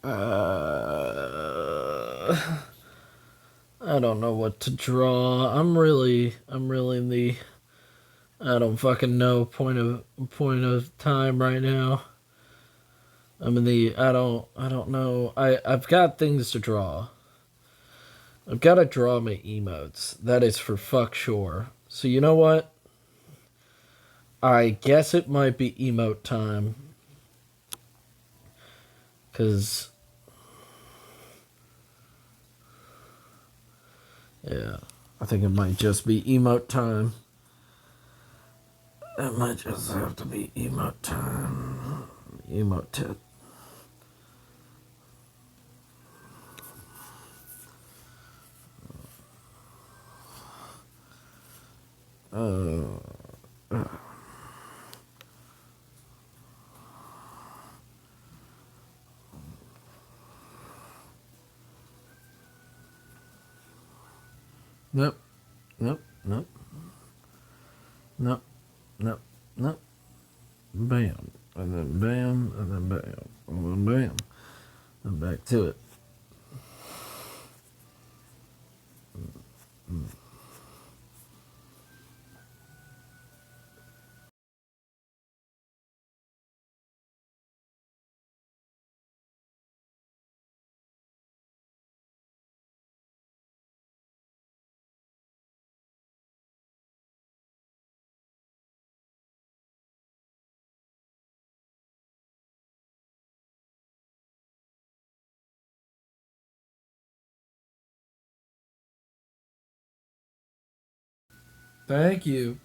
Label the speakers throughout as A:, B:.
A: Uh, I don't know what to draw. I'm really in the I don't fucking know point of time right now. I'm in the I don't know. I've got things to draw. I've got to draw my emotes. That is for fuck sure. So you know what? I guess it might be emote time. Cause yeah, I think it might just be emote time. It might just have to be emote time. Emote tit. Uh, nope, nope, nope, nope, nope, nope. Bam, and then bam, and then bam, and then bam, and back to it. Thank you.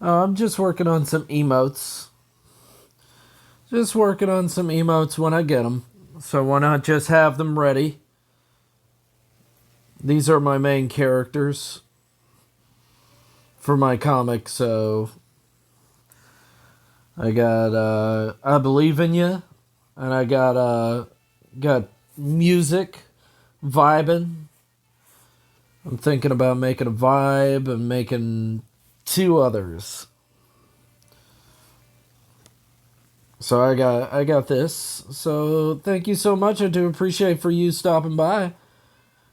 A: I'm just working on some emotes. Just working on some emotes when I get them. So why not just have them ready? These are my main characters for my comic, so I got I Believe in You, and I got music vibing. I'm thinking about making a vibe and making two others. So I got this. So thank you so much. I do appreciate for you stopping by.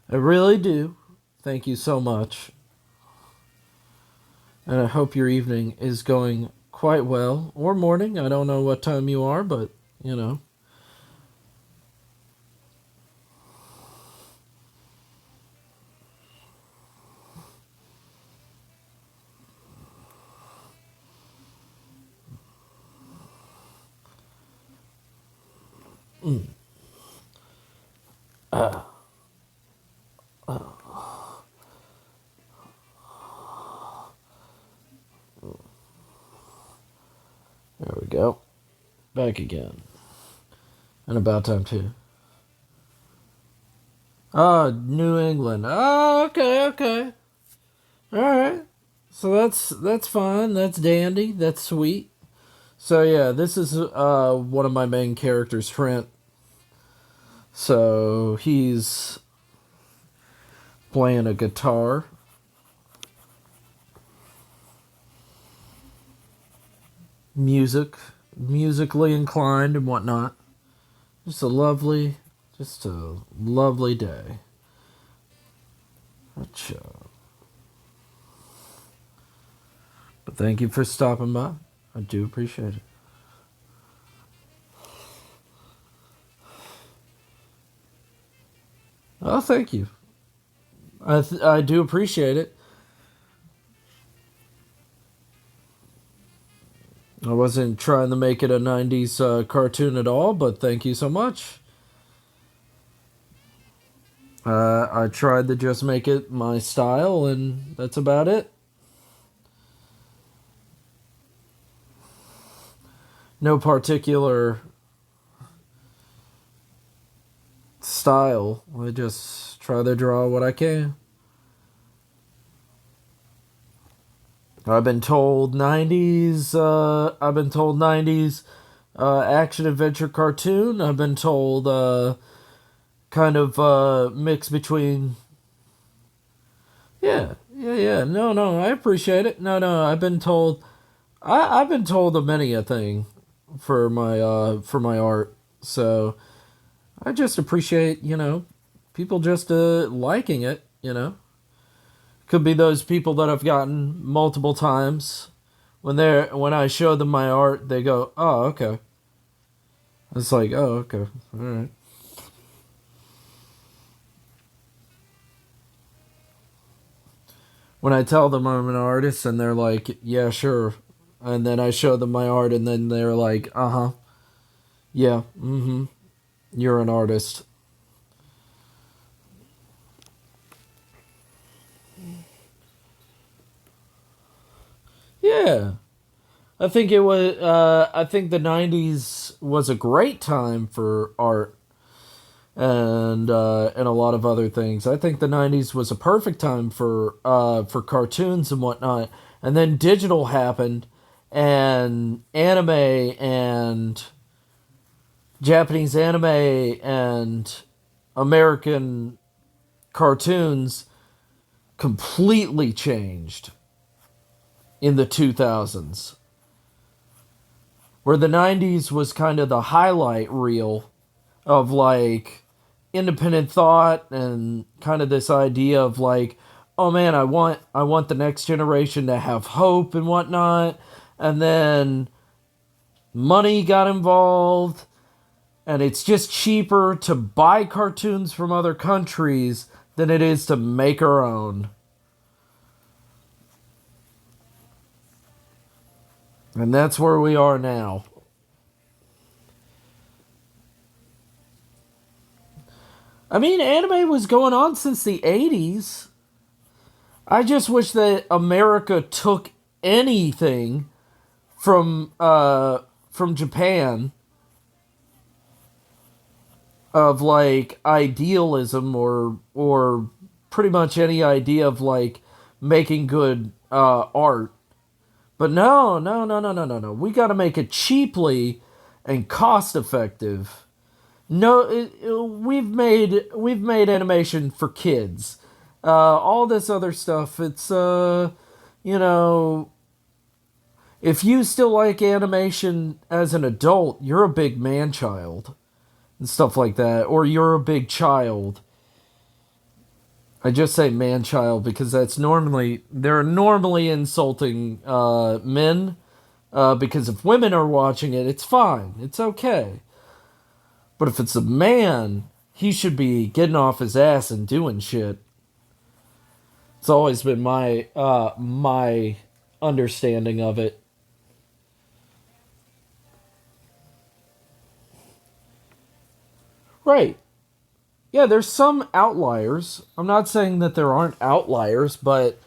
A: I really do. Thank you so much. And I hope your evening is going quite well. Or morning. I don't know what time you are, but, you know. Mm. There we go. Back again. And about time too. Ah, New England. Oh, okay, okay. Alright. So that's fine. That's dandy. That's sweet. So yeah, this is one of my main characters, Trent. So he's playing a guitar. Musically inclined and whatnot. Just a lovely day. But thank you for stopping by. I do appreciate it. Oh, thank you. I do appreciate it. I wasn't trying to make it a 90s cartoon at all, but thank you so much. I tried to just make it my style, and that's about it. No particular style. I just try to draw what I can. I've been told 90s. I've been told 90s action adventure cartoon. I've been told kind of mix between. Yeah. No. I appreciate it. No. I've been told. I've been told of many a thing for my art. So I just appreciate people just liking it. Could be those people that I've gotten multiple times. When I show them my art, they go, "Oh, okay." It's like, "Oh, okay, all right." When I tell them I'm an artist, and they're like, "Yeah, sure," and then I show them my art, and then they're like, "Uh huh, yeah, you're an artist." Yeah, I think it was. I think the '90s was a great time for art and a lot of other things. I think the '90s was a perfect time for cartoons and whatnot. And then digital happened, and anime and Japanese anime and American cartoons completely changed in the 2000s. Where the '90s was kind of the highlight reel of like independent thought and kind of this idea of like, oh man, I want the next generation to have hope and whatnot. And then money got involved, and it's just cheaper to buy cartoons from other countries than it is to make our own. And that's where we are now. I mean, anime was going on since the 80s. I just wish that America took anything from Japan of like idealism or pretty much any idea of like making good art. But no, no, no, no, no, no, no. We got to make it cheaply and cost effective. No, we've made animation for kids. All this other stuff, it's you know, if you still like animation as an adult, you're a big man child and stuff like that, or you're a big child. I just say man child because they're normally insulting men. Because if women are watching it, it's fine, it's okay. But if it's a man, he should be getting off his ass and doing shit. It's always been my understanding of it. Right. Yeah, there's some outliers. I'm not saying that there aren't outliers, but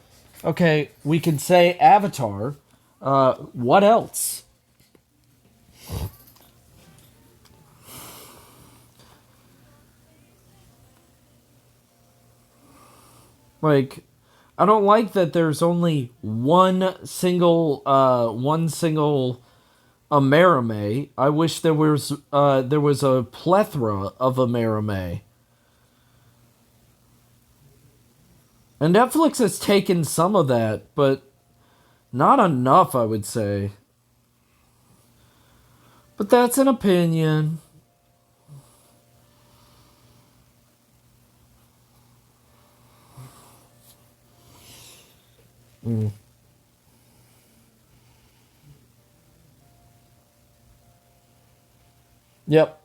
A: okay, we can say Avatar. What else? Like, I don't like that there's only one single Amerime. I wish there was a plethora of Amerime. And Netflix has taken some of that, but not enough, I would say. But that's an opinion. Mm. Yep.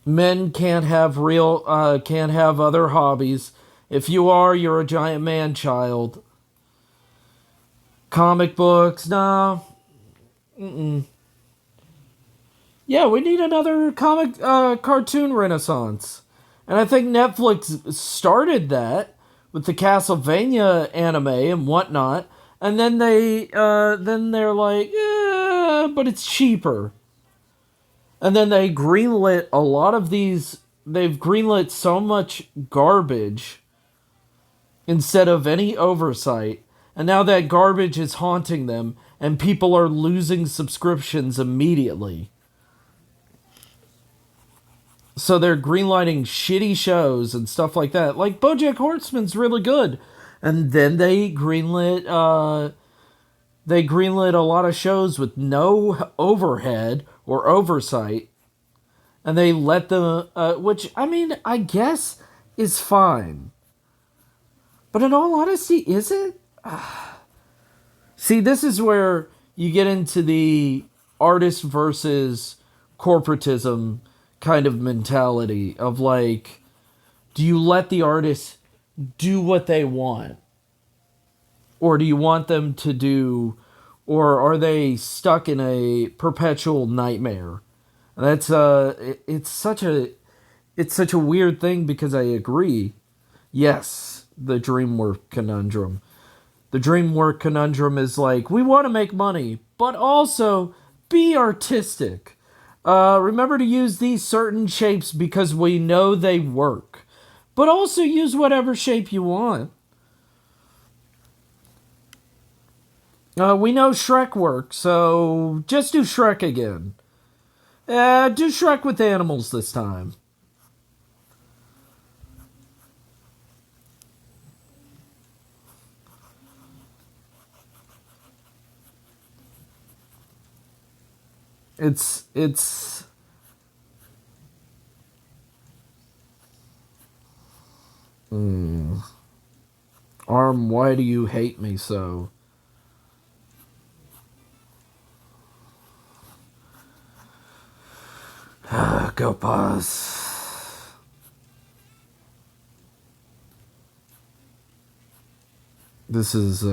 A: Men can't have other hobbies. If you are, you're a giant man child. Comic books, nah. Mm-mm. Yeah, we need another cartoon renaissance. And I think Netflix started that with the Castlevania anime and whatnot. And then they're like, yeah, but it's cheaper. And then they greenlit a lot of these. They've greenlit so much garbage instead of any oversight. And now that garbage is haunting them, and people are losing subscriptions immediately. So they're greenlighting shitty shows and stuff like that. Like BoJack Horseman's really good, and then they greenlit a lot of shows with no overhead or oversight, and they let them, which I mean, I guess is fine. But in all honesty, is it? See, this is where you get into the artist versus corporatism kind of mentality of like, do you let the artist do what they want? Or do you want them to do, or are they stuck in a perpetual nightmare? That's it's such a weird thing because I agree. Yes, the DreamWorks conundrum. The DreamWorks conundrum is like, we want to make money, but also be artistic. Remember to use these certain shapes because we know they work, but also use whatever shape you want. We know Shrek works, so just do Shrek again. Do Shrek with animals this time. It's mm, Arm, why do you hate me so? Go pause. This is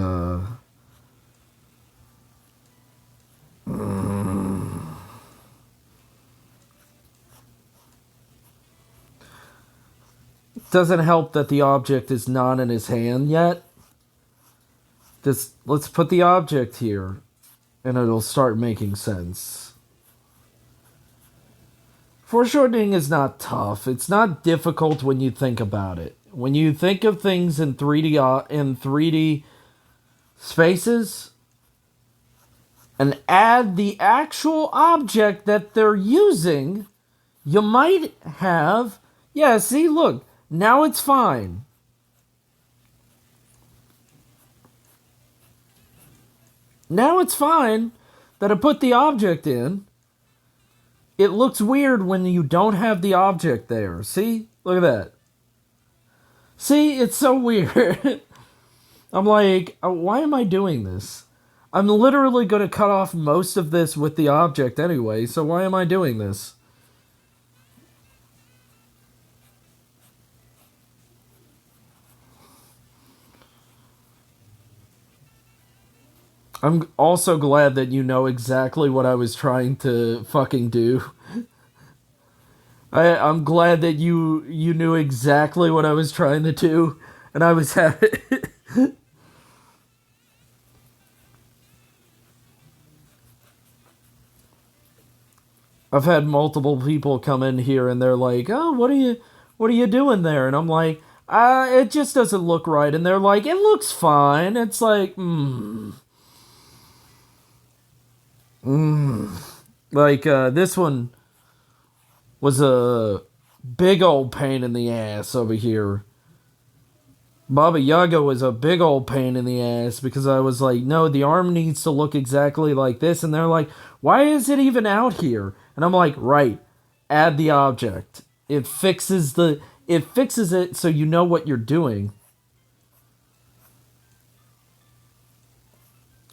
A: doesn't help that the object is not in his hand yet. Just let's put the object here and it'll start making sense. Foreshortening is not tough. It's not difficult when you think about it. When you think of things in 3D spaces and add the actual object that they're using, you might have, yeah, see, look, now it's fine. Now it's fine that I put the object in. It looks weird when you don't have the object there. See? Look at that. See? It's so weird. I'm like, why am I doing this? I'm literally going to cut off most of this with the object anyway, so why am I doing this? I'm also glad that you know exactly what I was trying to fucking do. I'm glad that you knew exactly what I was trying to do, and I was having. I've had multiple people come in here and they're like, "Oh, what are you doing there?" And I'm like, it just doesn't look right." And they're like, "It looks fine." It's like, like this one was a big old pain in the ass over here. Baba Yaga was a big old pain in the ass because I was like, no, the arm needs to look exactly like this. And they're like, why is it even out here? And I'm like, right, add the object. It fixes it so you know what you're doing.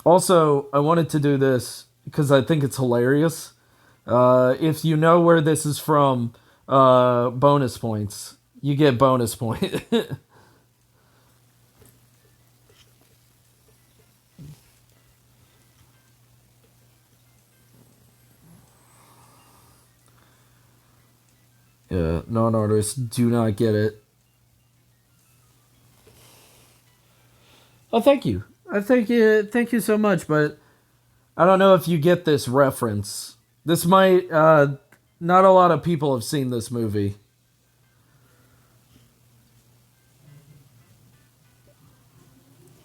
A: Also, I wanted to do this because I think it's hilarious. If you know where this is from, bonus points. You get bonus points. Yeah, non-artists do not get it. Oh, thank you. I thank you so much, but I don't know if you get this reference. This might not a lot of people have seen this movie.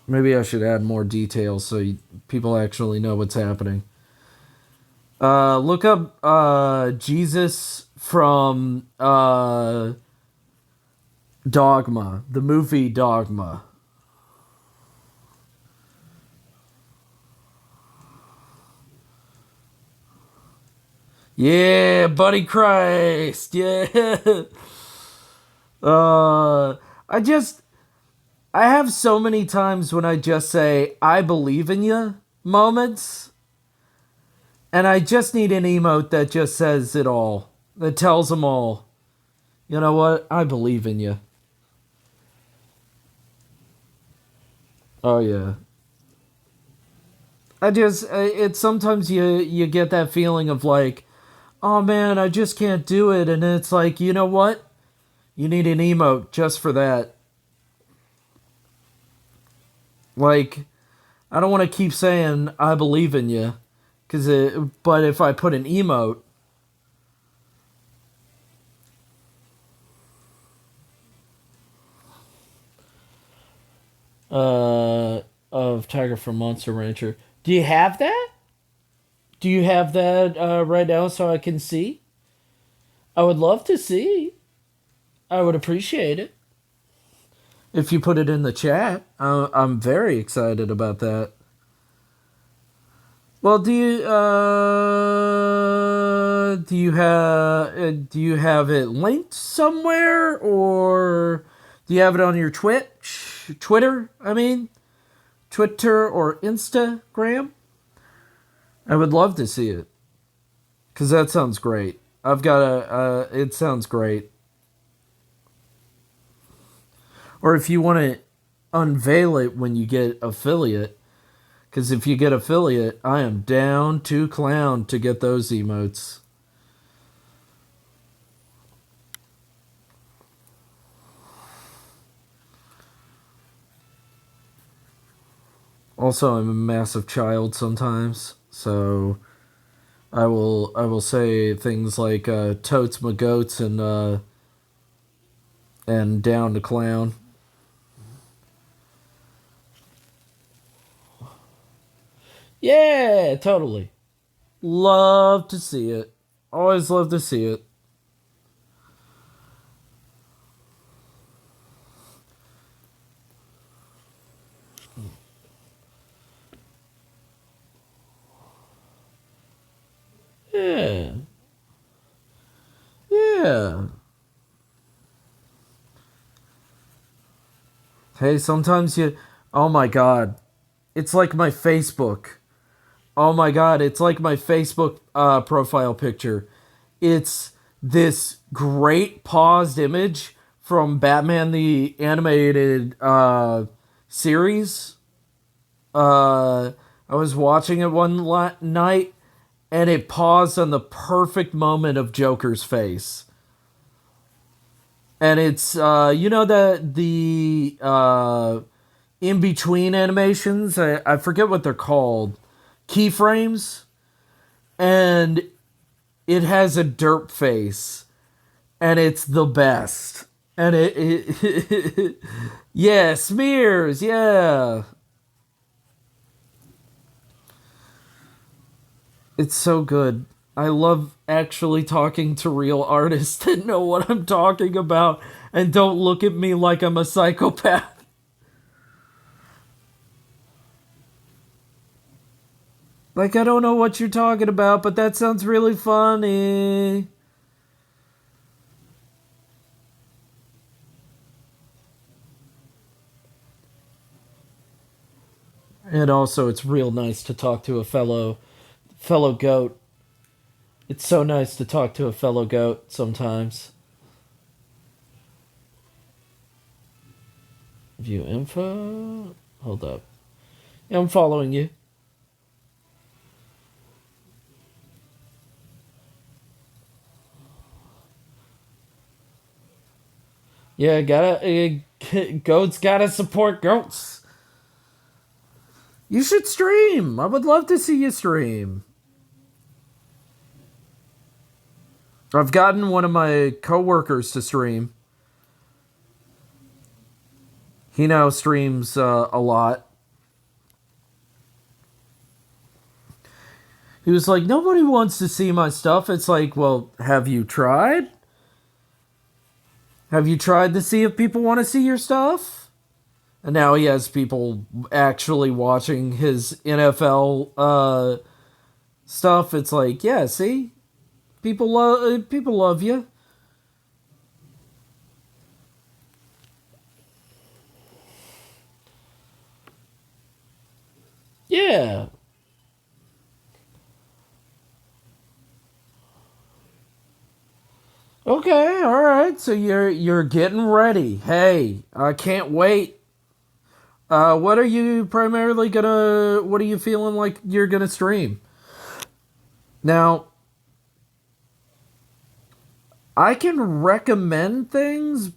A: Maybe I should add more details so people actually know what's happening. Look up Jesus from Dogma, the movie Dogma. Yeah, Buddy Christ. Yeah. I just I have so many times when I just say I believe in you moments, and I just need an emote that just says it all. That tells them all. You know what? I believe in you. Oh yeah. It's sometimes you get that feeling of like, oh man, I just can't do it, and it's like, you know what? You need an emote just for that. Like, I don't want to keep saying I believe in you, but if I put an emote, of Tiger from Monster Rancher, do you have that? Do you have that right now so I can see? I would love to see. I would appreciate it if you put it in the chat. I'm very excited about that. Well, do you have it linked somewhere, or do you have it on your Twitter? I mean, Twitter or Instagram? I would love to see it because that sounds great. I've got a. It sounds great. Or if you want to unveil it when you get affiliate, because if you get affiliate, I am down to clown to get those emotes. Also, I'm a massive child sometimes, so I will say things like totes my goats and down to clown. Yeah, totally. Love to see it. Always love to see it. Yeah. Yeah. Hey, sometimes you. Oh my god. It's like my Facebook. Oh my god, it's like my Facebook profile picture. It's this great paused image from Batman the Animated series. I was watching it one night and it paused on the perfect moment of Joker's face. And it's you know the in between animations. I forget what they're called. Keyframes, and it has a derp face, and it's the best. And it yeah, smears, yeah. It's so good. I love actually talking to real artists that know what I'm talking about and don't look at me like I'm a psychopath. Like, I don't know what you're talking about, but that sounds really funny. And also, it's real nice to talk to a fellow goat. It's so nice to talk to a fellow goat sometimes. View info. Hold up. Yeah, I'm following you. Yeah, goats gotta support goats. You should stream. I would love to see you stream. I've gotten one of my coworkers to stream. He now streams a lot. He was like, nobody wants to see my stuff. It's like, well, have you tried? Have you tried to see if people want to see your stuff? And now he has people actually watching his NFL stuff. It's like, yeah, see, people love you. Yeah. Okay. All right. So you're getting ready. Hey, I can't wait. What are you primarily gonna? What are you feeling like you're gonna stream? Now, I can recommend things,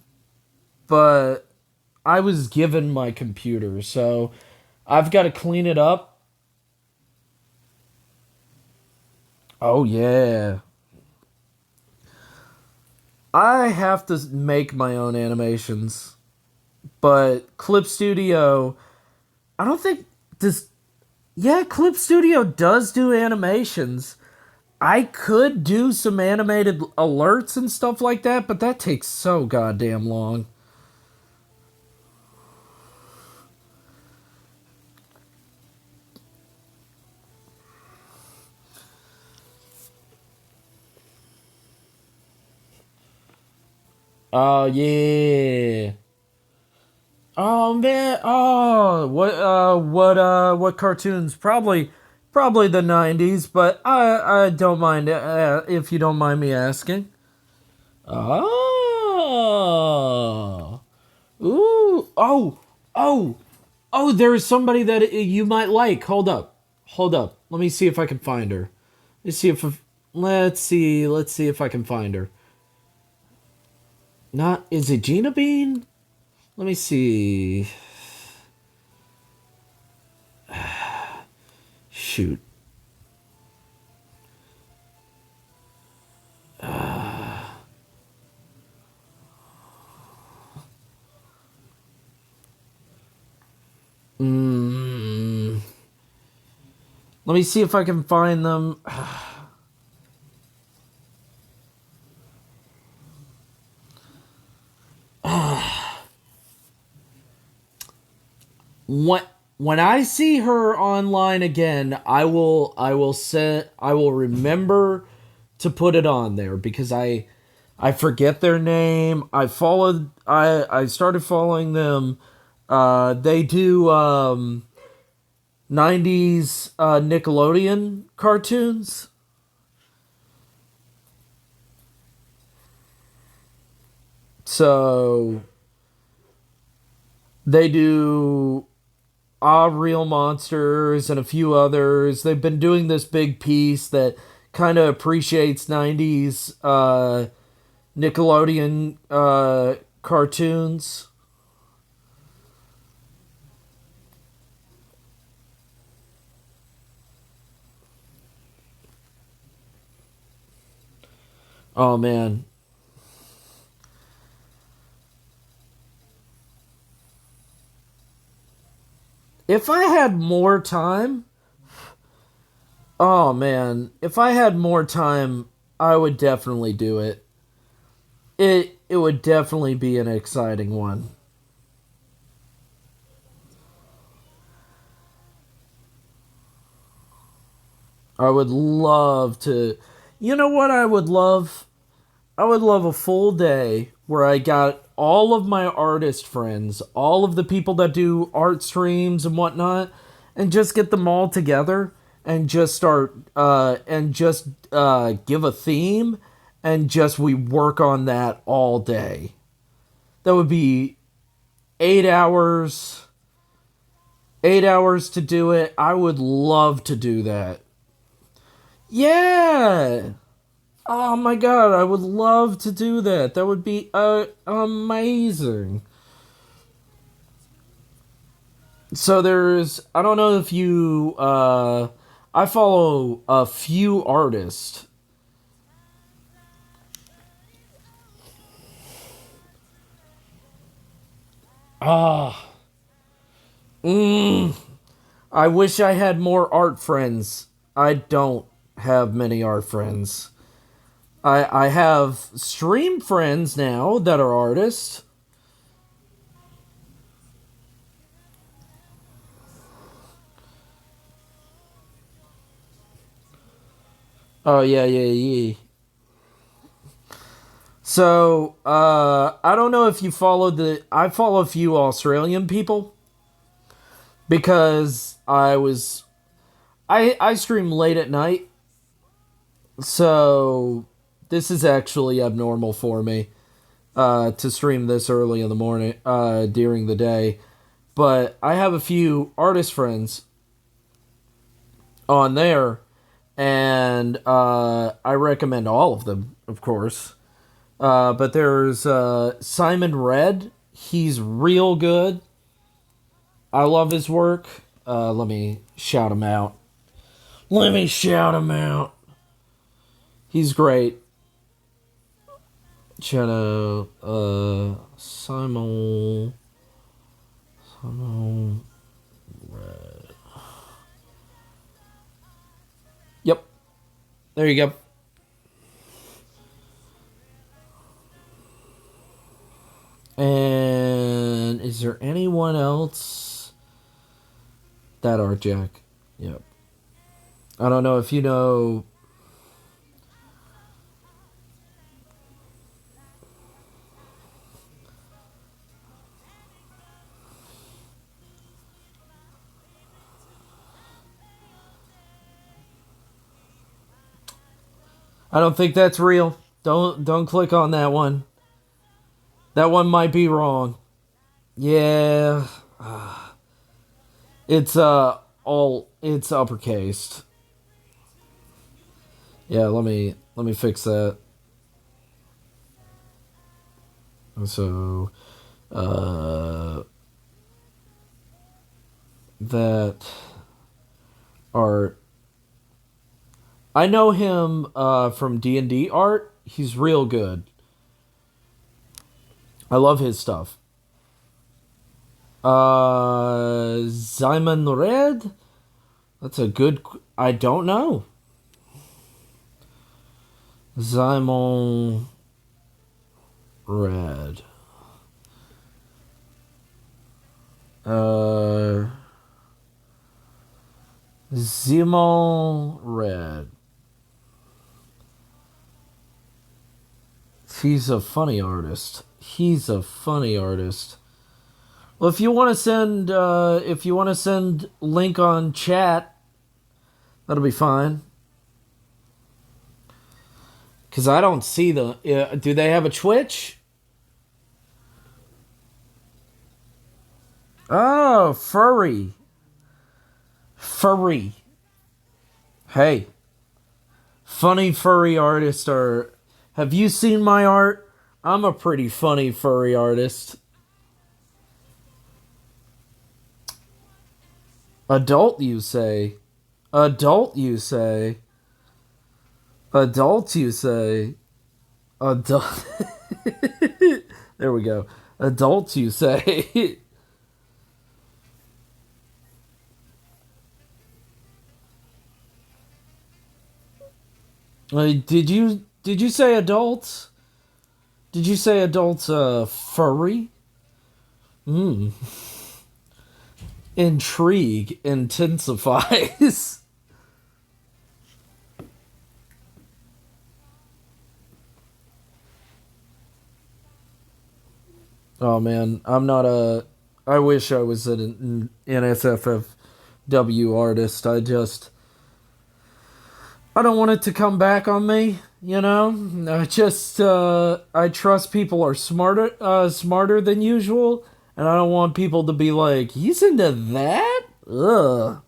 A: but I was given my computer, so I've got to clean it up. Oh yeah. I have to make my own animations, but Clip Studio, I don't think does. Yeah, Clip Studio does do animations. I could do some animated alerts and stuff like that, but that takes so goddamn long. Oh yeah. Oh man. Oh, what cartoons? Probably the 90s, but I don't mind if you don't mind me asking. Oh. Ooh. Oh. Oh, there is somebody that you might like. Hold up. Hold up. Let me see if I can find her. Let's see if let's see if I can find her. Not is it Gina Bean? Let me see. shoot. Mm, let me see if I can find them. When I see her online again, I will remember to put it on there because I forget their name. I started following them. They do 90s Nickelodeon cartoons. So they do Real Monsters and a few others. They've been doing this big piece that kind of appreciates 90s Nickelodeon cartoons. Oh man. If I had more time, oh man, if I had more time, I would definitely do it. It would definitely be an exciting one. I would love to. You know what I would love? I would love a full day where I got all of my artist friends, all of the people that do art streams and whatnot, and just get them all together and just start and just give a theme and just we work on that all day. That would be 8 hours, 8 hours to do it. I would love to do that. Yeah. Oh my god, I would love to do that. That would be amazing. So there's I don't know if you I follow a few artists. Ah, mm, I wish I had more art friends. I don't have many art friends. I have stream friends now that are artists. Oh yeah, yeah, yeah. So, I don't know if you followed the. I follow a few Australian people because I stream late at night, so this is actually abnormal for me to stream this early in the morning during the day. But I have a few artist friends on there, and I recommend all of them, of course. But there's Simon Red. He's real good. I love his work. Let me shout him out. Let me shout him out. He's great. Shout out Simon Red. Yep. There you go. And is there anyone else? That Art Jack. Yep. I don't know if you know. I don't think that's real. Don't click on that one. That one might be wrong. Yeah. It's all it's uppercased. Yeah, let me fix that. So that art I know him from D&D art. He's real good. I love his stuff. Simon Red? That's a good. I don't know. Simon Red. Uh. Simon Red. He's a funny artist. He's a funny artist. Well, if you want to send link on chat, that'll be fine. Cause I don't see the. Do they have a Twitch? Oh, furry, furry. Hey, funny furry artists are. Have you seen my art? I'm a pretty funny furry artist. Adult, you say? Adult, you say? Adult, you say? Adult. There we go. Adult, you say? Did you say adults? Did you say adults furry? Hmm. Intrigue intensifies. Oh man, I'm not a. I wish I was an NSFW artist. I don't want it to come back on me. You know, I trust people are smarter than usual, and I don't want people to be like, he's into that. Ugh.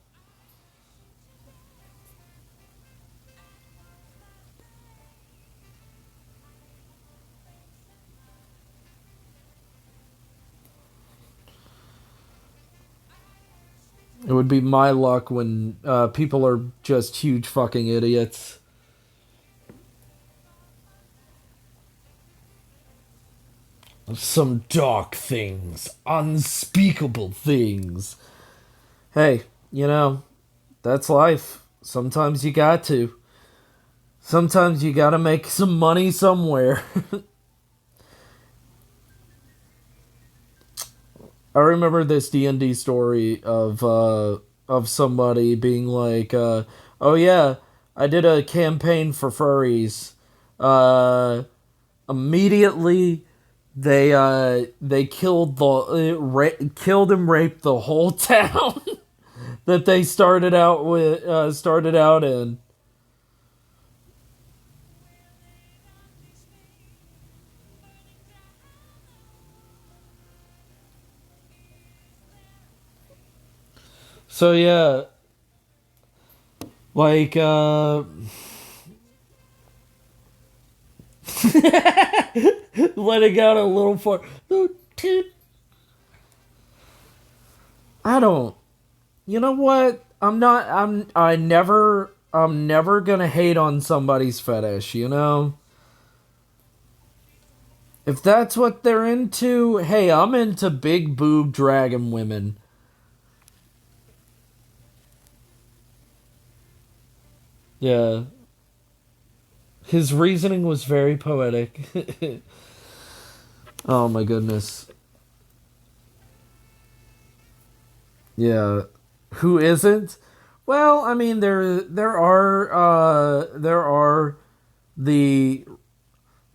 A: It would be my luck when people are just huge fucking idiots. Some dark things, unspeakable things. Hey, that's life. Sometimes you got to. Sometimes you gotta make some money somewhere. I remember this D&D story of somebody being like, "Oh yeah, I did a campaign for furries." Uh, Immediately, they killed and raped the whole town that they started out in. So yeah, like letting out a little far. I don't. You know what? I'm not. I'm never gonna hate on somebody's fetish. If that's what they're into, hey, I'm into big boob dragon women. Yeah, his reasoning was very poetic. Oh my goodness. Yeah. Who isn't? Well, I mean there are the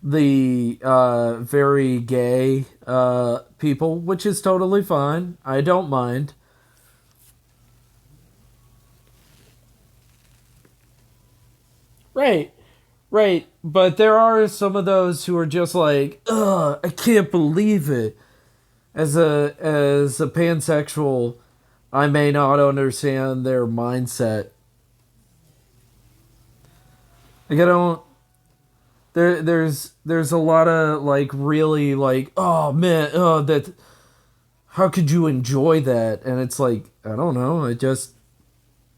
A: very gay people, which is totally fine. I don't mind. Right. Right. But there are some of those who are just like, "Ugh, I can't believe it." As a pansexual, I may not understand their mindset. Like I don't there's a lot of like really like, oh man, that how could you enjoy that? And it's like, I don't know,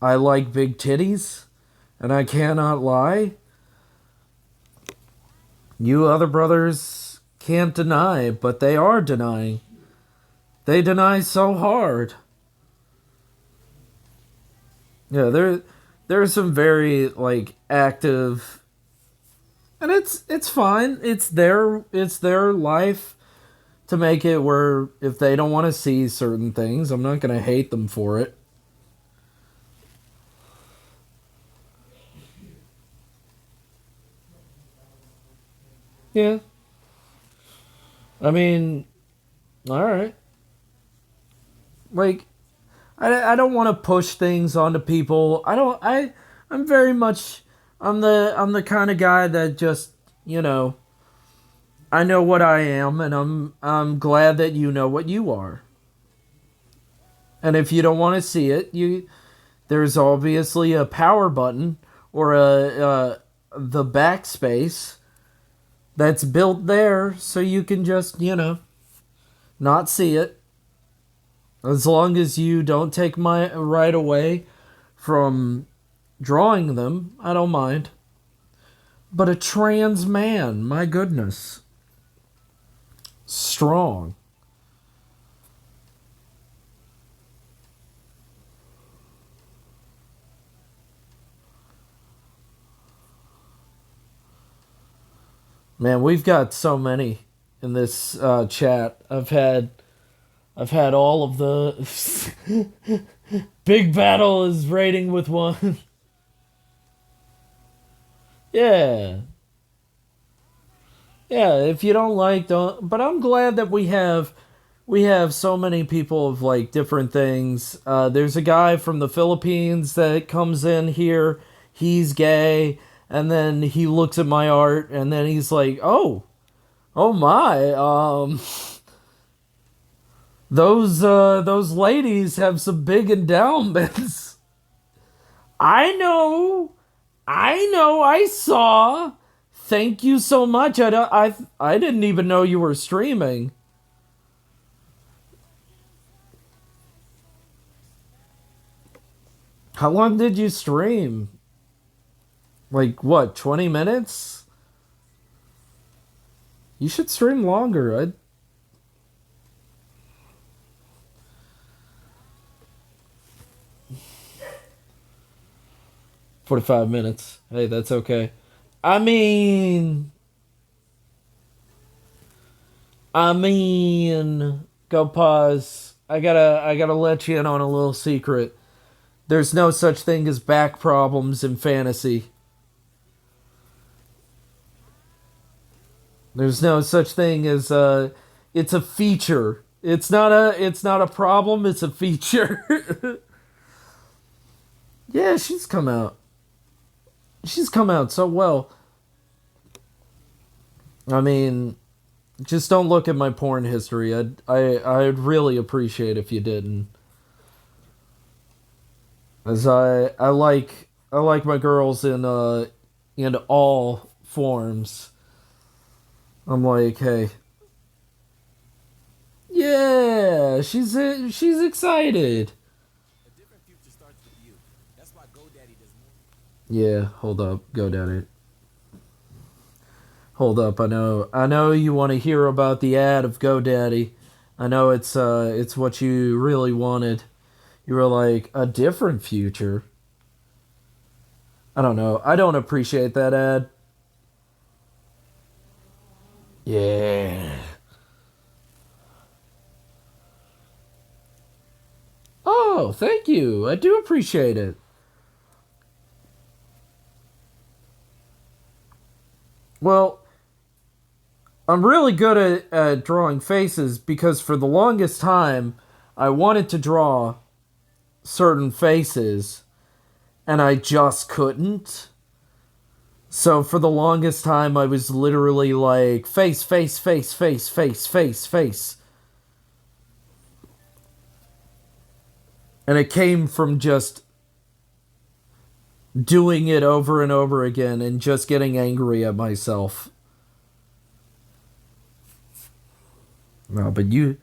A: I like big titties And I cannot lie, you other brothers can't deny, but they are denying. They deny so hard. Yeah, there's some very like active, and it's fine. It's their life to make it where if they don't want to see certain things, I'm not gonna hate them for it. Yeah, I mean, all right. Like I don't want to push things onto people. I'm very much I'm the kind of guy that just, you know, I know what I am and I'm glad that you know what you are. And if you don't want to see it, you there's obviously a power button or the backspace that's built there so you can just, you know, not see it. As long as you don't take my right away from drawing them, I don't mind. But a trans man, my goodness. Strong. Man, we've got so many in this chat. I've had all of the Big Battle is rating with one. Yeah. Yeah, if you don't like, don't. But I'm glad that we have so many people of like different things. There's a guy from the Philippines that comes in here. He's gay, and then he looks at my art, and then he's like, oh my, those ladies have some big endowments. I know, I saw. Thank you so much. I didn't even know you were streaming. How long did you stream? Like what, 20 minutes? You should stream longer. 45 minutes. Hey, that's okay. I mean, go pause. I gotta let you in on a little secret. There's no such thing as back problems in fantasy. There's no such thing as it's a feature. It's not a problem, it's a feature. Yeah, she's come out. She's come out so well. I mean, just don't look at my porn history. I'd really appreciate if you didn't. As I like my girls in all forms. I'm like, hey, yeah, she's excited. Yeah, hold up, GoDaddy. Hold up, I know you want to hear about the ad of GoDaddy. I know it's what you really wanted. You were like a different future. I don't know. I don't appreciate that ad. Yeah. Oh, thank you. I do appreciate it. Well, I'm really good at drawing faces because for the longest time I wanted to draw certain faces and I just couldn't. So for the longest time I was literally like face, face, face, face, face, face, face. And it came from just doing it over and over again and just getting angry at myself. No, but go,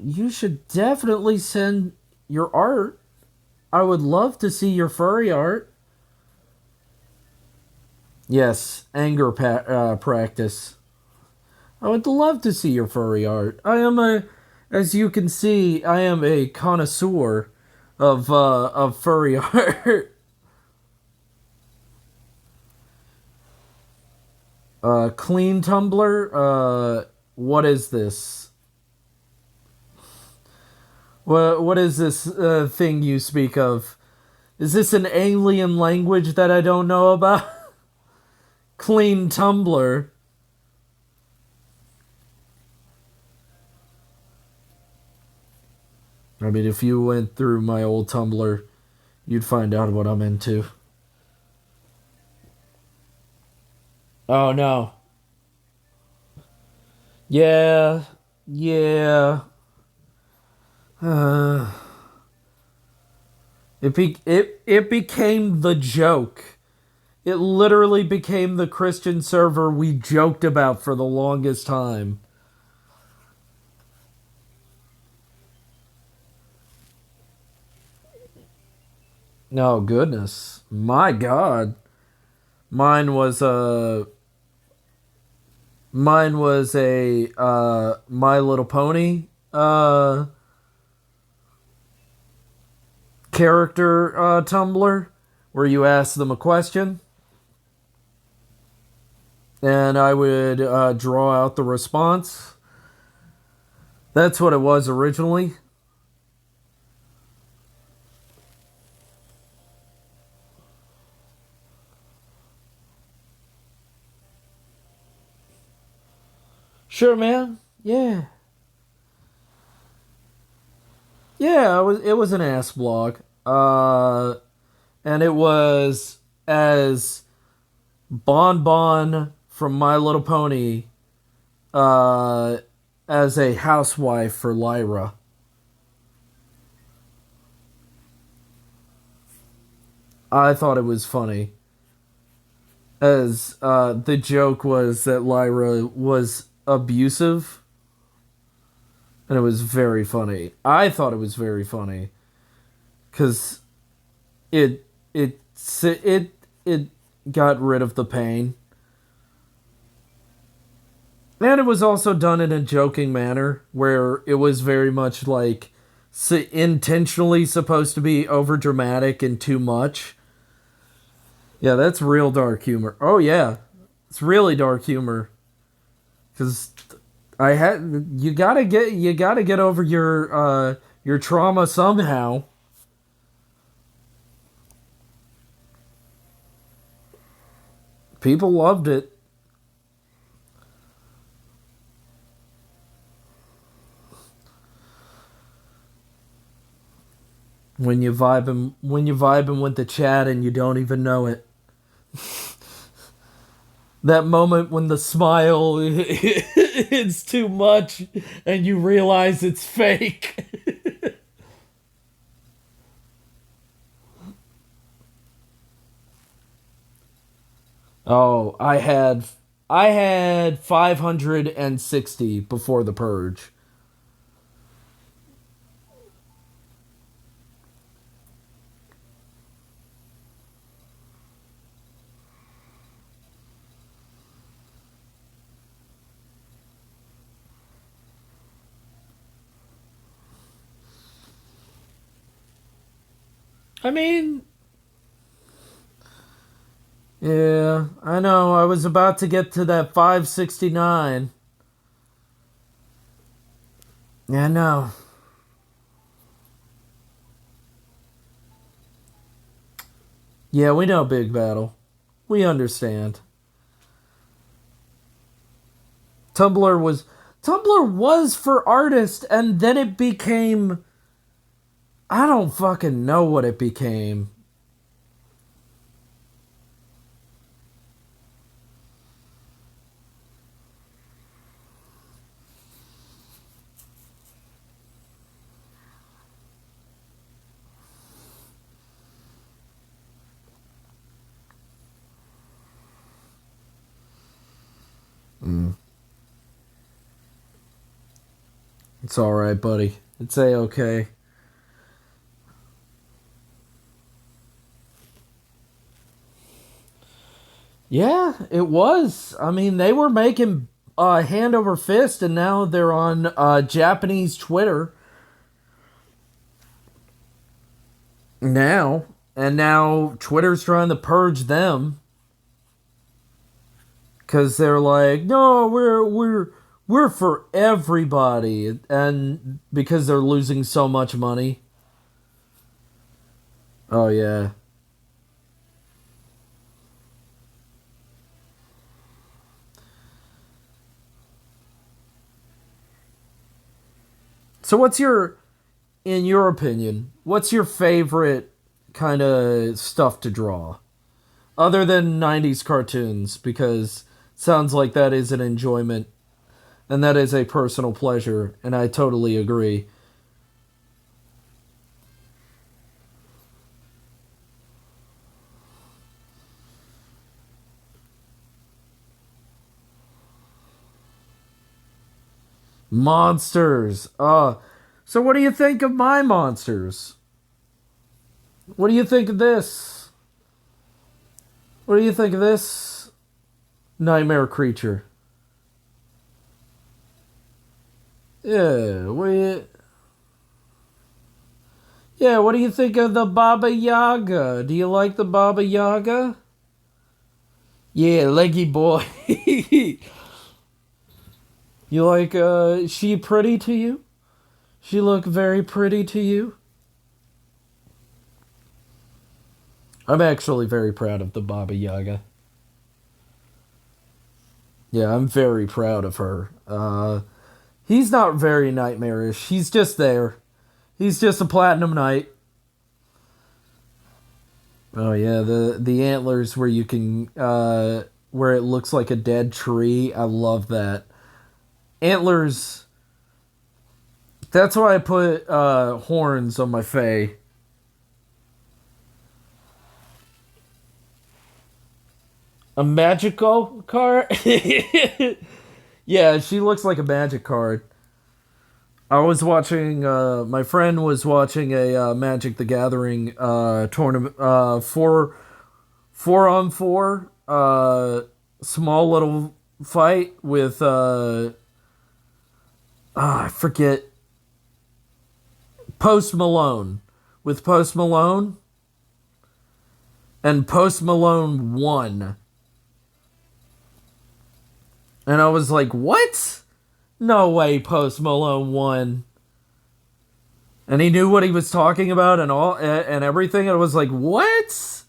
A: you should definitely send your art. I would love to see your furry art. Yes, practice. I would love to see your furry art. As you can see, I am a connoisseur of furry art. Clean Tumblr. What is this? What is this thing you speak of? Is this an alien language that I don't know about? Clean Tumblr. I mean, if you went through my old Tumblr, you'd find out what I'm into. Oh no. Yeah. Yeah. Uh, it became the joke. It literally became the Christian server we joked about for the longest time. Oh goodness. My god. Mine was a My Little Pony character Tumblr where you ask them a question and I would draw out the response. That's what it was originally. Sure, man. Yeah. Yeah, it was an ass blog. And it was as Bon Bon from My Little Pony uh as a housewife for Lyra. I thought it was funny. As the joke was that Lyra was abusive and it was very funny. I thought it was very funny cuz it it got rid of the pain. And it was also done in a joking manner where it was very much like intentionally supposed to be over dramatic and too much. Yeah, that's real dark humor. Oh yeah. It's really dark humor cuz I had you got to get over your trauma somehow. People loved it. When you vibing with the chat and you don't even know it. That moment when the smile it's too much and you realize it's fake. Oh, I had 560 before the purge. I mean, yeah, I know. I was about to get to that 569. Yeah, I know. Yeah, we know Big Battle. We understand. Tumblr was Tumblr was for artists and then it became I don't fucking know what it became. Mm. It's all right, buddy. It's a okay. Yeah, it was. I mean, they were making hand over fist, and now they're on Japanese Twitter now, and now Twitter's trying to purge them because they're like, no, we're for everybody, and because they're losing so much money. Oh yeah. So in your opinion, what's your favorite kind of stuff to draw other than 90s cartoons? Because it sounds like that is an enjoyment and that is a personal pleasure, and I totally agree. Monsters. So what do you think of my monsters? What do you think of this? What do you think of this nightmare creature? Yeah, what do you think of the Baba Yaga? Do you like the Baba Yaga? Yeah, leggy boy. You like she pretty to you? She look very pretty to you? I'm actually very proud of the Baba Yaga. Yeah, I'm very proud of her. He's not very nightmarish. He's just there. He's just a platinum knight. Oh yeah, the antlers where you can where it looks like a dead tree. I love that. Antlers. That's why I put horns on my Fae. A magical card? Yeah, she looks like a magic card. I was watching. My friend was watching a Magic the Gathering tournament. Four on four. Small little fight with. I forget. Post Malone. With Post Malone, and Post Malone won. And I was like, what? No way Post Malone won. And he knew what he was talking about and all and everything. And I was like, what?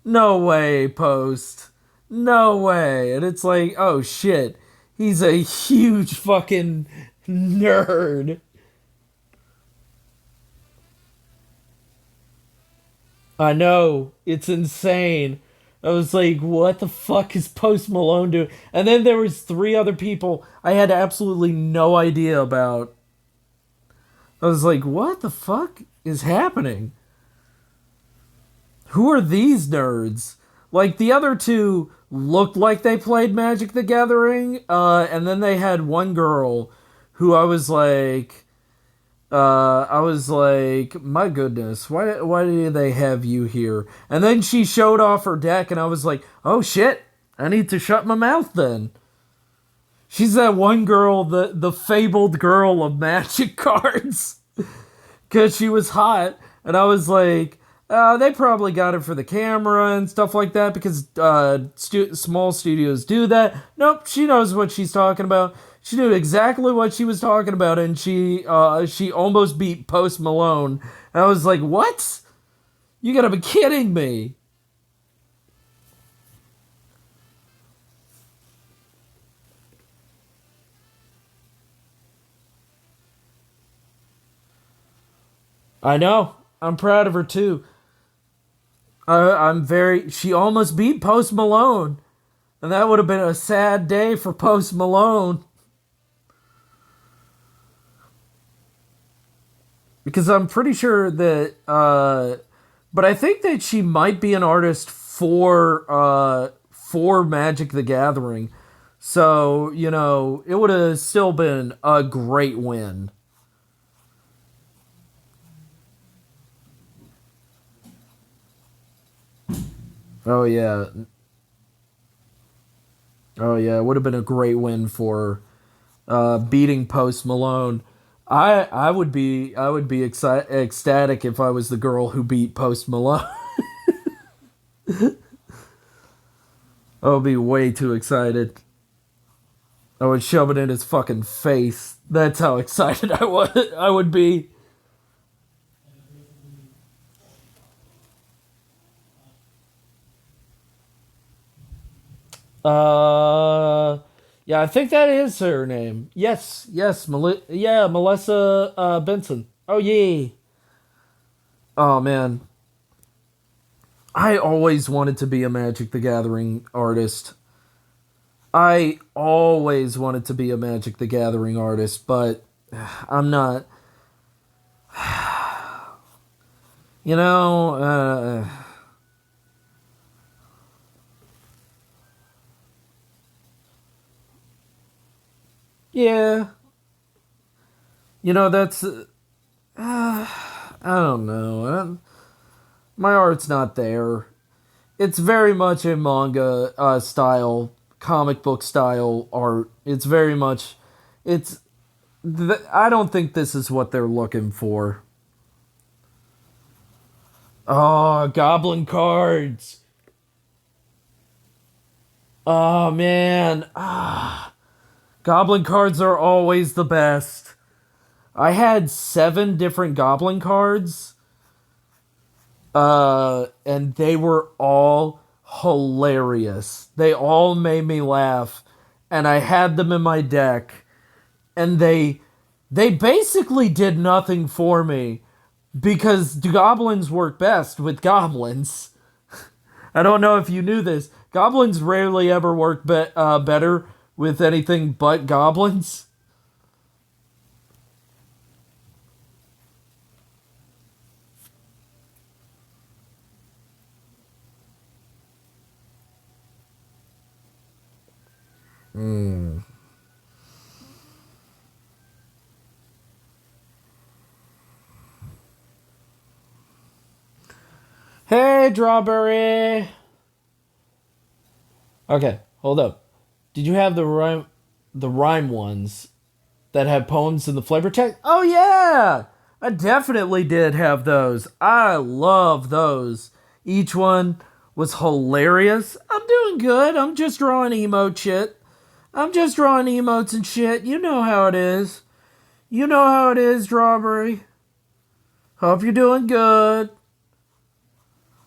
A: No way, Post. No way. And it's like, oh shit. He's a huge fucking nerd. I know. It's insane. I was like, what the fuck is Post Malone doing? And then there was three other people I had absolutely no idea about. I was like, what the fuck is happening? Who are these nerds? Like the other two looked like they played Magic the Gathering, and then they had one girl who I was like, my goodness, why do they have you here? And then she showed off her deck, and I was like, oh shit, I need to shut my mouth then. She's that one girl, the fabled girl of Magic cards, because she was hot, and I was like, they probably got it for the camera and stuff like that because small studios do that. Nope, she knows what she's talking about. She knew exactly what she was talking about, and she almost beat Post Malone. And I was like, what? You gotta be kidding me! I know. I'm proud of her too. I'm very. She almost beat Post Malone, and that would have been a sad day for Post Malone. Because I'm pretty sure that but I think that she might be an artist for Magic the Gathering. So, it would have still been a great win. Oh yeah. Oh yeah, it would have been a great win for beating Post Malone. I would be ecstatic if I was the girl who beat Post Malone. I would be way too excited. I would shove it in his fucking face. That's how excited I would be. Uh, yeah, I think that is her name. Yes, yes, yeah, Melissa Benson. Oh yeah. Oh man, I always wanted to be a Magic the Gathering artist. I always wanted to be a Magic the Gathering artist, but I'm not. You know, yeah. You know, that's. I don't know. My art's not there. It's very much a manga style, comic book style art. It's very much. It's. I don't think this is what they're looking for. Oh, goblin cards. Oh man. Goblin cards are always the best. I had 7 different goblin cards, and they were all hilarious. They all made me laugh, and I had them in my deck, and they basically did nothing for me because goblins work best with goblins. I don't know if you knew this. Goblins rarely ever work better with anything but goblins. Hey, Strawberry. Okay, hold up. Did you have the rhyme ones that have poems in the flavor text? Oh yeah, I definitely did have those. I love those. Each one was hilarious. I'm doing good. I'm just drawing emote shit. I'm just drawing emotes and shit. You know how it is. You know how it is, Strawberry. Hope you're doing good.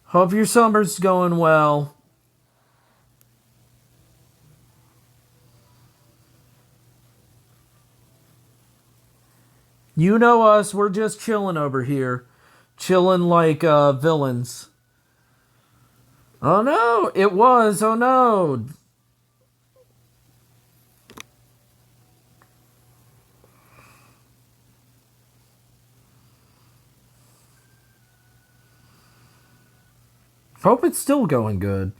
A: Hope your summer's going well. You know us, we're just chilling over here. Chilling like villains. Oh no, it was. Oh no. Hope it's still going good.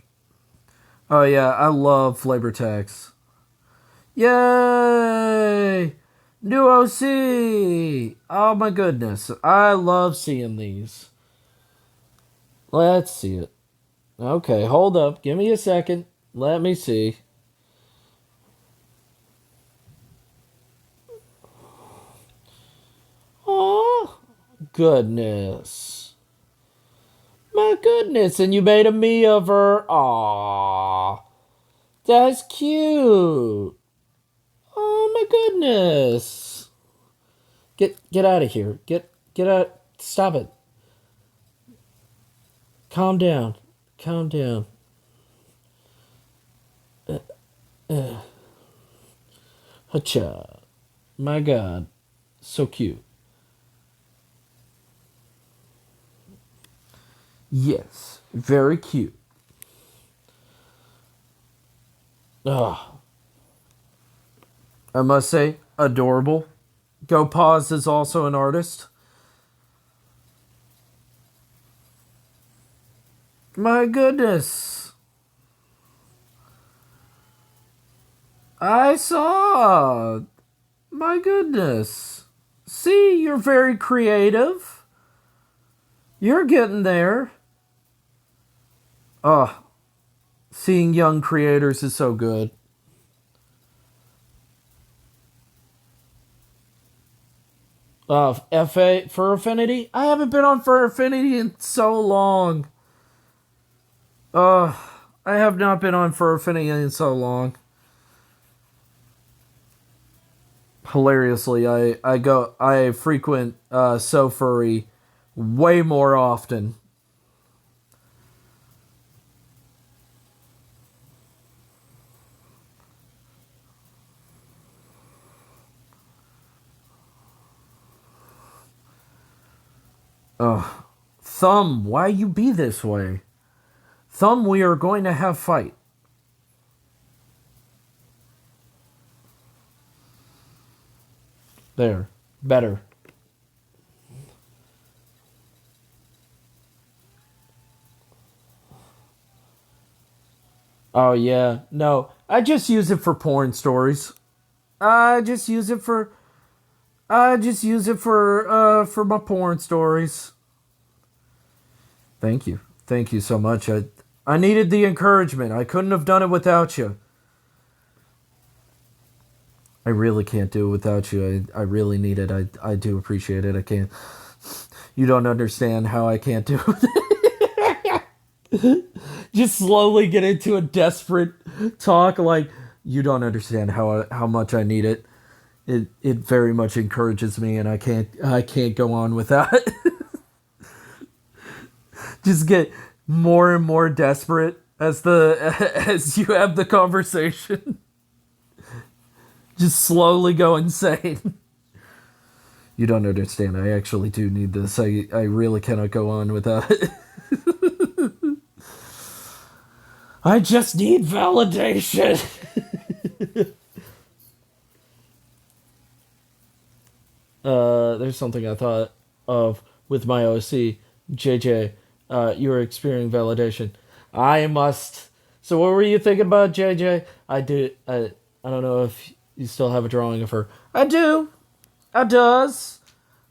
A: Oh yeah, I love flavor text. Yay! New OC! Oh my goodness, I love seeing these. Let's see it. Okay, hold up. Give me a second. Let me see. Oh, goodness. My goodness, and you made a me of her. Aww. That's cute. Oh my goodness. Get out of here. Get out. Stop it. Calm down. Calm down. Hacha. My god. So cute. Yes. Very cute. Ah. I must say, adorable. Go Pause is also an artist. My goodness. I saw. My goodness. See, you're very creative. You're getting there. Oh, seeing young creators is so good. FA Fur Affinity. I haven't been on Fur Affinity in so long. Uh, I have not been on Fur Affinity in so long. Hilariously, I frequent So Furry way more often. Ugh. Thumb, why you be this way? Thumb, we are going to have fight. There. Better. Oh yeah. No. I just use it for porn stories. I just use it for for my porn stories. Thank you. Thank you so much. I needed the encouragement. I couldn't have done it without you. I really can't do it without you. I really need it. I do appreciate it. I can't. You don't understand how I can't do it. Just slowly get into a desperate talk like you don't understand how much I need it. It very much encourages me, and I can't go on without it. Just get more and more desperate as the as you have the conversation. Just slowly go insane. You don't understand. I actually do need this. I really cannot go on without it. I just need validation. There's something I thought of with my OC, JJ. You were experiencing validation. I must. So what were you thinking about, JJ? I don't know if you still have a drawing of her. I do. I does.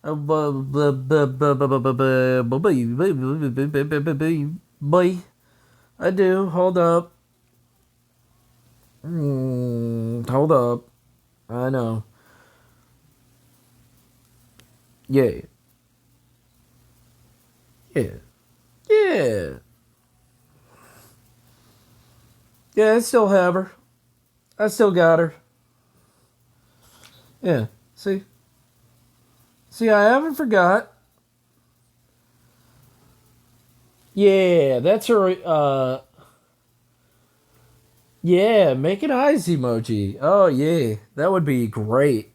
A: Boy, I do. Hold up. Hold up. I know. Yeah. Yeah. Yeah. Yeah, I still have her. I still got her. Yeah. See? See, I haven't forgot. Yeah, that's her. Yeah, make an eyes emoji. Oh, yeah. That would be great.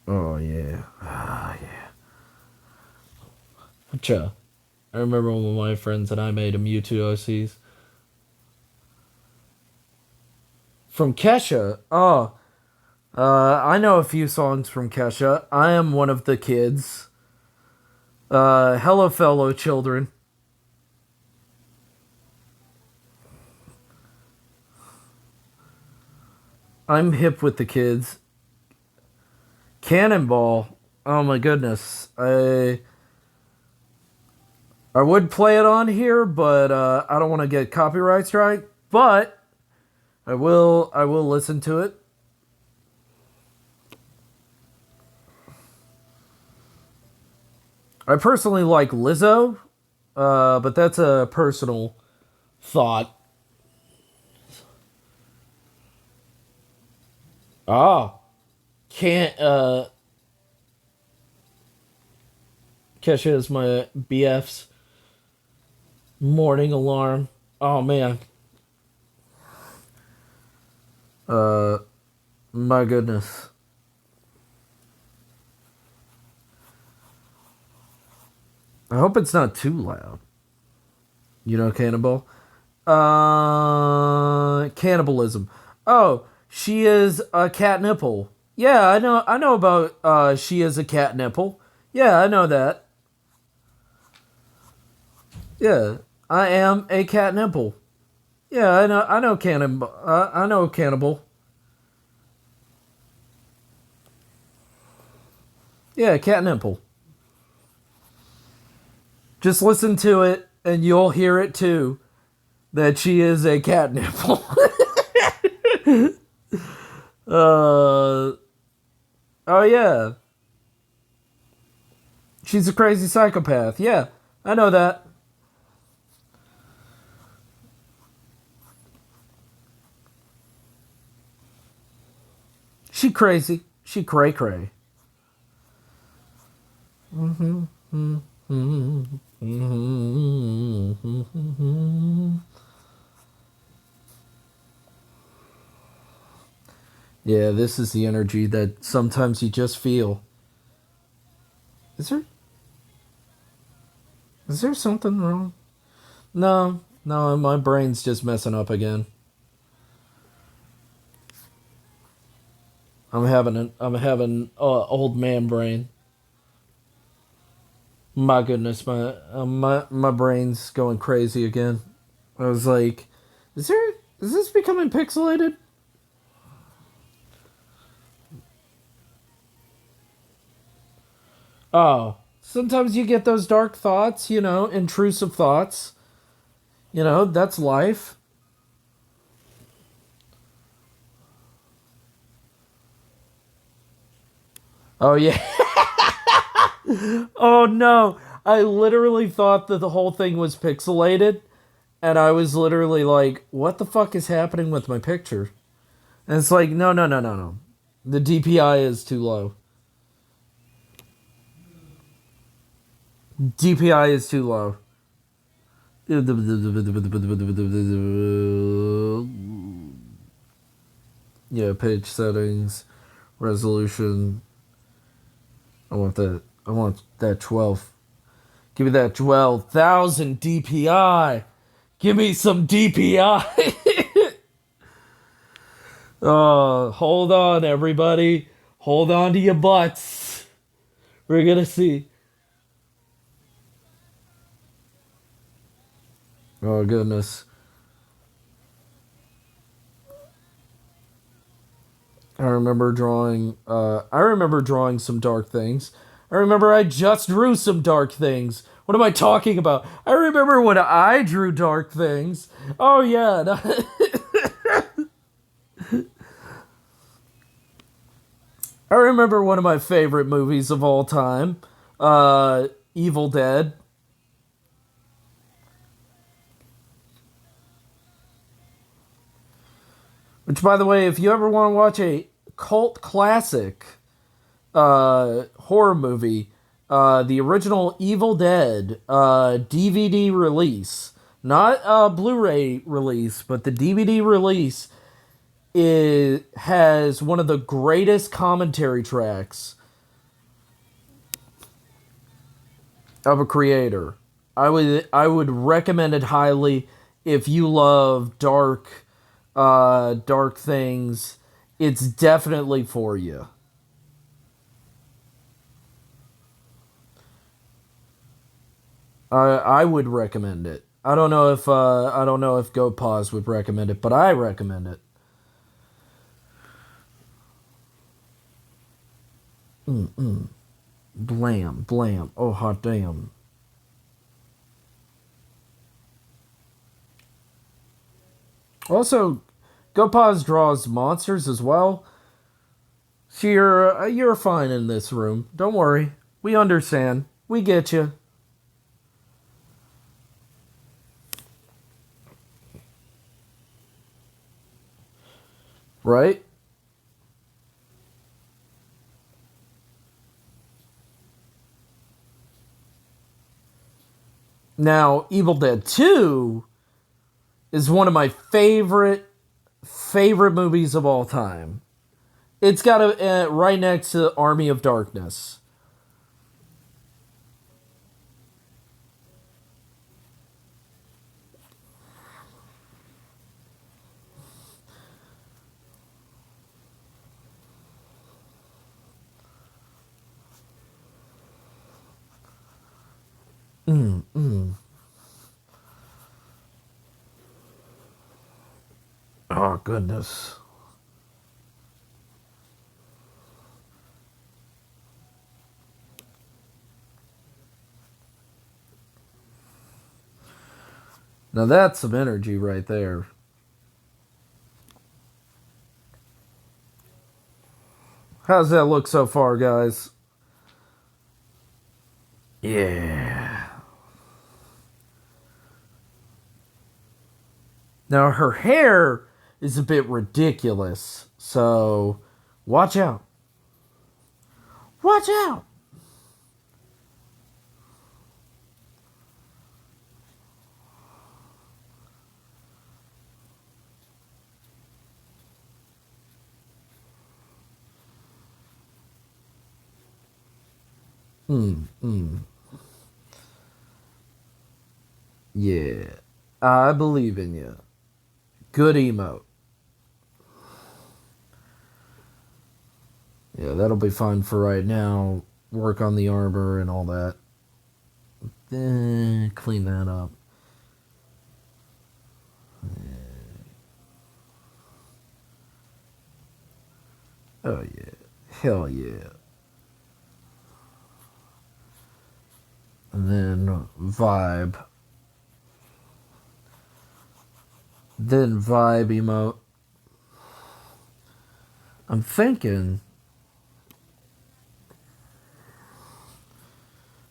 A: Oh, yeah. Ah, yeah. Cha. I remember one of my friends and I made a Mewtwo OCs. From Kesha. Oh, I know a few songs from Kesha. I am one of the kids. Hello, fellow children. I'm hip with the kids. Cannonball. Oh my goodness. I would play it on here, but I don't want to get copyright strike. But I will listen to it. I personally like Lizzo, but that's a personal thought. Ah, can't Kesha is my BF's morning alarm. Oh man. Uh, my goodness. I hope it's not too loud. You know, Cannibal. Cannibalism. Oh, she is a cat nipple. Yeah, I know. I know about. She is a cat nipple. Yeah, I know that. Yeah, I am a cat nipple. Yeah, I know. I know cannibal. I know cannibal. Yeah, cat nipple. Just listen to it and you'll hear it too. That she is a cat nipple. Oh yeah. She's a crazy psychopath. Yeah, I know that. She crazy. She cray cray. Yeah, this is the energy that sometimes you just feel. Is there is there something wrong? No, no, my brain's just messing up again. I'm having old man brain. My goodness, my brain's going crazy again. I was like, is this becoming pixelated? Oh, sometimes you get those dark thoughts, intrusive thoughts. That's life. Oh yeah. Oh no. I literally thought that the whole thing was pixelated, and I was literally like, what the fuck is happening with my picture? And it's like, no, no, no, no, no. The DPI is too low. DPI is too low. Yeah, page settings, resolution. I want that 12. Give me that 12,000 DPI. Give me some DPI. Hold on, everybody. Hold on to your butts. We're gonna see. Oh goodness. I remember drawing some dark things. I remember I just drew some dark things. What am I talking about? I remember when I drew dark things. Oh yeah. I remember one of my favorite movies of all time. Evil Dead. Which, by the way, if you ever want to watch a cult classic horror movie, the original Evil Dead DVD release, not a Blu-ray release, but the DVD release has one of the greatest commentary tracks of a creator. I would recommend it highly if you love dark things. It's definitely for you. I would recommend it. I don't know if Go Pause would recommend it, but I recommend it. Blam, blam. Oh hot damn. Also, Go Pause draws monsters as well. So you're fine in this room. Don't worry. We understand. We get you. Right? Now, Evil Dead 2 is one of my favorite movies of all time. It's got a right next to Army of Darkness. Oh goodness. Now that's some energy right there. How's that look so far, guys? Yeah. Now her hair is a bit ridiculous, so watch out. Watch out! Yeah. I believe in you. Good emote. Yeah, that'll be fine for right now. Work on the armor and all that. Clean that up. Oh, yeah. Hell yeah. And then vibe. Then vibe emote. I'm thinking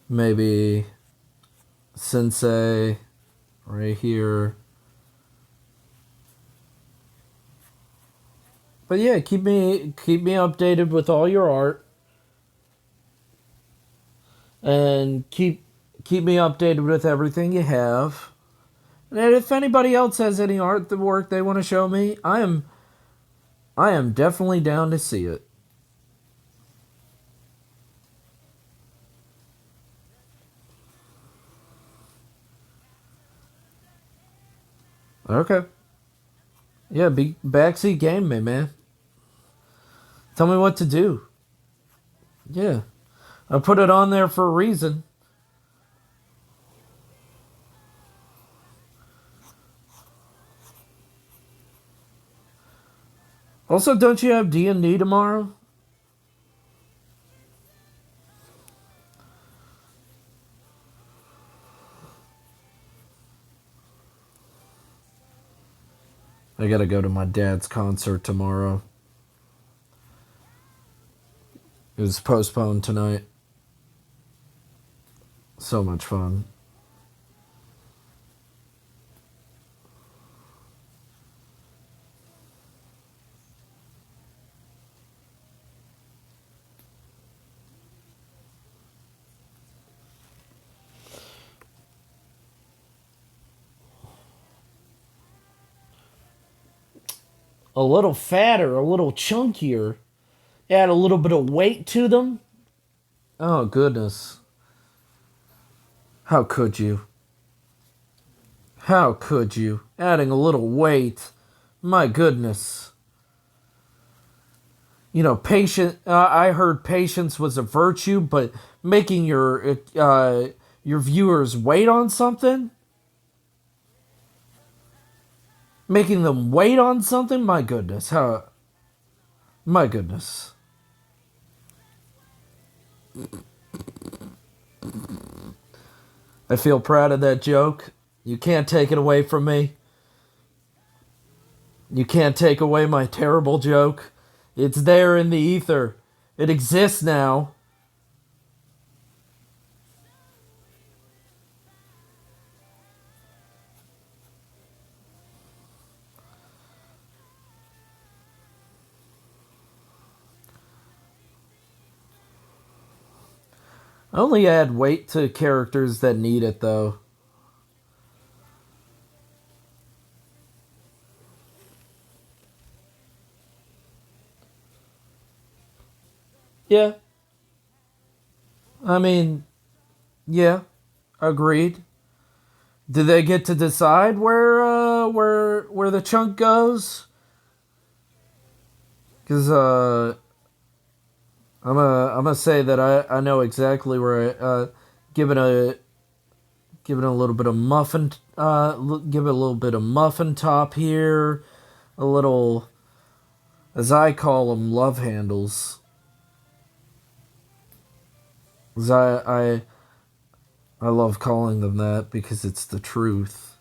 A: maybe sensei right here. But yeah, keep me updated with all your art, and keep me updated with everything you have. And if anybody else has any art the work they want to show me, I am definitely down to see it. Okay. Yeah, be backseat game me, man. Tell me what to do. Yeah. I put it on there for a reason. Also, don't you have D&D tomorrow? I gotta go to my dad's concert tomorrow. It was postponed tonight. So much fun. A little fatter, a little chunkier. Add a little bit of weight to them. Oh, goodness. How could you? How could you? Adding a little weight. My goodness. You know, I heard patience was a virtue, but making your viewers wait on something, making them wait on something. My goodness, how? My goodness. I feel proud of that joke. You can't take it away from me. You can't take away my terrible joke. It's there in the ether. It exists now. I only add weight to characters that need it, though. Yeah. I mean, yeah. Agreed. Do they get to decide where the chunk goes? Because I'm gonna say that I know exactly where given a given a little bit of muffin give it a little bit of muffin top here, a little, as I call them, love handles. As I love calling them that because it's the truth.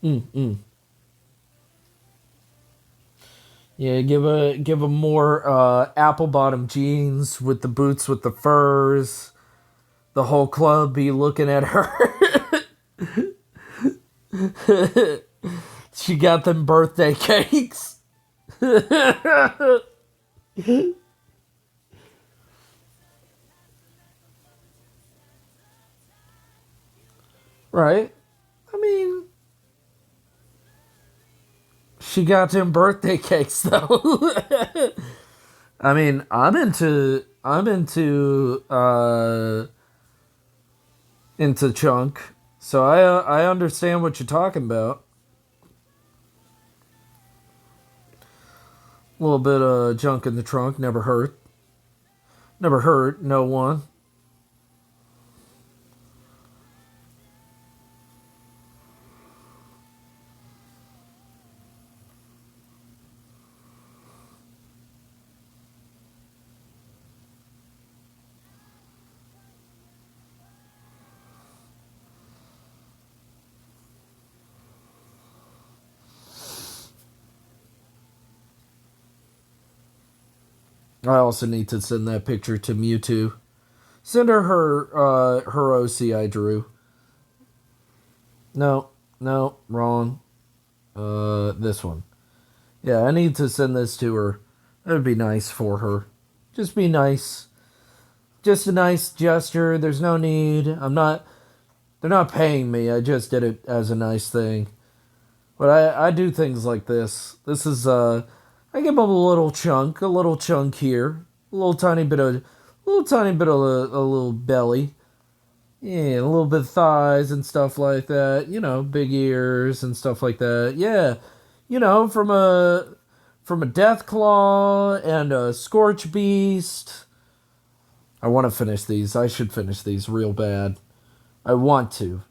A: Mm-mm. Yeah, give a more apple bottom jeans with the boots with the furs. The whole club be looking at her. She got them birthday cakes. Right? I mean, she got them birthday cakes though. I mean, I'm into chunk, so I understand what you're talking about. A little bit of junk in the trunk never hurt no one. I also need to send that picture to Mewtwo. Send her OC I drew. No, no, wrong. This one. Yeah, I need to send this to her. That'd be nice for her. Just be nice. Just a nice gesture. There's no need. I'm not. They're not paying me. I just did it as a nice thing. But I do things like this. This is I give them a little chunk here, a little tiny bit of a little belly, yeah, a little bit of thighs and stuff like that. Big ears and stuff like that. Yeah, from a death claw and a scorch beast. I want to finish these. I should finish these real bad. I want to.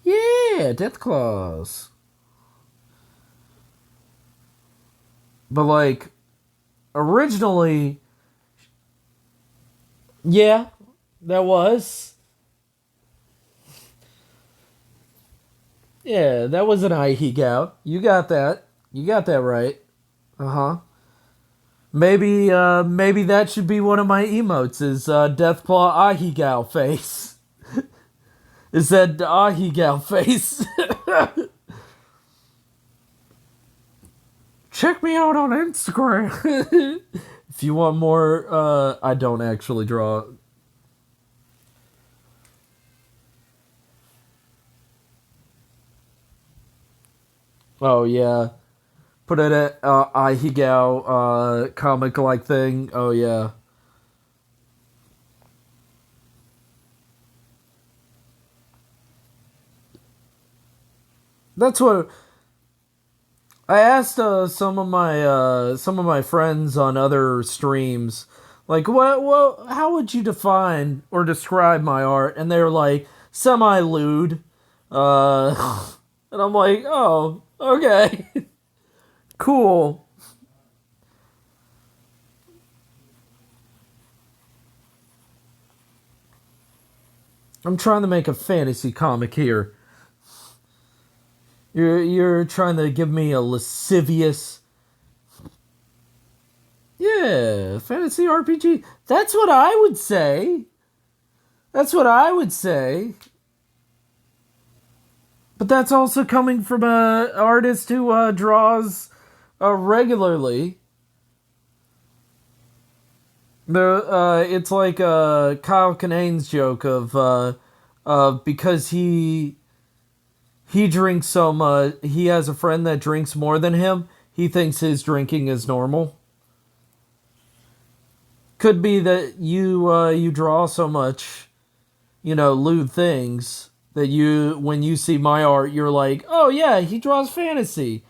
A: Yeah, death claws. But like originally, yeah, that was. Yeah, that was an eye geek out. You got that. You got that right. Uh huh. Maybe that should be one of my emotes. Is Deathclaw Ahigal face? Is that Ahigal face? Check me out on Instagram. If you want more, I don't actually draw. Oh yeah, put it at Ahigal comic like thing. Oh yeah, that's what I asked some of my friends on other streams, like what how would you define or describe my art, and they were like semi lewd, and I'm like, oh, okay, cool. I'm trying to make a fantasy comic here. You're trying to give me a lascivious, yeah, fantasy RPG. That's what I would say. That's what I would say. But that's also coming from a artist who draws regularly. It's like Kyle Kinane's joke of because he drinks so much, he has a friend that drinks more than him. He thinks his drinking is normal. Could be that you draw so much, lewd things that when you see my art, you're like, oh yeah, he draws fantasy.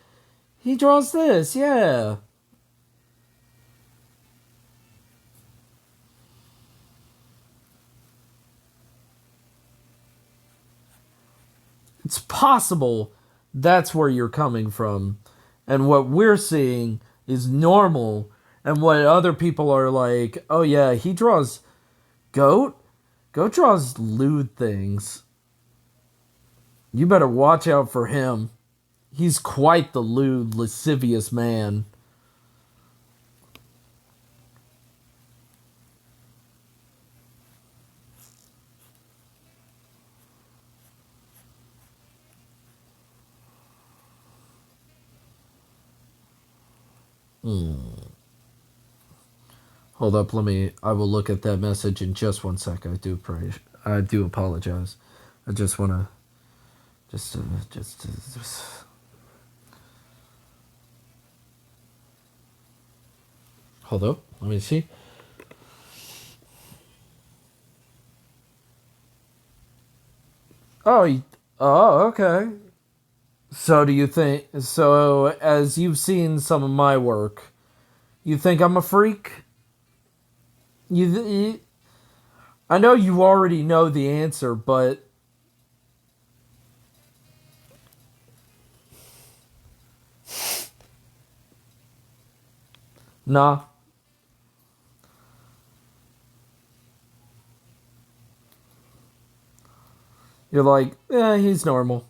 A: He draws this, yeah. It's possible that's where you're coming from. And what we're seeing is normal. And what other people are like, oh yeah, he draws goat. Goat draws lewd things. You better watch out for him. He's quite the lewd, lascivious man. Hold up, I will look at that message in just 1 sec. I do apologize. I just wanna, just. Hold up, let me see. Oh, okay. So do you think, so as you've seen some of my work, you think I'm a freak? You I know you already know the answer, but nah. You're like, he's normal.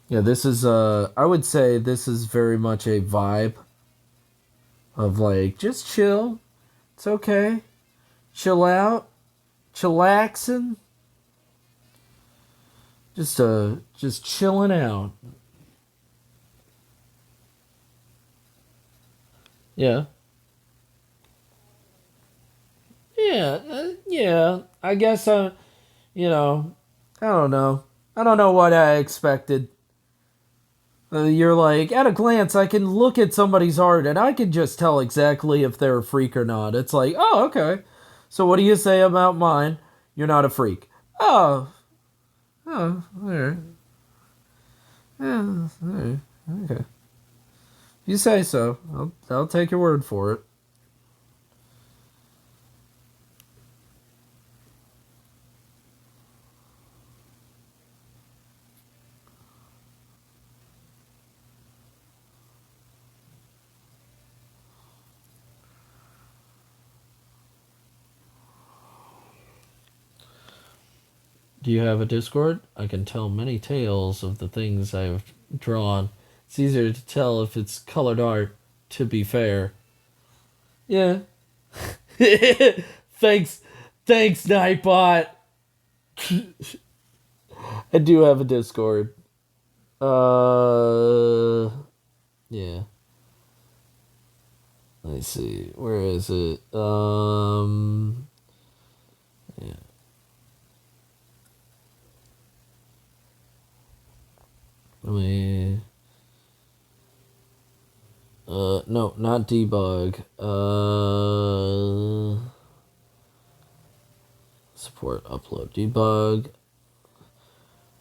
A: Yeah, this is I would say this is very much a vibe of like just chill. It's okay. Chill out. Chillaxing. Just chilling out. Yeah. Yeah. I guess you know, I don't know. I don't know what I expected. You're like, at a glance, I can look at somebody's art and I can just tell exactly if they're a freak or not. It's like, oh, okay. So what do you say about mine? You're not a freak. Oh, all right. Yeah, all right. Okay. You say so. I'll take your word for it. Do you have a Discord? I can tell many tales of the things I've drawn. It's easier to tell if it's colored art, to be fair. Yeah. thanks, thanks, Nightbot. I do have a Discord. Yeah. Let me see. Where is it? Yeah. Let me. No, not debug. Support upload debug.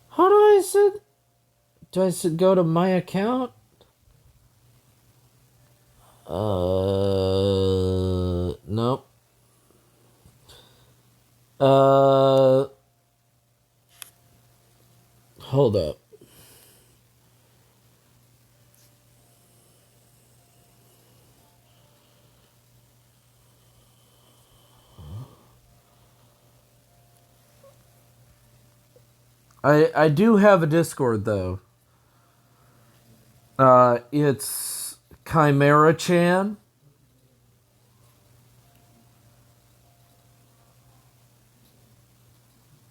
A: How do I set? Do I go to my account? Nope. Hold up. I do have a Discord though. It's Chimera Chan.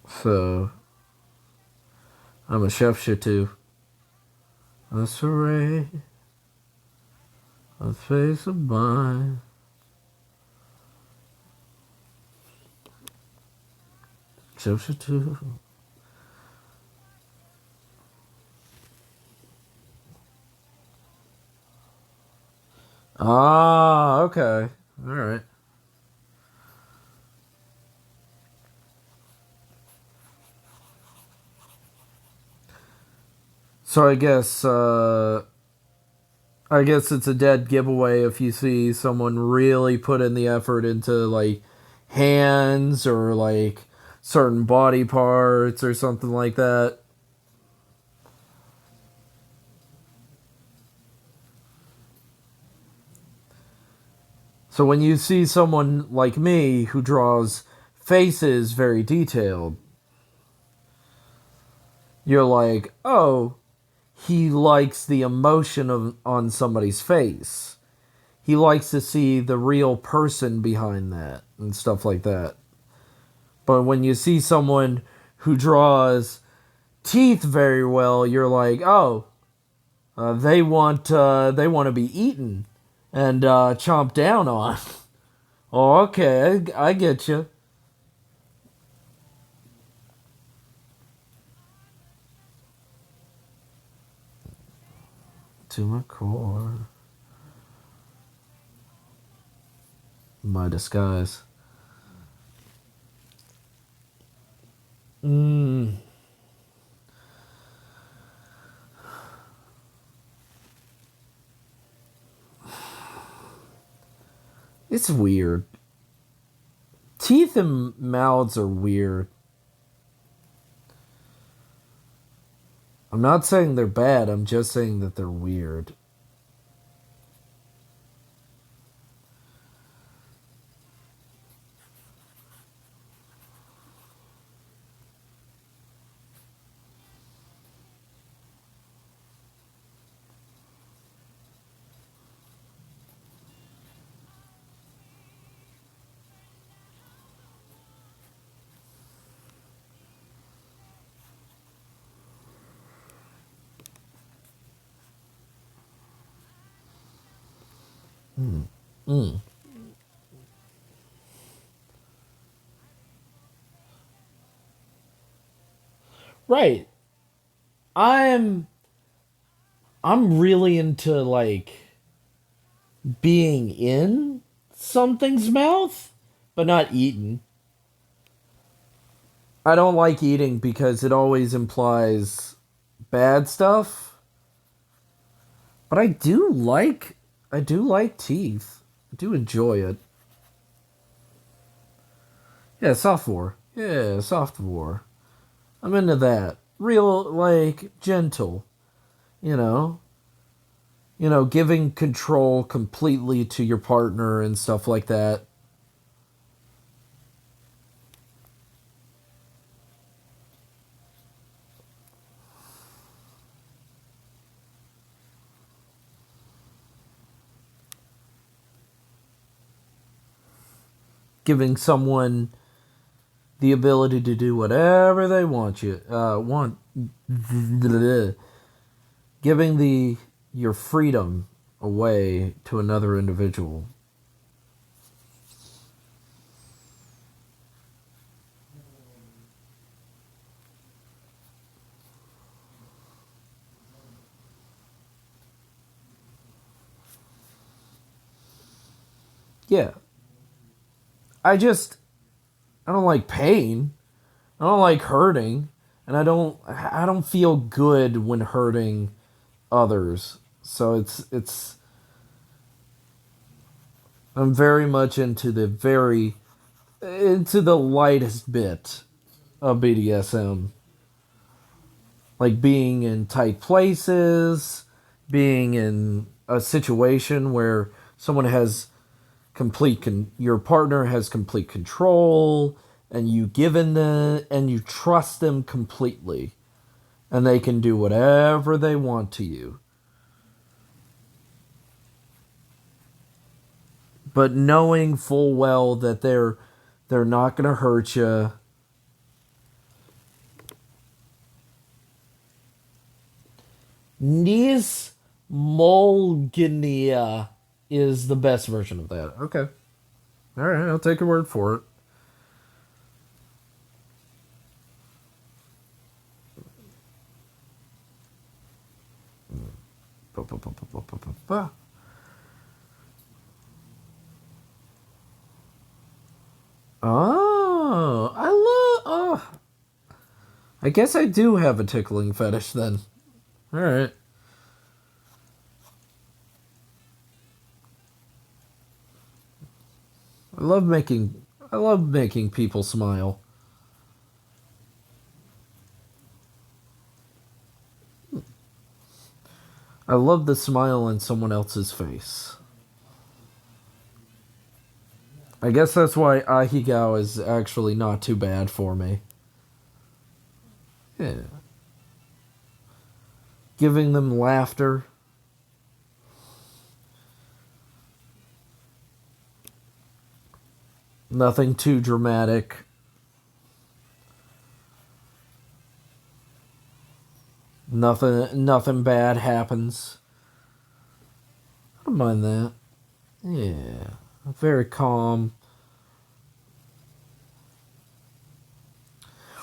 A: So I'm a chef shit too. A survey, a face of mine. Chef shit too. Ah, okay. All right. So I guess it's a dead giveaway if you see someone really put in the effort into like hands or like certain body parts or something like that. So when you see someone like me who draws faces very detailed, you're like, oh, he likes the emotion on somebody's face. He likes to see the real person behind that and stuff like that. But when you see someone who draws teeth very well, you're like, oh, they want to be eaten and chomped down on. Oh, okay, I get you. To my core, my disguise. Mm. It's weird. Teeth and mouths are weird. I'm not saying they're bad, I'm just saying that they're weird. Mm. Mm. Right. I'm I'm really into like being in something's mouth, but not eating. I don't like eating because it always implies bad stuff. But I do like teeth. I do enjoy it. Yeah, soft war. Yeah, soft war. I'm into that. Real like gentle, you know. Giving control completely to your partner and stuff like that. Giving someone the ability to do whatever they want giving the your freedom away to another individual. Yeah. I just I don't like pain. I don't like hurting, and I don't feel good when hurting others. So it's I'm very much into the lightest bit of BDSM, like being in tight places, being in a situation where someone has your partner has complete control, and you trust them completely, and they can do whatever they want to you, but knowing full well that they're not going to hurt you. Nies Molginia is the best version of that. Okay. All right, I'll take your word for it. Oh, I love. Oh, I guess I do have a tickling fetish then. All right. I love making. I love making people smile. I love the smile on someone else's face. I guess that's why Ahegao is actually not too bad for me. Yeah. Giving them laughter. Nothing too dramatic. Nothing bad happens. I don't mind that. Yeah. Very calm.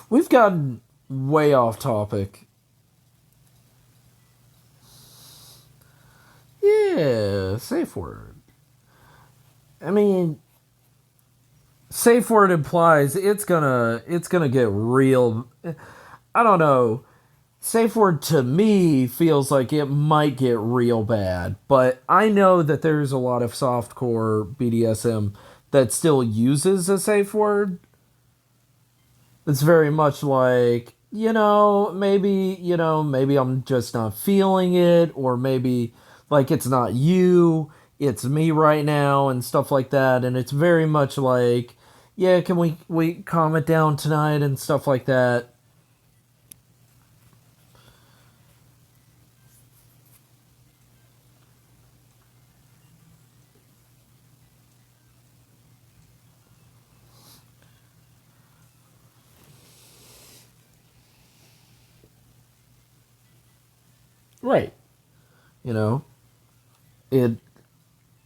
A: We've gotten way off topic. Yeah, safe word. I mean, safe word implies it's gonna get real. I don't know. Safe word to me feels like it might get real bad, but I know that there's a lot of softcore BDSM that still uses a safe word. It's very much like, maybe I'm just not feeling it, or maybe like it's not you, it's me right now, and stuff like that. And it's very much like, yeah, can we calm it down tonight and stuff like that. Right. You know, it,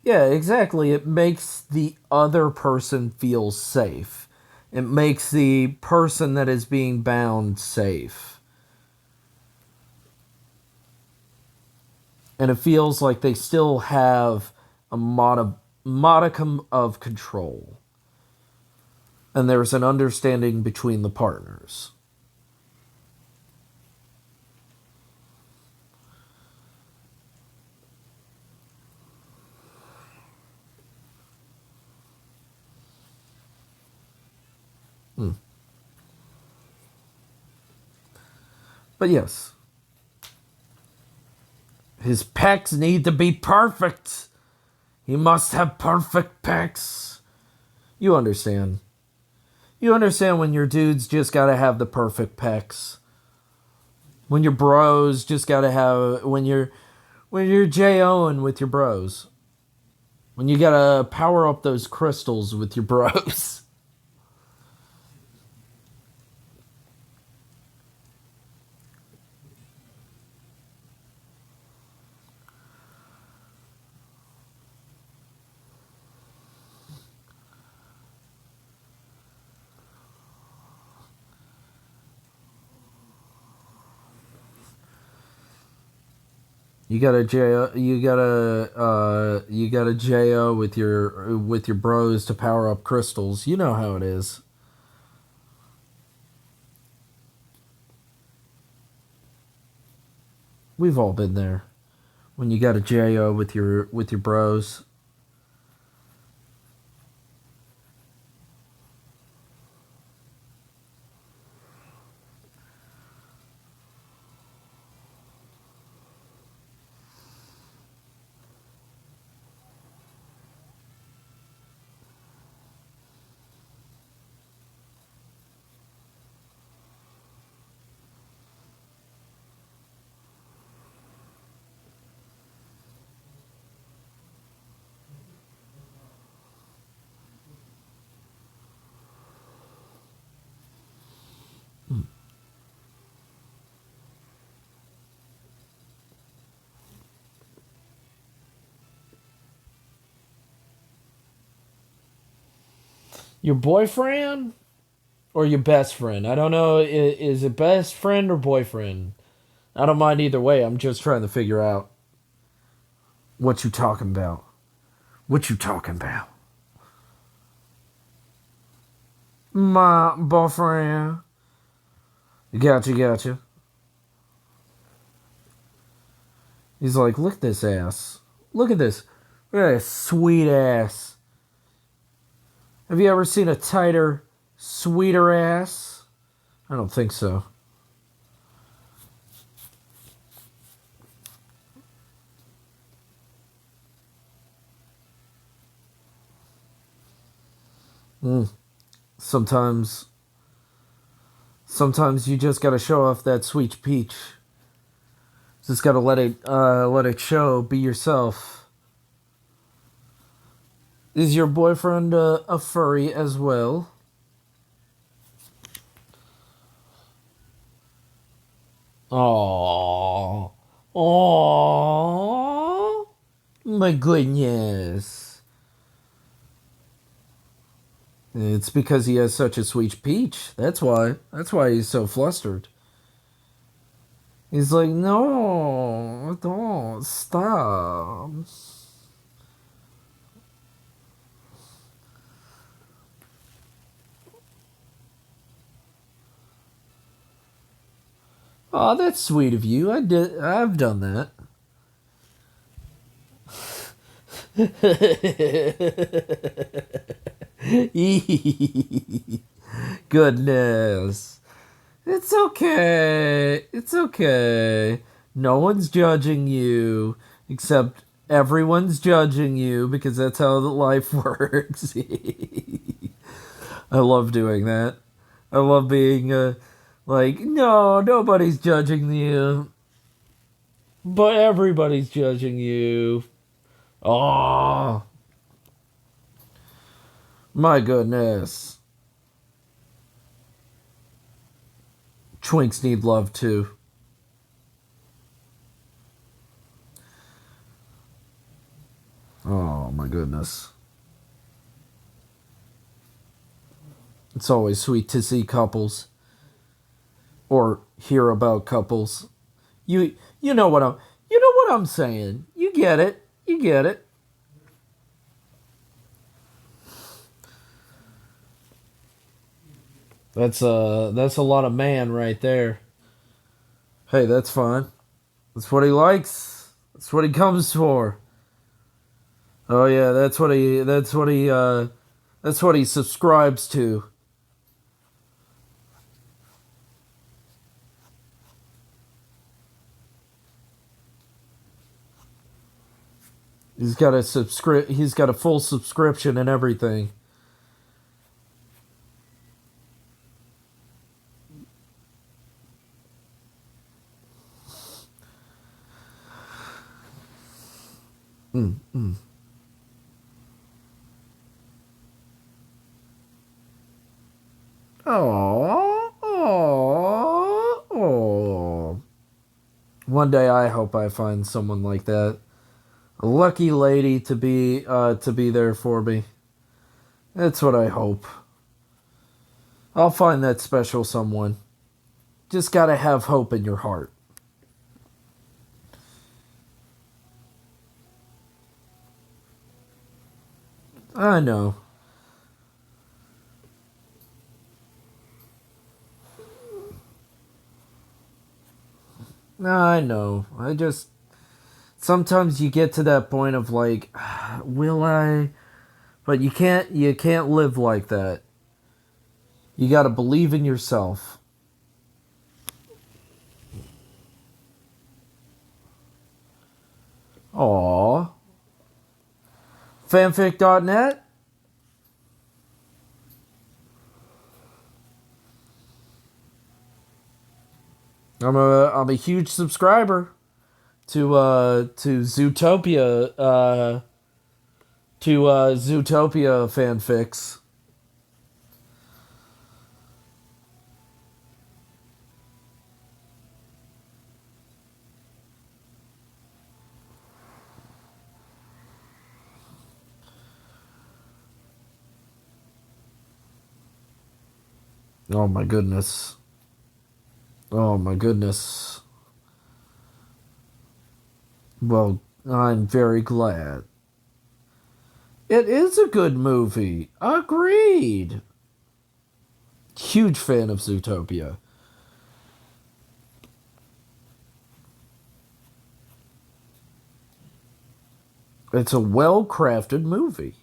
A: yeah, exactly. It makes the other person feel safe. It makes the person that is being bound safe. And it feels like they still have a modicum of control. And there's an understanding between the partners. Hmm. But yes, his pecs need to be perfect. He must have perfect pecs. You understand. You understand when your dudes just gotta have the perfect pecs. When your bros just gotta have when you're JOing with your bros. When you gotta power up those crystals with your bros. You gotta JO with your bros to power up crystals. You know how it is. We've all been there. When you gotta JO with your bros. Your boyfriend or your best friend? I don't know. Is it best friend or boyfriend? I don't mind either way. I'm just trying to figure out what you talking about. What you talking about? My boyfriend. Gotcha. He's like, look at this ass. Look at this. Look at this sweet ass. Have you ever seen a tighter, sweeter ass? I don't think so. Mm. Sometimes you just gotta show off that sweet peach. Just gotta let it show. Be yourself. Is your boyfriend a furry as well? Oh, oh, my goodness! It's because he has such a sweet peach. That's why. That's why he's so flustered. He's like, no, don't stop. Oh, that's sweet of you. I've done that. Goodness. It's okay. It's okay. No one's judging you, except everyone's judging you because that's how the life works. I love doing that. I love being like, no, nobody's judging you, but everybody's judging you. Oh, my goodness. Twinks need love too. Oh, my goodness. It's always sweet to see couples or hear about couples. You know what I'm saying. You get it. You get it. That's a lot of man right there. Hey, that's fine. That's what he likes. That's what he comes for. Oh yeah, that's what he subscribes to. He's got a full subscription and everything. Mm, mm. Oh, oh, oh. One day I hope I find someone like that. A lucky lady to be there for me. That's what I hope. I'll find that special someone. Just gotta have hope in your heart. I know. I know. I just sometimes you get to that point of like, will I? But you can't live like that. You got to believe in yourself. Aw. Fanfic.net? I'm a huge subscriber to Zootopia fanfics. Oh my goodness. Oh my goodness. Well, I'm very glad. It is a good movie. Agreed. Huge fan of Zootopia. It's a well crafted movie.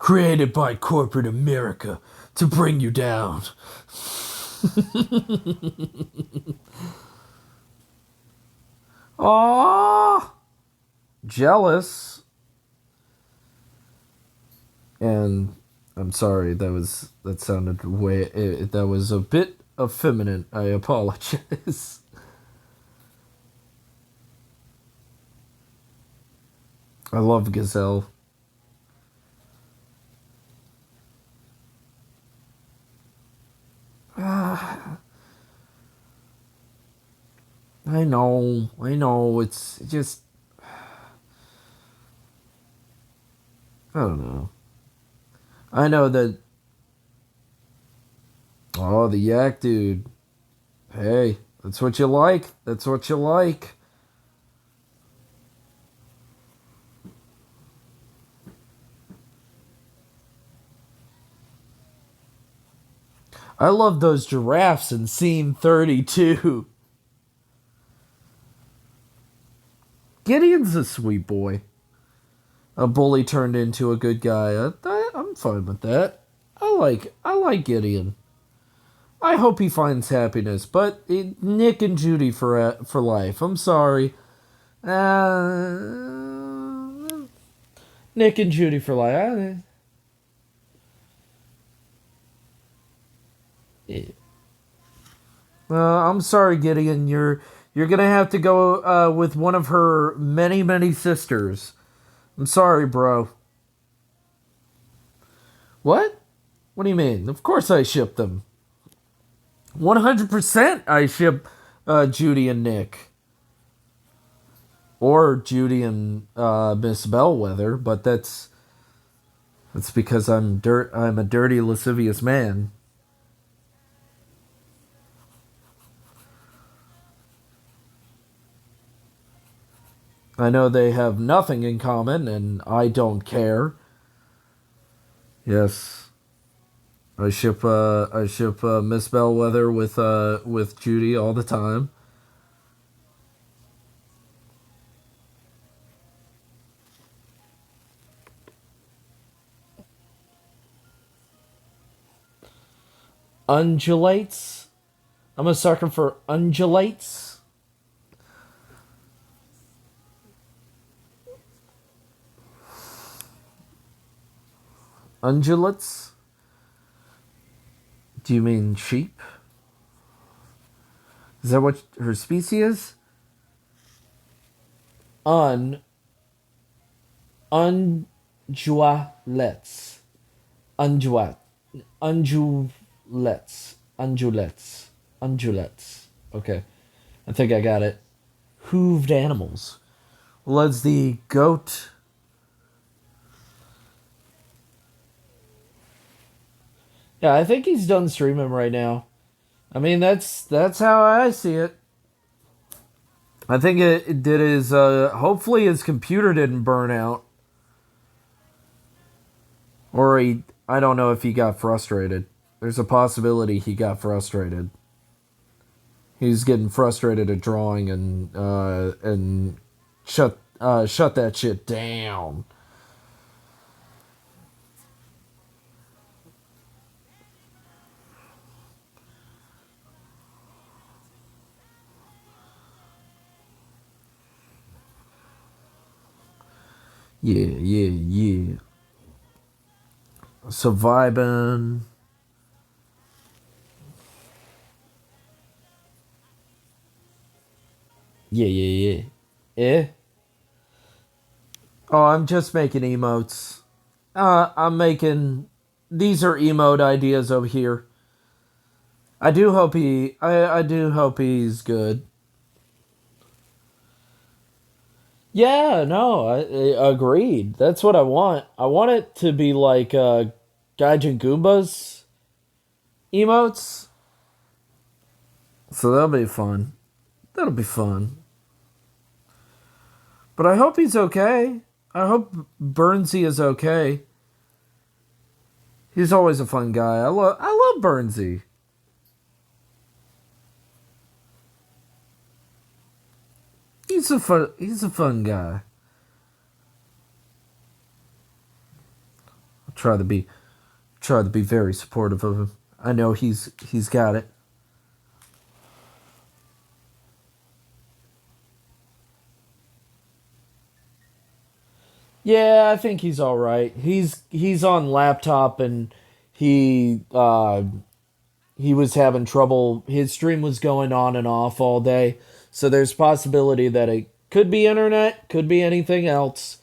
A: created by corporate America to bring you down. Aww, jealous. And I'm sorry, that sounded that was a bit effeminate. I apologize. I love Gazelle. I know, it's just, I don't know. I know that, oh, the yak dude. Hey, that's what you like. That's what you like. I love those giraffes in scene 32. Gideon's a sweet boy. A bully turned into a good guy. I'm fine with that. I like Gideon. I hope he finds happiness, but Nick and Judy for life. I'm sorry. Nick and Judy for life. I'm sorry, Gideon. You're gonna have to go with one of her many sisters. I'm sorry, bro. What? What do you mean? Of course I ship them. 100% I ship Judy and Nick. Or Judy and Miss Bellwether, but that's because I'm a dirty, lascivious man. I know they have nothing in common, and I don't care. Yes, I ship Miss Bellwether with Judy all the time. Undulates. I'm a sucker for undulates. Ungulates. Do you mean sheep? Is that what her species is? Un undulates. Unduat. Undulates. Undulates. Undulates. Okay. I think I got it. Hooved animals. Well, that's the goat. Yeah, I think he's done streaming right now. I mean, that's how I see it. I think it did his. Hopefully, his computer didn't burn out, or he. I don't know if he got frustrated. There's a possibility he got frustrated. He's getting frustrated at drawing and shut that shit down. Yeah. Surviving. Yeah. Eh? Oh, I'm just making emotes. I'm making. These are emote ideas over here. I do hope I do hope he's good. Yeah, no, I agreed. That's what I want. I want it to be like Gaijin Goombas emotes. So that'll be fun. That'll be fun. But I hope he's okay. I hope Burnsy is okay. He's always a fun guy. I love Burnsy. He's a fun guy. try to be very supportive of him. I know he's got it. Yeah, I think he's all right. He's on laptop and he he was having trouble. His stream was going on and off all day, so there's possibility that it could be internet, could be anything else,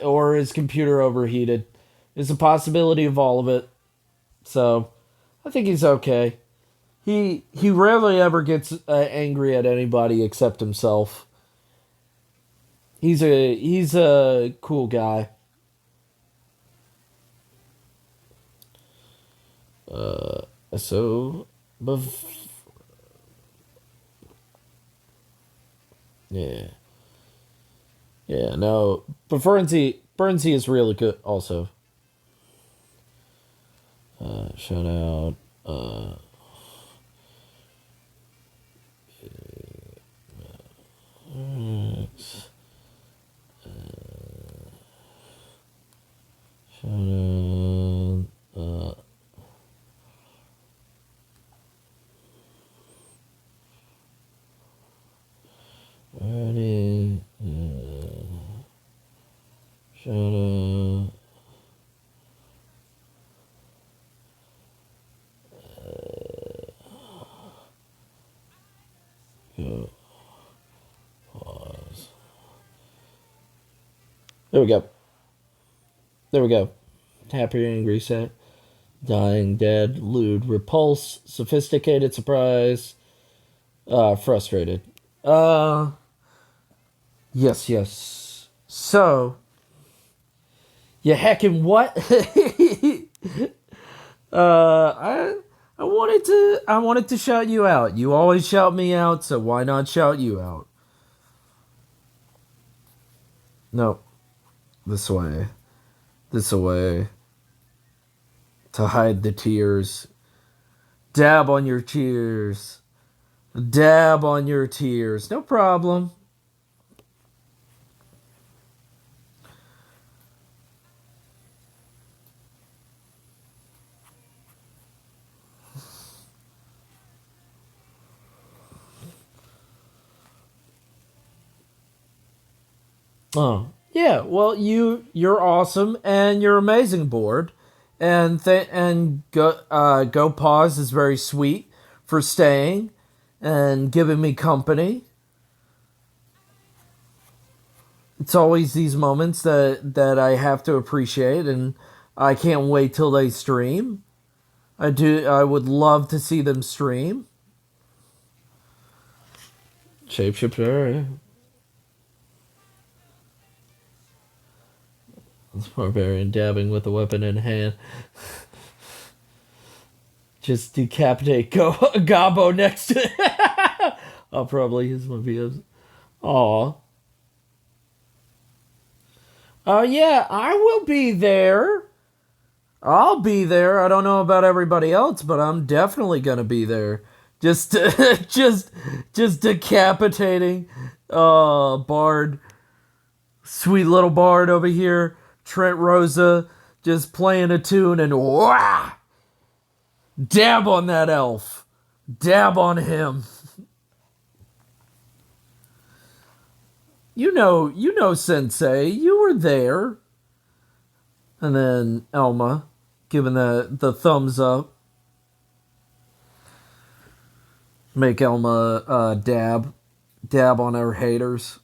A: or his computer overheated. There's a possibility of all of it. So I think he's okay. He rarely ever gets angry at anybody except himself. He's a cool guy. So, yeah, yeah, no, but Bernsey is really good. Also, shout out. Shout out. Ready. Shout out. Go. Pause. There we go. There we go. Happy, angry, set. Dying, dead, lewd, repulse, sophisticated, surprise, frustrated. Yes, yes. So, you heckin' what? I wanted to shout you out. You always shout me out, so why not shout you out? No, this way. This way. To hide the tears. Dab on your tears. Dab on your tears. No problem. Oh, yeah. Well, you're awesome and you're amazing, board. And go pause is very sweet for staying and giving me company. It's always these moments that I have to appreciate, and I can't wait till they stream. I do. I would love to see them stream. Shapeshifter. This barbarian dabbing with a weapon in hand. Just decapitate Gabo next to it. I'll probably use my videos. Aw. Oh, yeah, I will be there. I'll be there. I don't know about everybody else, but I'm definitely gonna be there. Just, just decapitating, Bard, sweet little Bard over here. Trent Rosa just playing a tune and wah, dab on that elf, dab on him. You know, Sensei, you were there. And then Elma giving the thumbs up. Make Elma dab on her haters.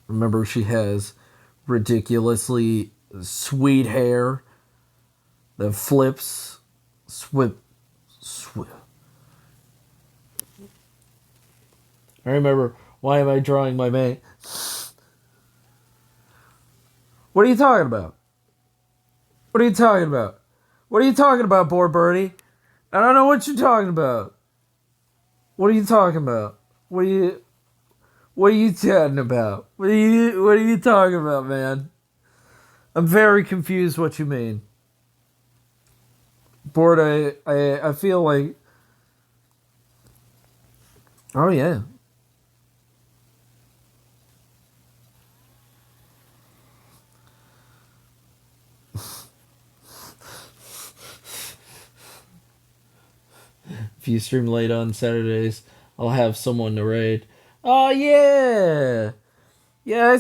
A: Remember, she has ridiculously sweet hair that flips, swip. I remember, why am I drawing my mate? What are you talking about? What are you talking about? What are you talking about, Boar Birdie? I don't know what you're talking about. What are you talking about? What are you chatting about? What are you talking about, man? I'm very confused what you mean. Bored, I feel like, oh yeah. you stream late on Saturdays, I'll have someone to raid. Oh yeah, yeah.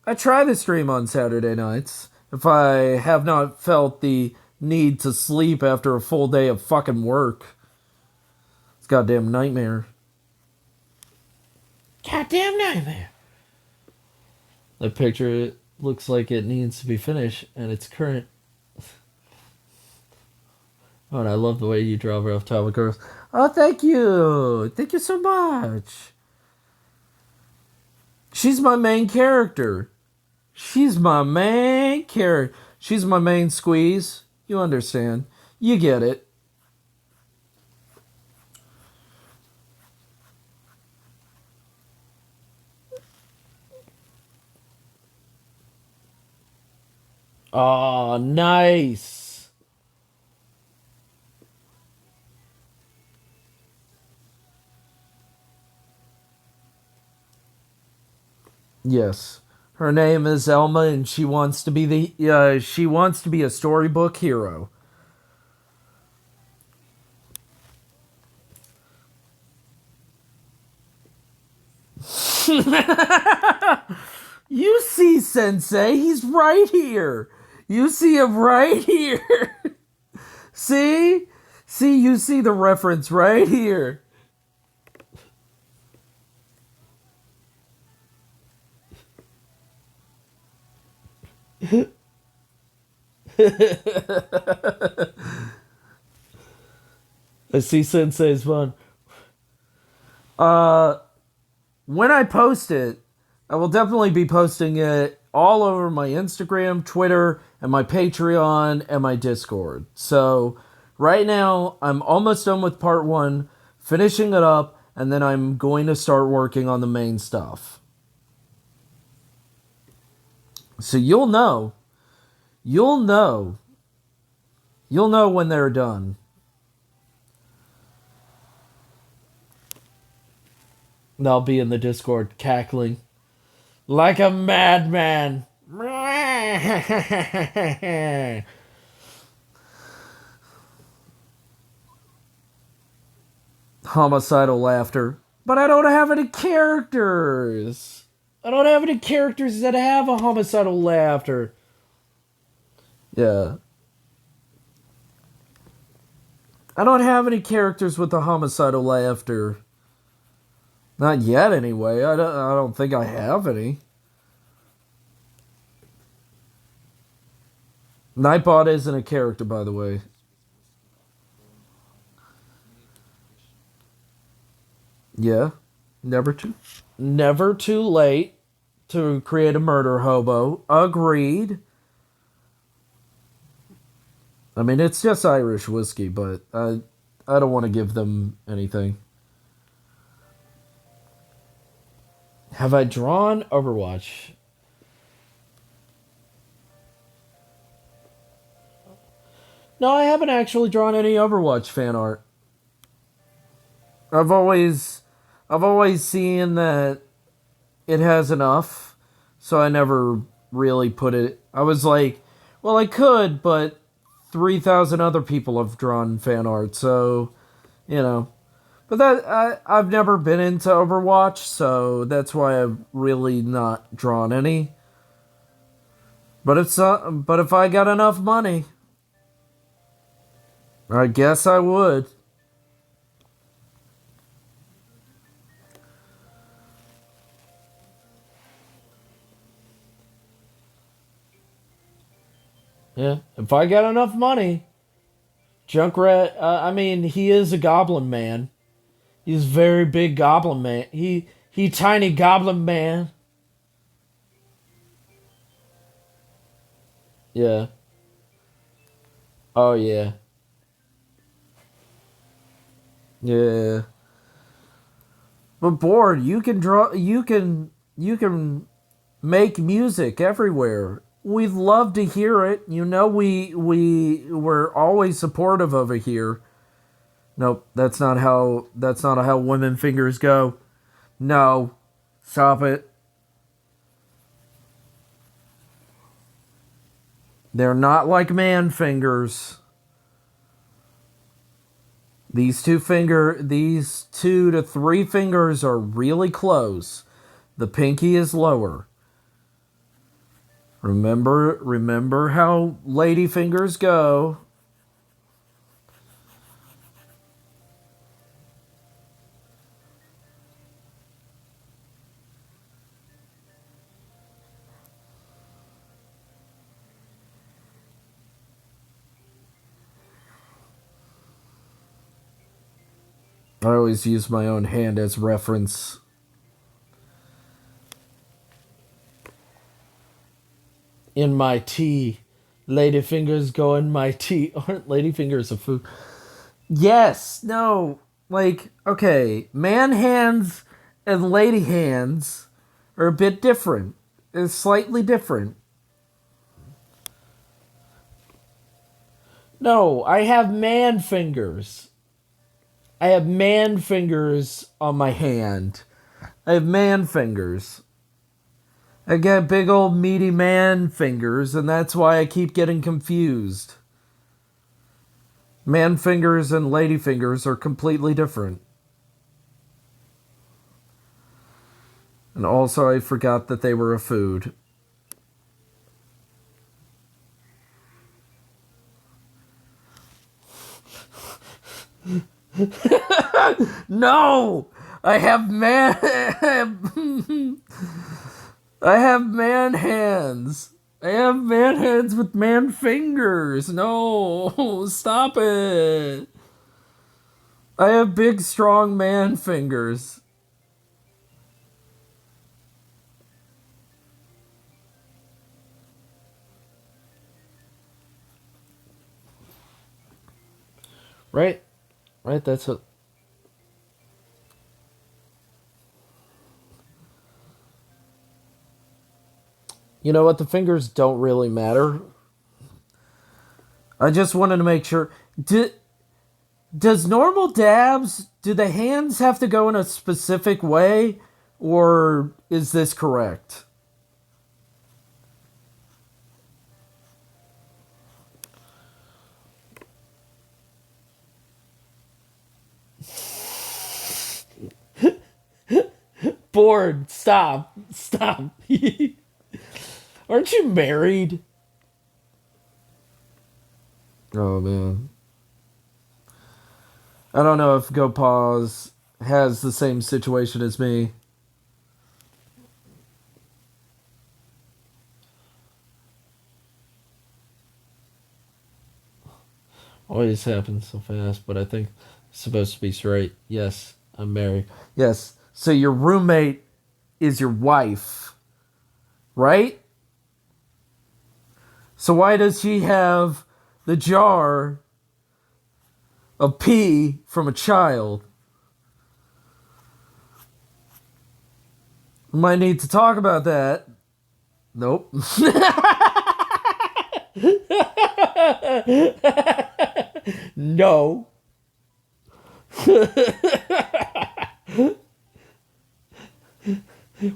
A: I try to stream on Saturday nights if I have not felt the need to sleep after a full day of fucking work. It's a goddamn nightmare. Goddamn nightmare. The picture it looks like it needs to be finished, and it's current. Oh, and I love the way you draw rough topic girls. Oh, thank you. Thank you so much. She's my main character. She's my main character. She's my main squeeze. You understand. You get it. Oh, nice. Yes. Her name is Elma and she wants to be she wants to be a storybook hero. You see Sensei, he's right here. You see him right here. See? See, you see the reference right here. I see Sensei's one. When I post it, I will definitely be posting it all over my Instagram, Twitter, and my Patreon and my Discord. So right now, I'm almost done with part one, finishing it up, and then I'm going to start working on the main stuff. So you'll know. You'll know. You'll know when they're done. And I'll be in the Discord cackling like a madman. Homicidal laughter. But I don't have any characters. I don't have any characters that have a homicidal laughter. Yeah. I don't have any characters with a homicidal laughter. Not yet, anyway. I don't think I have any. Nightbot isn't a character, by the way. Yeah. Never too late to create a murder hobo. Agreed. I mean, it's just Irish whiskey, but I don't want to give them anything. Have I drawn Overwatch? No, I haven't actually drawn any Overwatch fan art. I've always seen that it has enough, so I never really put it. I was like, well, I could, but 3,000 other people have drawn fan art, so you know. But I've never been into Overwatch, so that's why I've really not drawn any. But if I got enough money, I guess I would. Yeah, if I got enough money, Junkrat. I mean, he is a Goblin Man. He's very big Goblin Man. He tiny Goblin Man. Yeah. Oh yeah. Yeah. But bored, you can draw. You can make music everywhere. We'd love to hear it. You know, we're always supportive over here. Nope, that's not how women fingers go. No, stop it. They're not like man fingers. These 2 to 3 fingers are really close. The pinky is lower. Remember how lady fingers go. I always use my own hand as reference. In my tea. Lady fingers go in my tea. Aren't lady fingers a food? Yes, no. Like, okay, man hands and lady hands are a bit different. It's slightly different. No, I have man fingers. I have man fingers on my hand. I have man fingers. I get big old meaty man fingers, and that's why I keep getting confused. Man fingers and lady fingers are completely different. And also, I forgot that they were a food. No! I have man... I have man hands. I have man hands with man fingers. No, stop it. I have big, strong man fingers. Right? Right, that's what... You know what? The fingers don't really matter. I just wanted to make sure. Does normal dabs, do the hands have to go in a specific way? Or is this correct? Bored. Stop. Stop. Aren't you married? Oh, man. I don't know if GoPause has the same situation as me. Always happens so fast, but I think it's supposed to be straight. Yes, I'm married. Yes. So your roommate is your wife, right? So why does she have the jar of pee from a child? We might need to talk about that. Nope. No.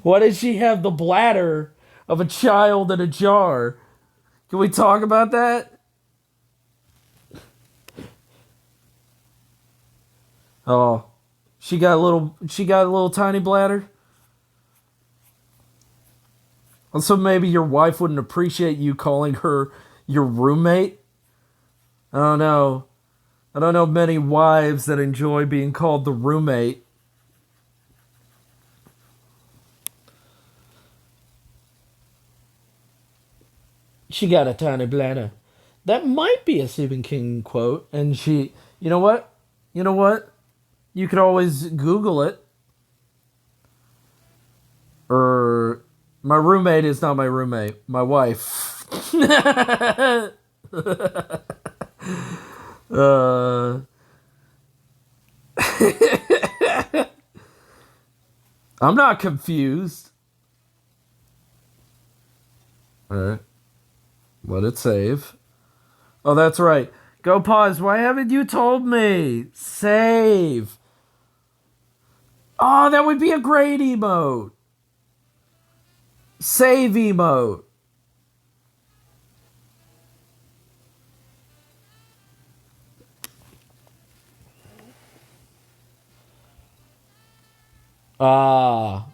A: Why does she have the bladder of a child in a jar? Can we talk about that? Oh, she got a little tiny bladder. Also, maybe your wife wouldn't appreciate you calling her your roommate. I don't know. I don't know many wives that enjoy being called the roommate. She got a tiny bladder. That might be a Stephen King quote. And she, you know what? You know what? You could always Google it. Or, my roommate is not my roommate. My wife. I'm not confused. Alright. Let it save. Oh, that's right. GoPause. Why haven't you told me? Save. Oh, that would be a great emote. Save emote. Ah,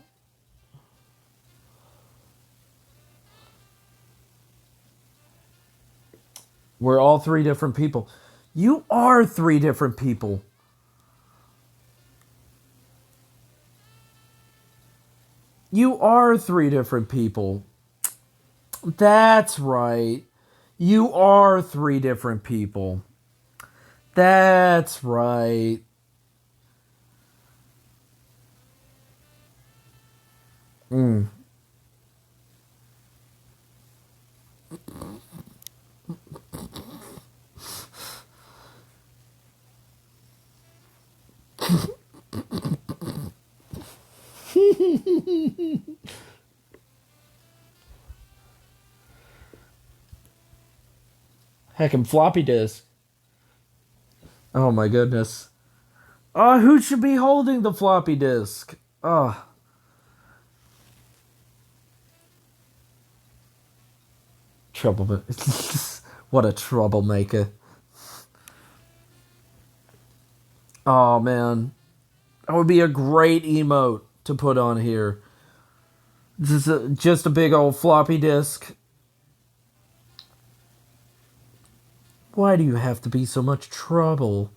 A: we're all three different people. You are three different people. You are three different people. That's right. You are three different people. That's right. Mm. Heckin' floppy disk. Oh my goodness. Who should be holding the floppy disk? Trouble. What a troublemaker. Oh man. That would be a great emote to put on here. Just a big old floppy disk. Why do you have to be so much trouble?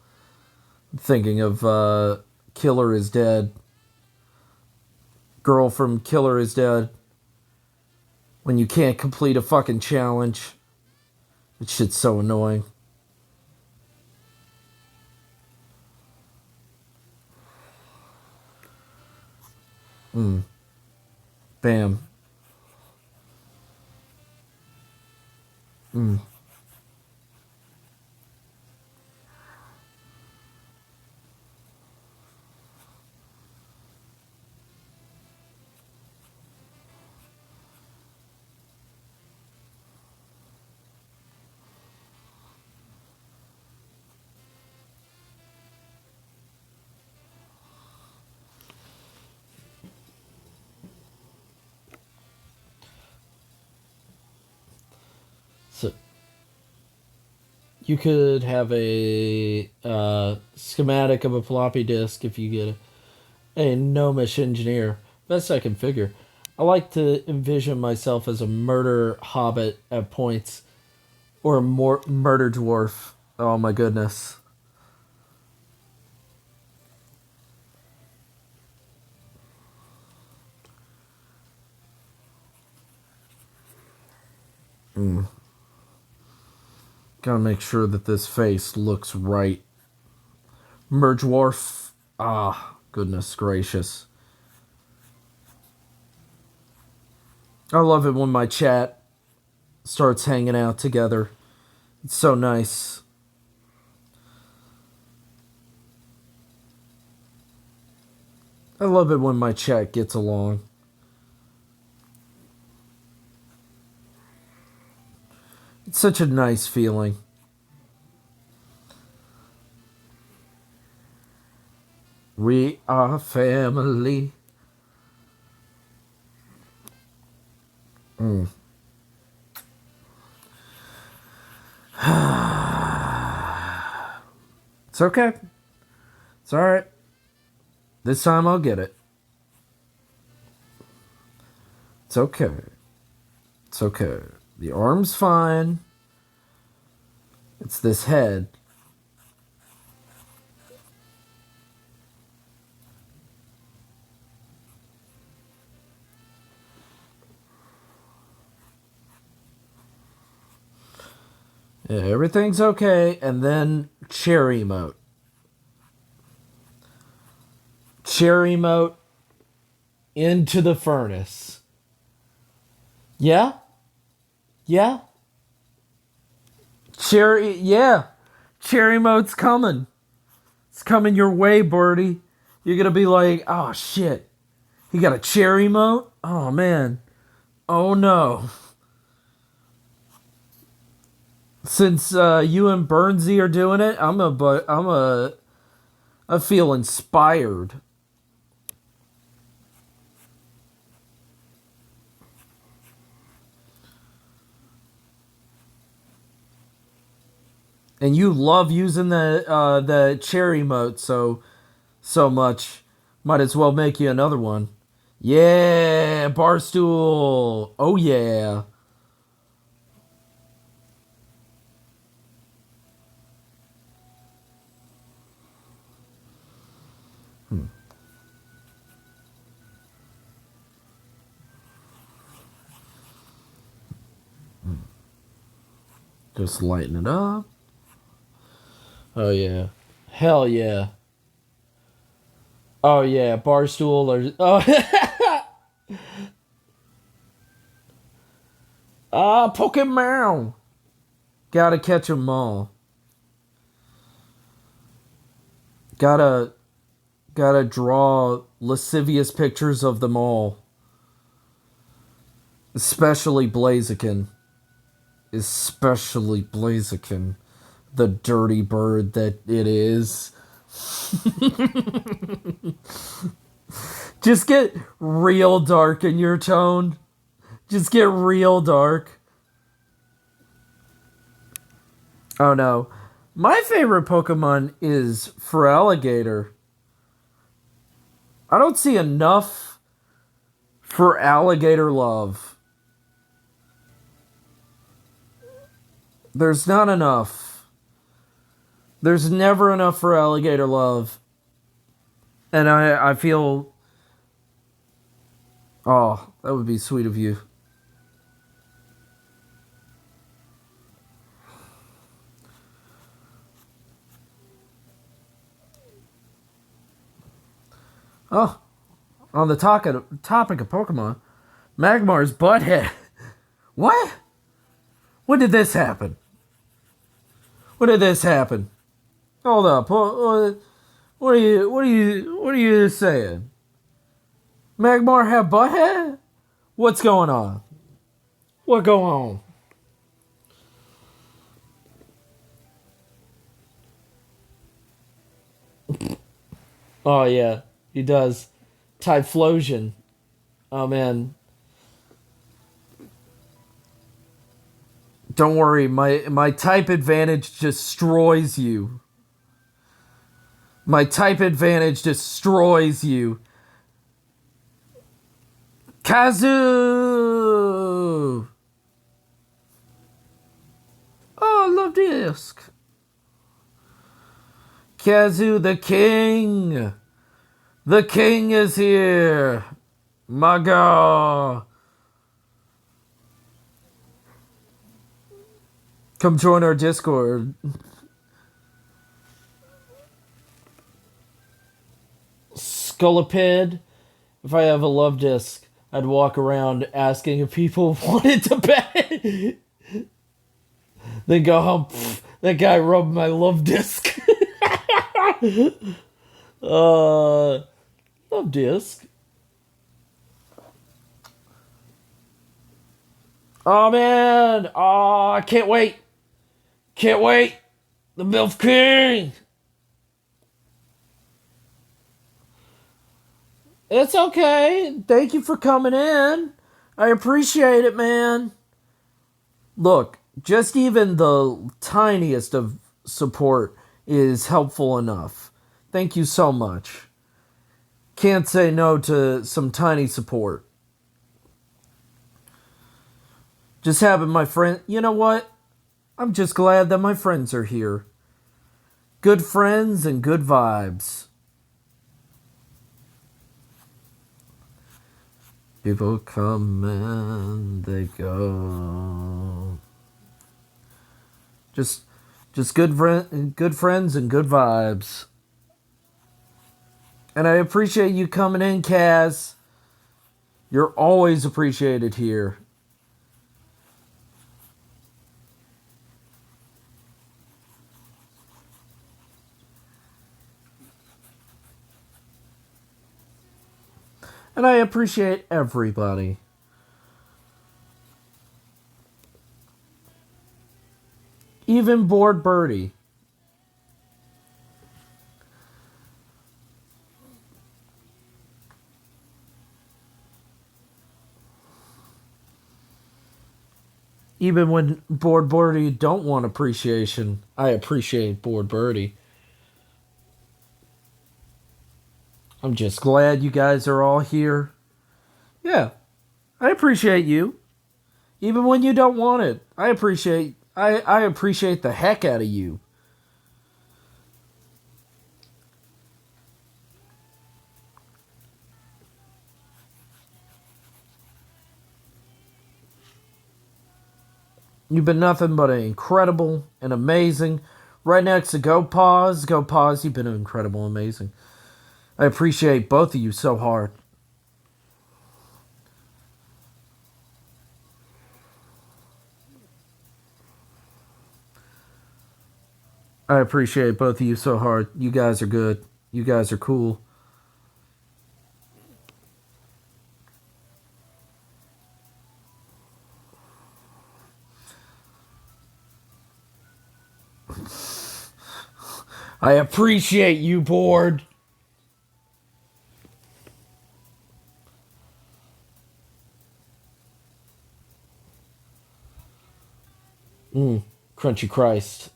A: Thinking of Killer is Dead. Girl from Killer is Dead. When you can't complete a fucking challenge. That shit's so annoying. Bam. So you could have a schematic of a floppy disk if you get a gnomish engineer. Best I can figure. I like to envision myself as a murder hobbit at points, or a murder dwarf. Oh my goodness. Gotta make sure that this face looks right. Murdwarf. Ah, goodness gracious. I love it when my chat starts hanging out together. It's so nice. I love it when my chat gets along. It's such a nice feeling. We are family. It's okay. It's alright. This time I'll get it. It's okay. It's okay. The arm's fine. It's this head. Yeah, everything's okay. And then cherry emote. Cherry emote into the furnace. Yeah? Yeah? Cherry, yeah. Cherry emote's coming. It's coming your way, Birdie. You're gonna be like, oh shit. He got a cherry emote? Oh man. Oh no. Since you and Bernsey are doing it, I feel inspired. And you love using the cherry emote so much. Might as well make you another one. Yeah, Barstool. Oh, yeah. Just lighten it up. Oh, yeah. Hell yeah. Oh, yeah. Barstool or. Oh, Pokemon. Gotta catch 'em all. Gotta. Gotta draw lascivious pictures of them all. Especially Blaziken. Especially Blaziken. The dirty bird that it is. Just get real dark in your tone. Just get real dark. Oh no. My favorite Pokemon is Feraligatr. I don't see enough Feraligatr love. There's not enough. There's never enough Feraligatr love. And I feel... Oh, that would be sweet of you. Oh, on the topic of Pokemon, Magmar's butthead. What? When did this happen? When did this happen? Hold up. What are you saying? Magmar have butthead? What's going on? What going on? Oh yeah, he does. Typhlosion. Oh man. Don't worry, my type advantage destroys you. My type advantage destroys you. Kazoo! Oh, I love Disc. Kazoo the king! The king is here! My God! Come join our Discord. Scolipede. If I have a love disc, I'd walk around asking if people wanted to bet. Then go home. That guy rubbed my love disc. Love disc. Oh man! Oh, I can't wait. Can't wait. The MILF King. It's okay. Thank you for coming in. I appreciate it, man. Look, just even the tiniest of support is helpful enough. Thank you so much. Can't say no to some tiny support. Just having my friend... You know what? I'm just glad that my friends are here. Good friends and good vibes. People come and they go. Just good friends and good vibes. And I appreciate you coming in, Kaz. You're always appreciated here. And I appreciate everybody. Even Bored Birdie. Even when Bored Birdie don't want appreciation, I appreciate Bored Birdie. I'm just glad you guys are all here. Yeah, I appreciate you. Even when you don't want it. I appreciate the heck out of you. You've been nothing but incredible and amazing. Right next to Go Pause. Go Pause, you've been incredible, amazing. I appreciate both of you so hard. I appreciate both of you so hard. You guys are good. You guys are cool. I appreciate you, board. Crunchy Christ.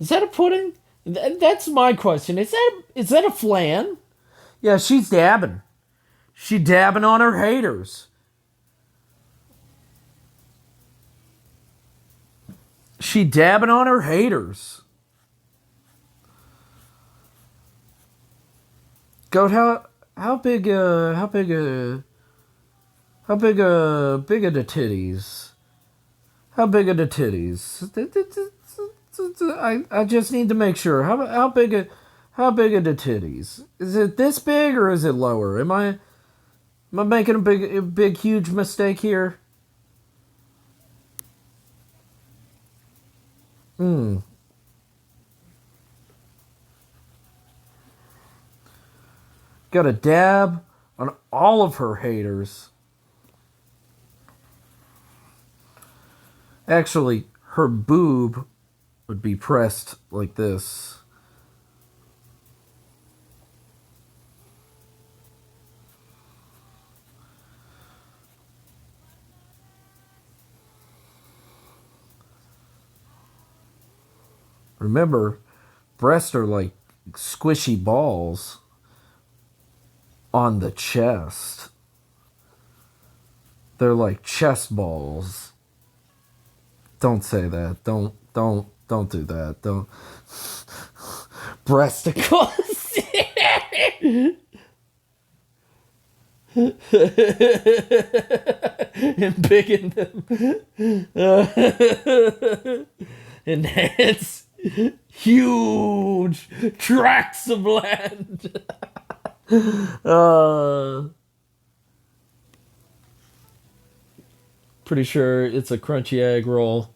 A: Is that a pudding? That's my question. Is that a flan? Yeah, she's dabbing. She dabbing on her haters. She dabbing on her haters. Goat, how big are the titties? How big are the titties? I just need to make sure. How big are the titties? Is it this big or is it lower? Am I making a big huge mistake here? Got a dab on all of her haters. Actually, her boob would be pressed like this. Remember, breasts are like squishy balls on the chest. They're like chest balls. Don't say that. Don't do that. Don't breasticles. And bigging them. Enhance huge tracts of land. uh Pretty sure it's a crunchy egg roll.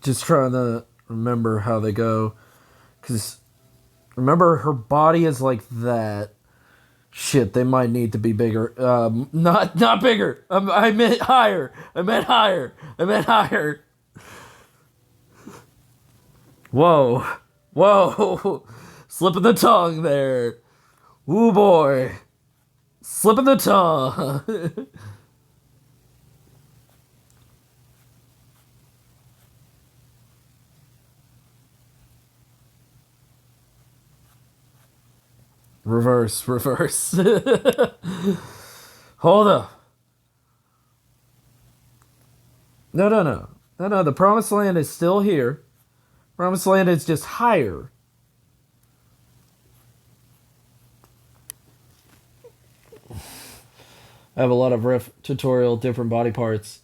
A: Just trying to remember how they go. Because remember, her body is like that. Shit, they might need to be bigger. Not bigger. I meant higher. I meant higher. I meant higher. Whoa. Whoa. Slip of the tongue there. Ooh boy. Slip of the tongue. Reverse. Hold up. No. The promised land is still here. Promised land is just higher. I have a lot of riff tutorial, different body parts.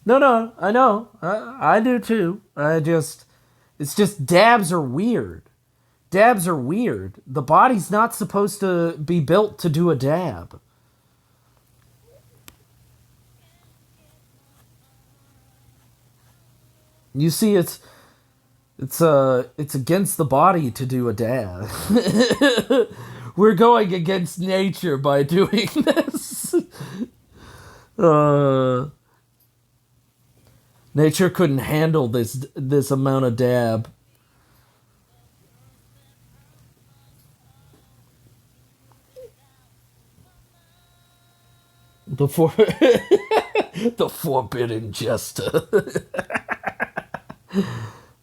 A: No, I know. I do too. It's just dabs are weird. Dabs are weird. The body's not supposed to be built to do a dab. You see, it's against the body to do a dab. We're going against nature by doing this. Uh, Nature couldn't handle this amount of dab. The for the forbidden jester.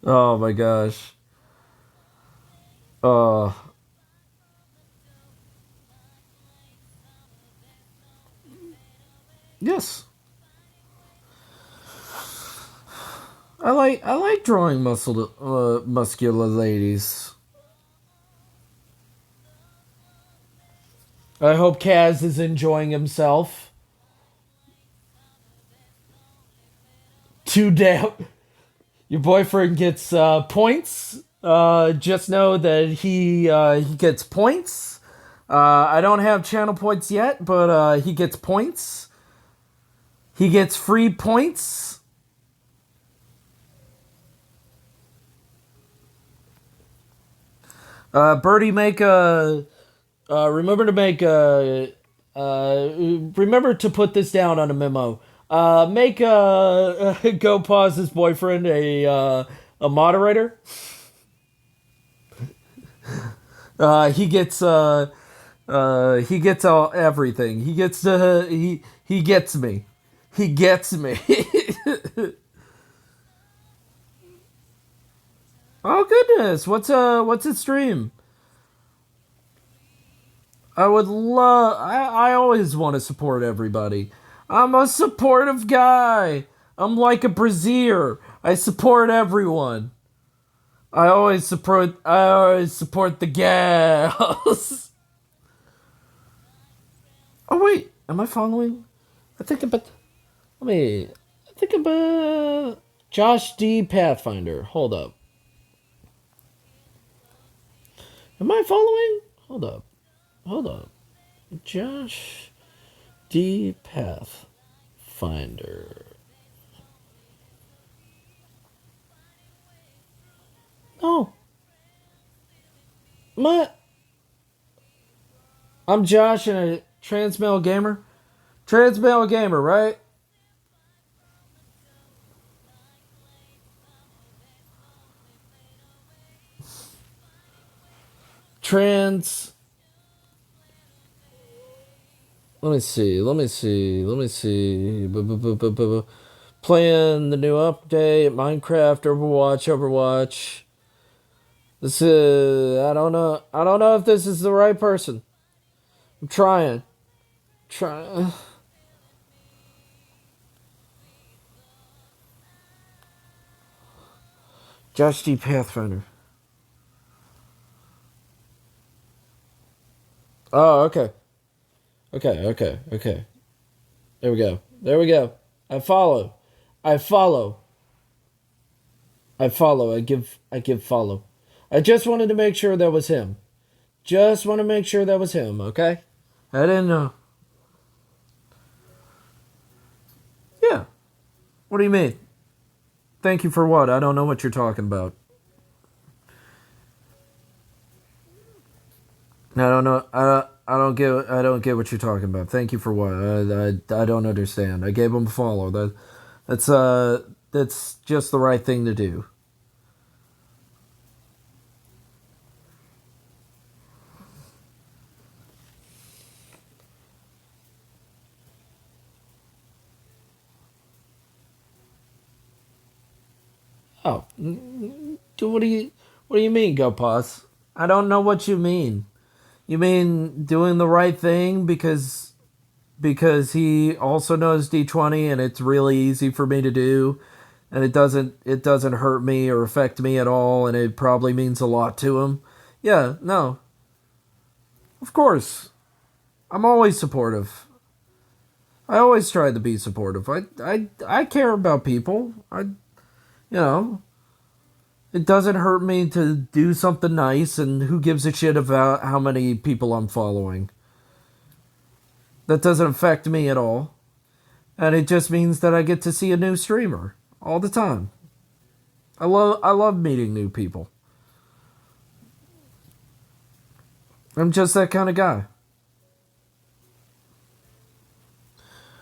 A: Oh my gosh. Uh yes. I like drawing muscular ladies. I hope Kaz is enjoying himself. Too damn. Your boyfriend gets points. Just know that he gets points. I don't have channel points yet, but he gets points. He gets free points. Birdie, make a. Remember to make a. Remember to put this down on a memo. Make Go Pause's boyfriend a moderator. He gets all everything. He gets me. He gets me. Oh goodness, what's his stream? I always want to support everybody. I'm a supportive guy. I'm like a brazier. I support everyone. I always support the gals. Oh wait, am I following? I think about let me I think about Josh D Pathfinder. Hold up. Am I following? Hold up. Hold up. Josh D Pathfinder. Oh, my I'm Josh and a Transmail gamer. Transmail gamer, right? Trans Let me see. Let me see. Let me see. Playing the new update, Minecraft, Overwatch. This is. I don't know. I don't know if this is the right person. I'm trying. Try. Josh D Pathfinder. Oh, okay. Okay. Okay. Okay. There we go. There we go. I follow. I follow. I follow. I give follow. I just wanted to make sure that was him. Just want to make sure that was him, okay? I didn't know. Yeah. What do you mean? Thank you for what? I don't know what you're talking about. I don't know. I don't get what you're talking about. Thank you for what? I don't understand. I gave him a follow. That's just the right thing to do. Oh, what do you mean, go pause? I don't know what you mean. You mean doing the right thing because he also knows D20 and it's really easy for me to do and it doesn't hurt me or affect me at all and it probably means a lot to him. Yeah, no. Of course. I'm always supportive. I always try to be supportive. I care about people. You know, it doesn't hurt me to do something nice and who gives a shit about how many people I'm following. That doesn't affect me at all. And it just means that I get to see a new streamer all the time. I love meeting new people. I'm just that kind of guy.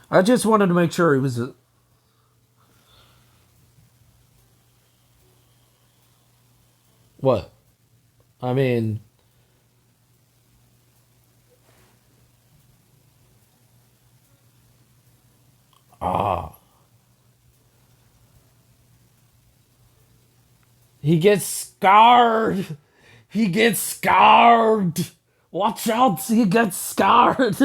A: I just wanted to make sure he was what? I mean, Ah. He gets scarred. He gets scarred. Watch out, he gets scarred.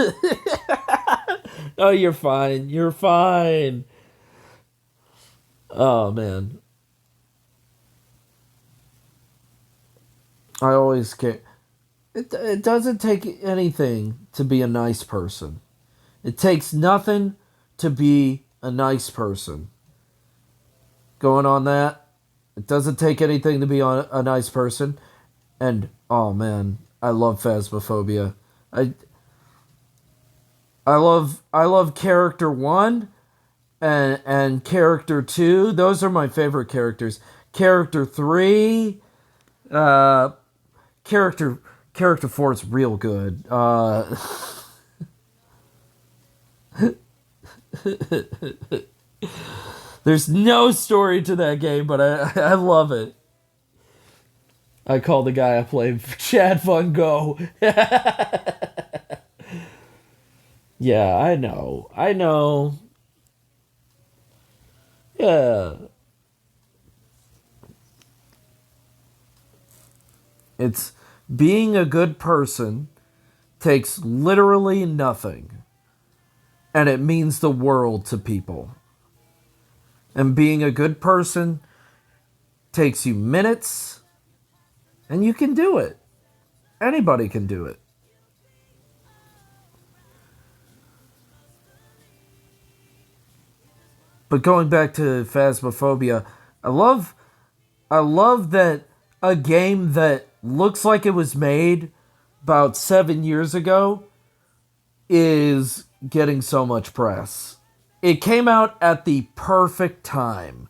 A: Oh, you're fine. You're fine. Oh, man. I always care. It doesn't take anything to be a nice person. It takes nothing to be a nice person. Going on that, it doesn't take anything to be a nice person. And oh man, I love Phasmophobia. I I love character 1 and character 2. Those are my favorite characters. Character 3, uh character character 4 is real good. There's no story to that game, but I love it. I call the guy I play Chad Fun Go. Yeah, I know. I know. Yeah. It's being a good person takes literally nothing, and it means the world to people. And being a good person takes you minutes, and you can do it. Anybody can do it. But going back to Phasmophobia, I love I love that a game that looks like it was made about 7 years ago is getting so much press. It came out at the perfect time.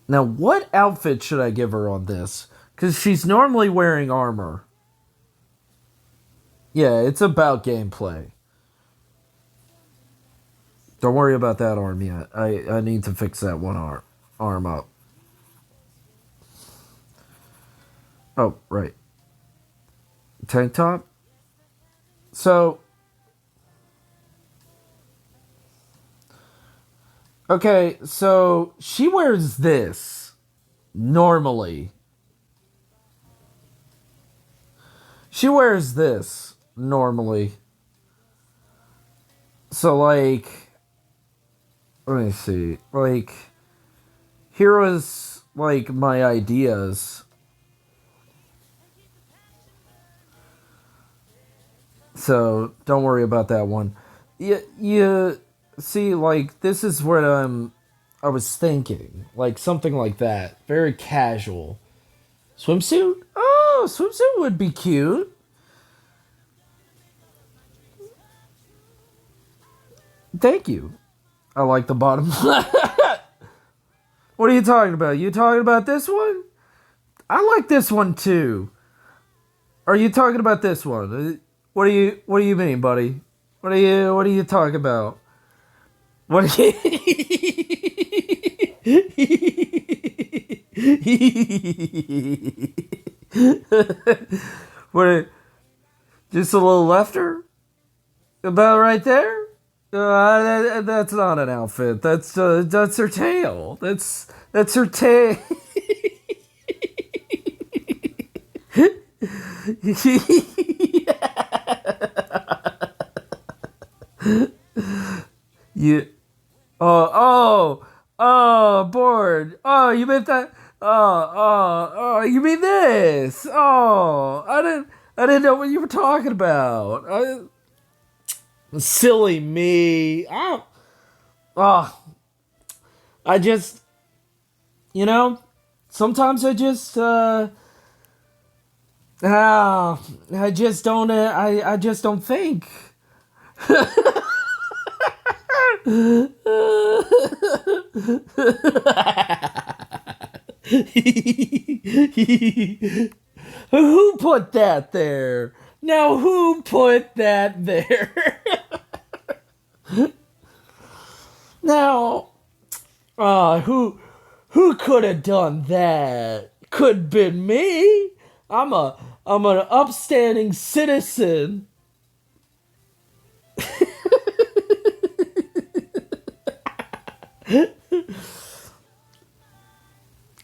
A: Now, what outfit should I give her on this? Because she's normally wearing armor. Yeah, it's about gameplay. Don't worry about that arm yet. I need to fix that one arm up. Oh, right. Tank top? So, okay, so she wears this normally. She wears this normally. So, like, let me see. Like, here was, like, my ideas. So, don't worry about that one. You see, like, this is what I was thinking. Like, something like that. Very casual. Swimsuit? Oh, swimsuit would be cute. Thank you. I like the bottom. What are you talking about? You talking about this one? I like this one too. Are you talking about this one? What do you mean, buddy? What are you talking about? What are you What just a little lefter? About right there? That's not an outfit. That's her tail. That's her tail. you bored. Oh, you meant that. You mean this? I didn't know what you were talking about. Silly me. Oh, I just, sometimes I just don't, I just don't think. Who put that there? Now, who put that there? Now, who could have done that? Could been me. I'm an upstanding citizen.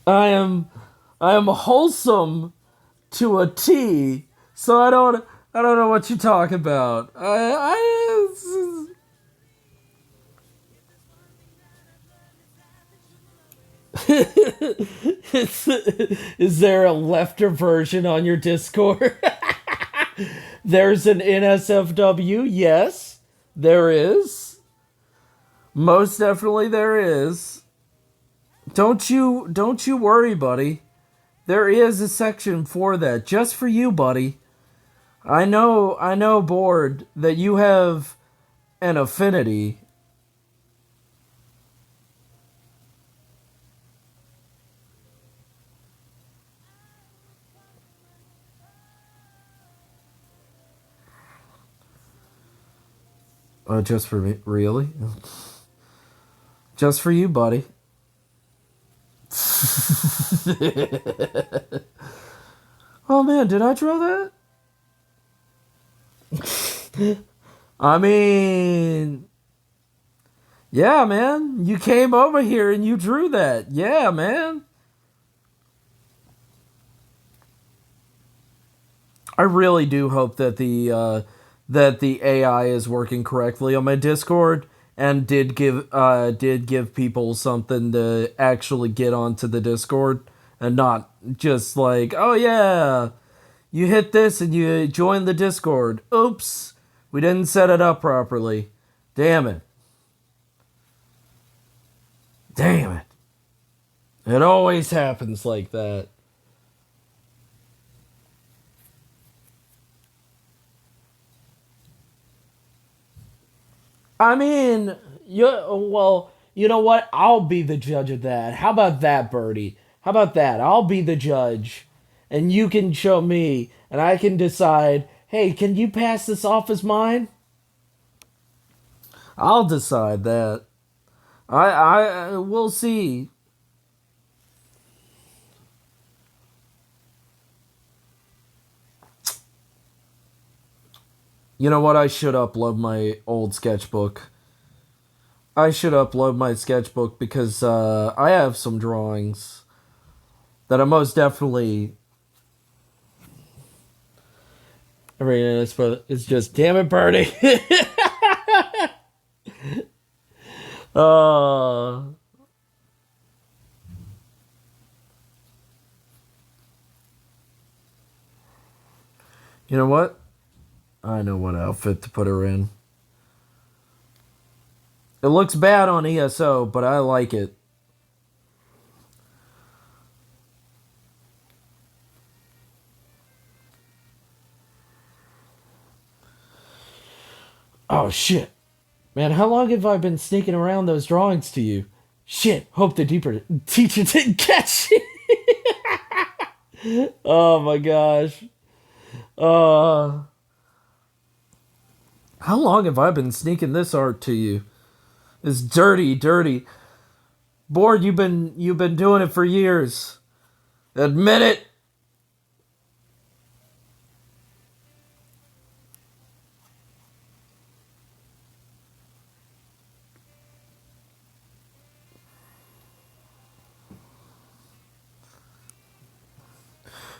A: I am I am wholesome to a T. So I don't know what you talk about. Is there a lefter version on your Discord? There's an NSFW. Yes, there is. Most definitely there is. Don't you worry, buddy. There is a section for that just for you, buddy. I know, Board, that you have an affinity. Just for me, really? Just for you, buddy. Oh man, did I draw that? I mean, yeah, man. You came over here and you drew that. Yeah, man. I really do hope that the AI is working correctly on my Discord and did give people something to actually get onto the Discord and not just like, oh yeah, you hit this and you join the Discord. Oops, we didn't set it up properly. Damn it. Damn it. It always happens like that. I mean, you know what? I'll be the judge of that. How about that, Birdie? How about that? I'll be the judge, and you can show me, and I can decide. Hey, can you pass this off as mine? I'll decide that. We'll see. You know what? I should upload my old sketchbook. I should upload my sketchbook because I have some drawings that I most definitely. I mean, it's just damn it, Birdie. uh, you know what? I know what outfit to put her in. It looks bad on ESO, but I like it. Oh shit. Man, how long have I been sneaking around those drawings to you? Shit, hope the deeper teacher didn't catch it. Oh my gosh. Uh how long have I been sneaking this art to you? It's dirty, dirty. Bored, you've been doing it for years. Admit it.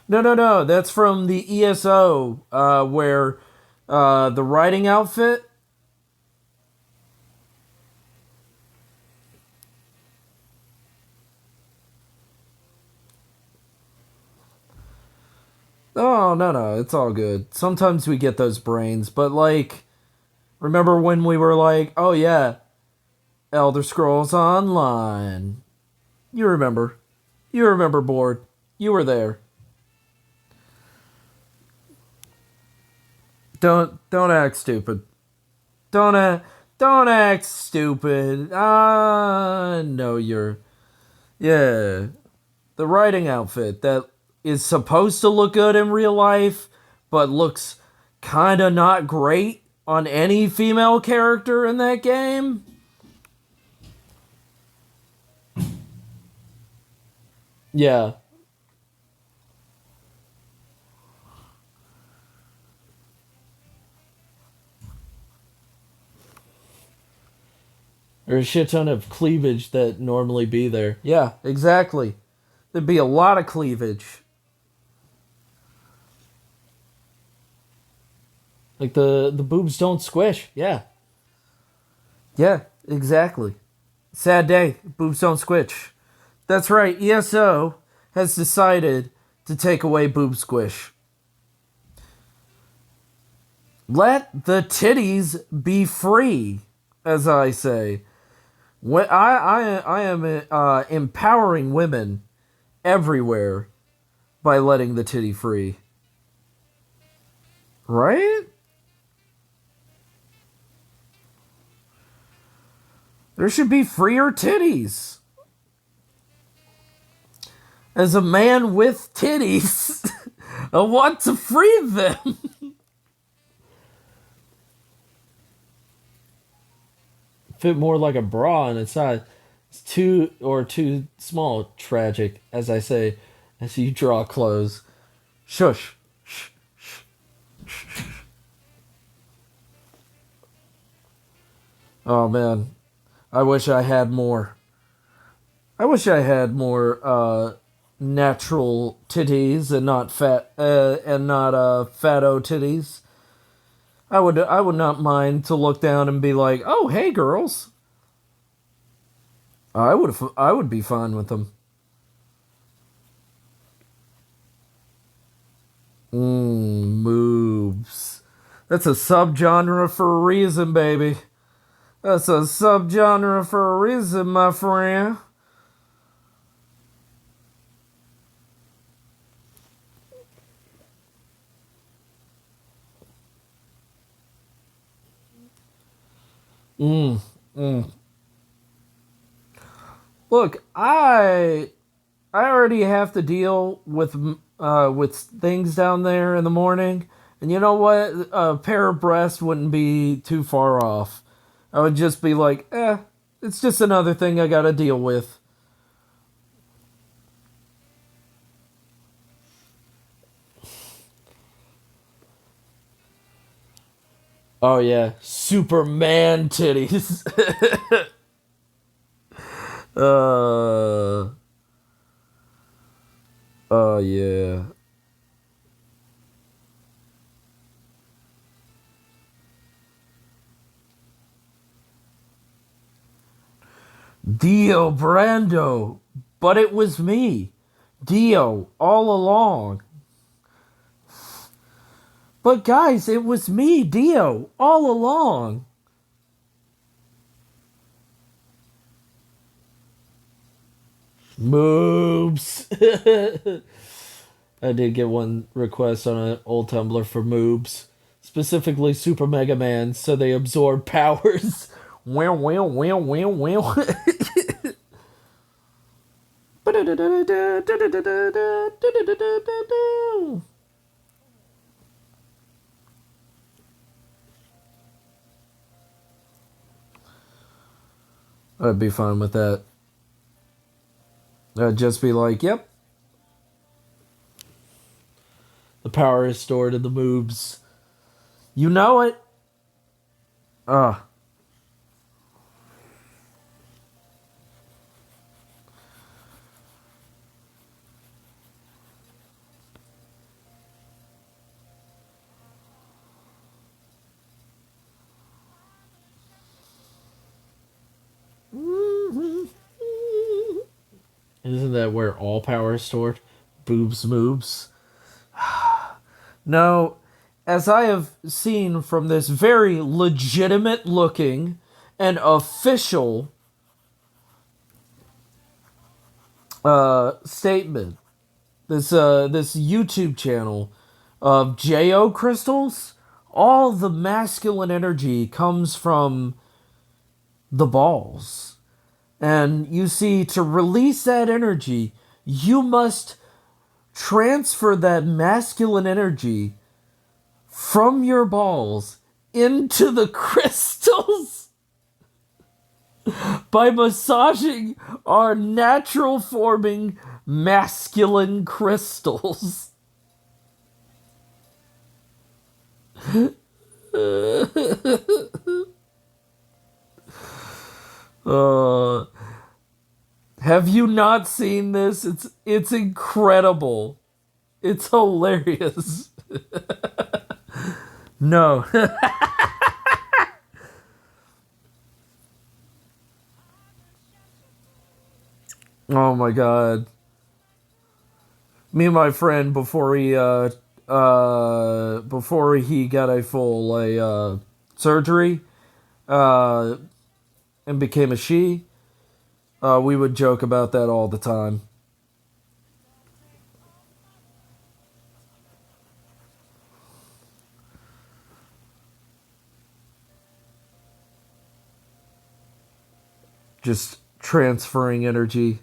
A: No, no, no. That's from the ESO, where the writing outfit. Oh, no, no. It's all good. Sometimes we get those brains, but like, remember when we were like, oh yeah, Elder Scrolls Online? You remember. You remember, Board. You were there. Don't act stupid. Don't act don't act stupid. Ah, no, you're yeah. The writing outfit that is supposed to look good in real life, but looks kind of not great on any female character in that game. Yeah. There's a shit ton of cleavage that normally be there. Yeah, exactly. There'd be a lot of cleavage. Like the boobs don't squish. Yeah. Yeah, exactly. Sad day. Boobs don't squish. That's right. ESO has decided to take away boob squish. Let the titties be free, as I say. I am empowering women everywhere by letting the titty free. Right? There should be freer titties. As a man with titties, I want to free them. Fit more like a bra and it's not. It's too small. Tragic, as I say, as you draw close. Shush. Shh. Oh man, I wish I had more. I wish I had more natural titties and not fatto titties. I would not mind to look down and be like, "Oh, hey girls." I would be fine with them. Moves. That's a subgenre for a reason, baby. That's a subgenre for a reason, my friend. Mm, mm. Look, I already have to deal with things down there in the morning, and you know what? A pair of breasts wouldn't be too far off. I would just be like, it's just another thing I gotta deal with. Oh yeah, Superman titties. uh, oh yeah. Dio Brando, but it was me, Dio, all along. But guys, it was me, Dio, all along. Moobs. I did get one request on an old Tumblr for moobs, specifically Super Mega Man, so they absorb powers. Wow, wow, wow, wow, wow. I'd be fine with that. I'd just be like, yep, the power is stored in the moobs. You know it. Ah. Isn't that where all power is stored? Boobs moves. No, as I have seen from this very legitimate looking and official statement, this YouTube channel of Jo crystals, all the masculine energy comes from the balls. And you see, to release that energy, you must transfer that masculine energy from your balls into the crystals by massaging our natural forming masculine crystals. uh, Have you not seen this? It's incredible. It's hilarious. No. Oh my god. Me and my friend before he got a full surgery uh and became a she, we would joke about that all the time. Just transferring energy.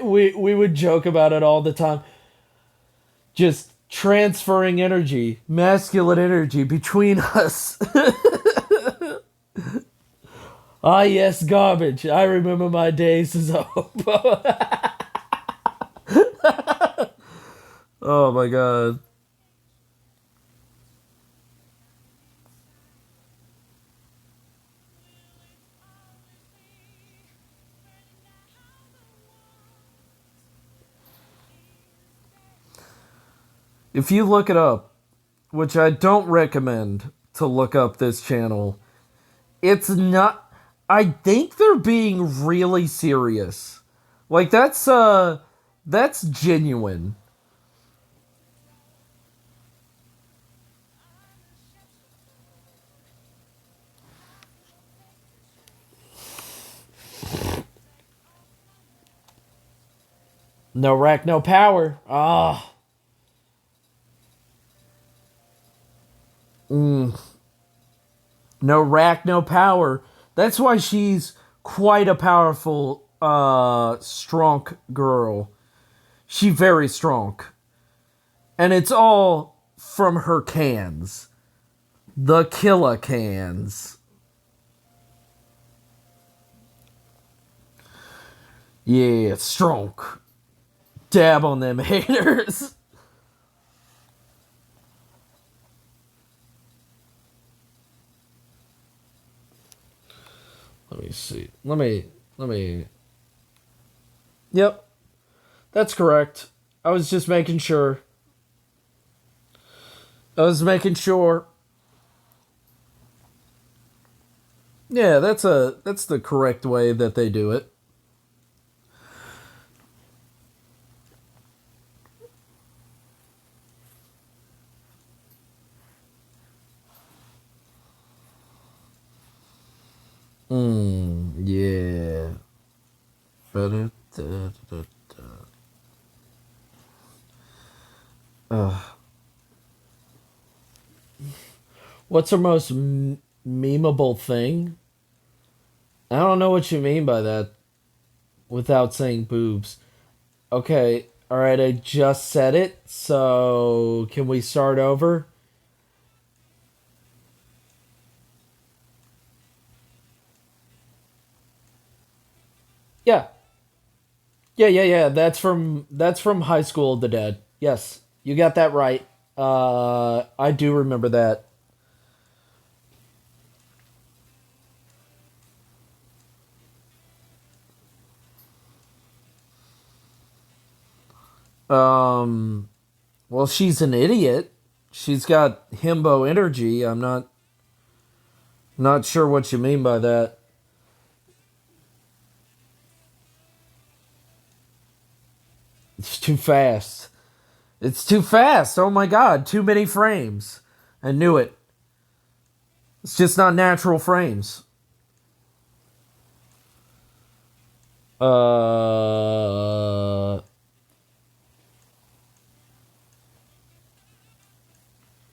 A: We would joke about it all the time. Just transferring energy, masculine energy between us. Ah, yes, garbage. I remember my days as a hobo. Oh my god. If you look it up, which I don't recommend to look up this channel, it's not. I think they're being really serious. Like that's genuine. No rack, no power. Ah, no rack, no power. That's why she's quite a powerful, strong girl. She very strong, and it's all from her cans, the killer cans. Yeah, strong. Dab on them haters. Let me see. Let me. Yep, that's correct. I was just making sure. I was making sure. Yeah, that's the correct way that they do it. Yeah. What's her most memeable thing? I don't know what you mean by that without saying boobs. Okay, alright, I just said it, so can we start over? Yeah. Yeah. That's from High School of the Dead. Yes, you got that right. I do remember that. Um, well, she's an idiot. She's got himbo energy. I'm not sure what you mean by that. It's too fast. It's too fast. Oh my god, too many frames. I knew it. It's just not natural frames. Uh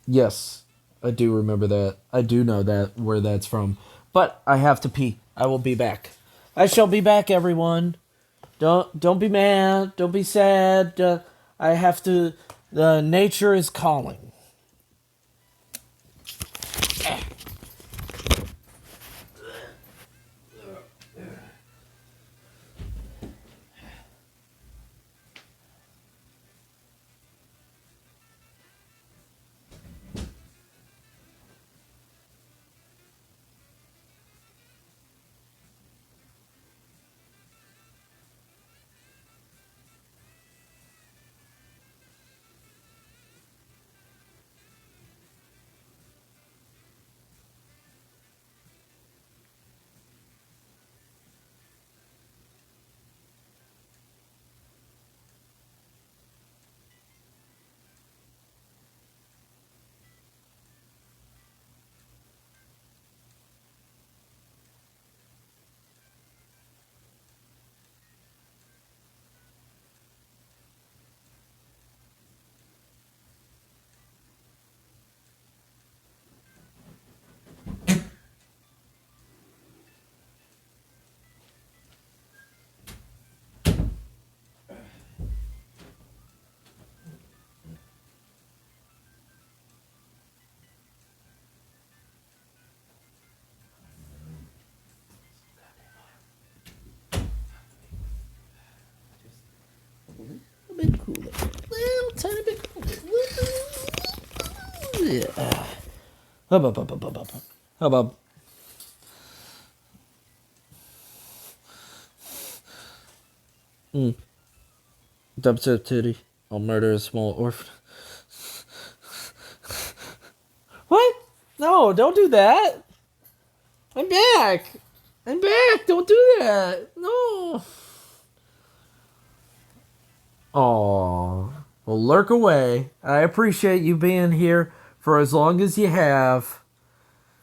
A: yes. I do remember that. I do know that where that's from. But I have to pee. I will be back. I shall be back, everyone. Don't be mad. Don't be sad. I have to. Nature is calling. Hub, hub, hub, hub, hub, hub. Hub, hub. Dubstep titty. I'll murder a small orphan. What? No, don't do that. I'm back. I'm back. Don't do that. No. Aw. Well, lurk away. I appreciate you being here for as long as you have.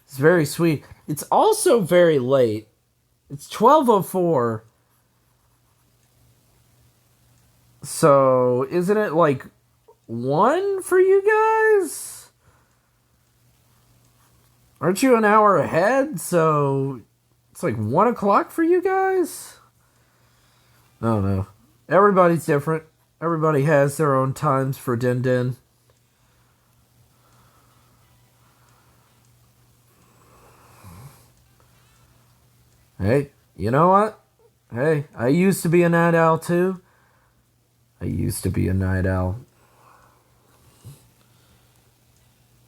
A: It's very sweet. It's also very late. It's 12:04. So, isn't it like 1 for you guys? Aren't you an hour ahead? So, it's like 1 o'clock for you guys? I don't know. Everybody's different. Everybody has their own times for Din Din. Hey, you know what? Hey, I used to be a night owl too. I used to be a night owl.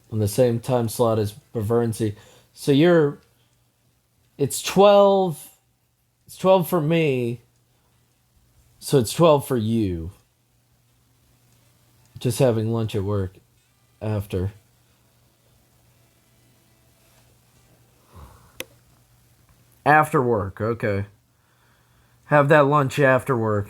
A: On the same time slot as Bavernsey. So you're... It's 12... It's 12 for me. So it's 12 for you. Just having lunch at work after. After work, okay. Have that lunch after work.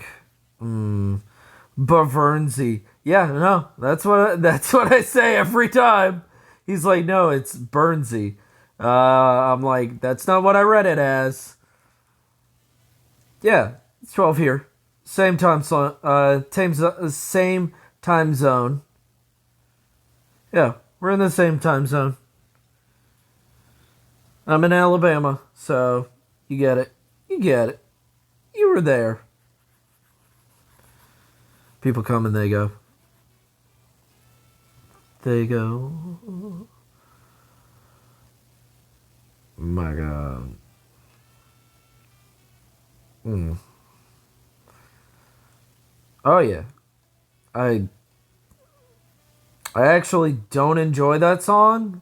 A: Bavernsey. Yeah, no, that's what I say every time. He's like, no, it's Burnsy. I'm like, that's not what I read it as. Yeah, it's 12 here. Same time same time zone. Yeah, we're in the same time zone. I'm in Alabama, so you get it. You get it. You were there. People come and they go. They go. My God. Oh yeah. I actually don't enjoy that song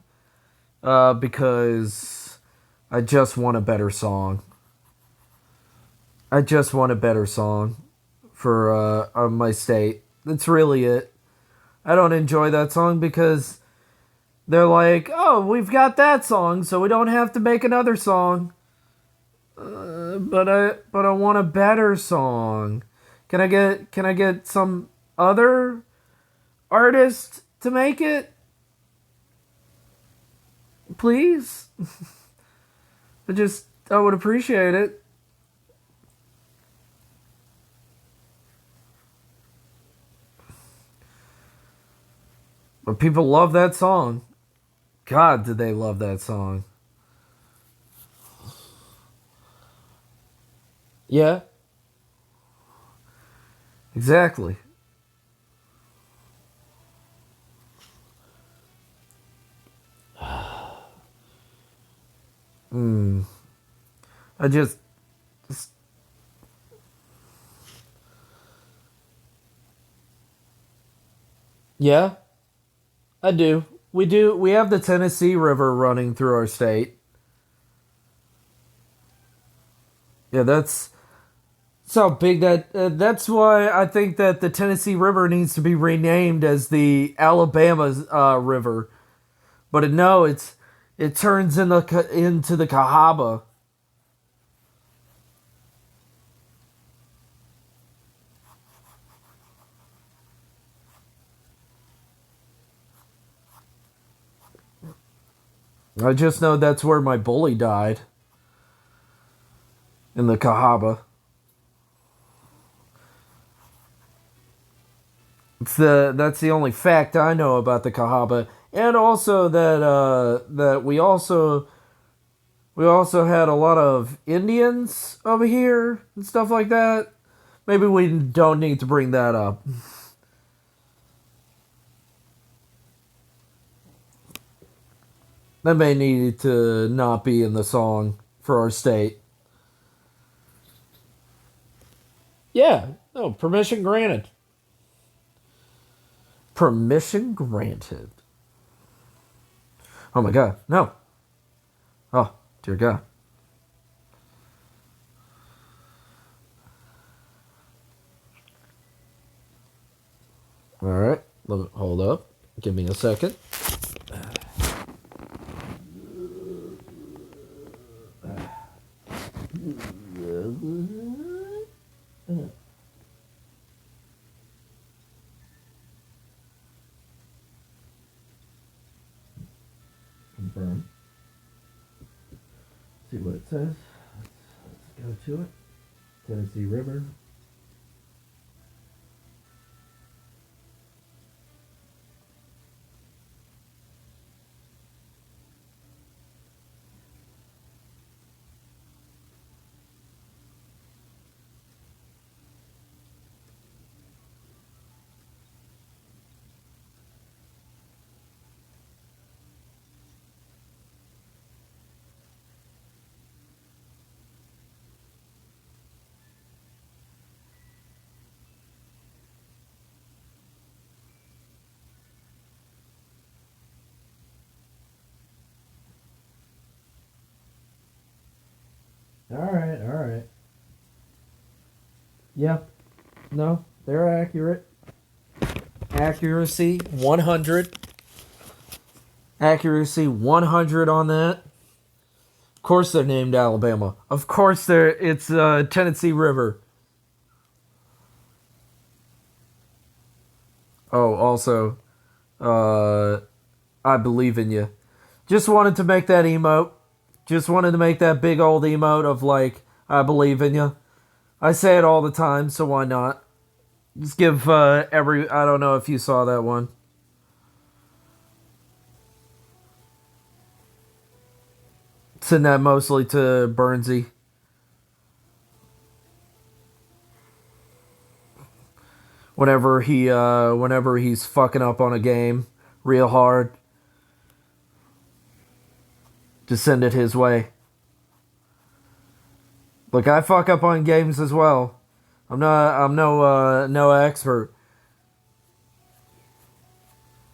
A: because I just want a better song. I just want a better song for my state. That's really it. I don't enjoy that song because they're like, oh, we've got that song, so we don't have to make another song. But I want a better song. Can I get some other artist to make it? Please? I would appreciate it. But people love that song. God, did they love that song. Yeah. Exactly. I just yeah, I do. We do. We have the Tennessee River running through our state. Yeah, that's how big that. That's why I think that the Tennessee River needs to be renamed as the Alabama River. But no, it turns into the Cahaba. I just know that's where my bully died. In the Cahaba. That's the only fact I know about the Cahaba, and also that we also had a lot of Indians over here and stuff like that. Maybe we don't need to bring that up. That may need to not be in the song for our state. Yeah, no, permission granted. Permission granted. Oh my god, no. Oh, dear God. Alright, hold up. Give me a second. Confirm. See what it says. Let's go to it. Tennessee River. Alright, alright. Yep. No, they're accurate. Accuracy 100. Accuracy 100 on that. Of course they're named Alabama. Of course it's Tennessee River. Oh, also, I believe in you. Just wanted to make that emote. Just wanted to make that big old emote of like, I believe in you. I say it all the time, so why not? Just give I don't know if you saw that one. Send that mostly to Burnsy. Whenever he's fucking up on a game real hard, just send it his way. Look, I fuck up on games as well. I'm no expert.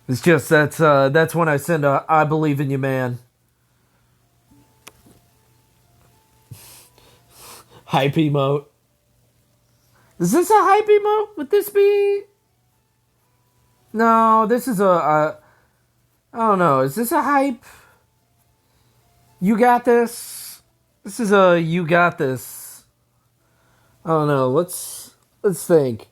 A: It's just that's when I send a I believe in you, man. Hype emote. Is this a hype emote? Would this be? No, this is I don't know. Is this a hype? You got this. This is a you got this. I don't know. Let's think.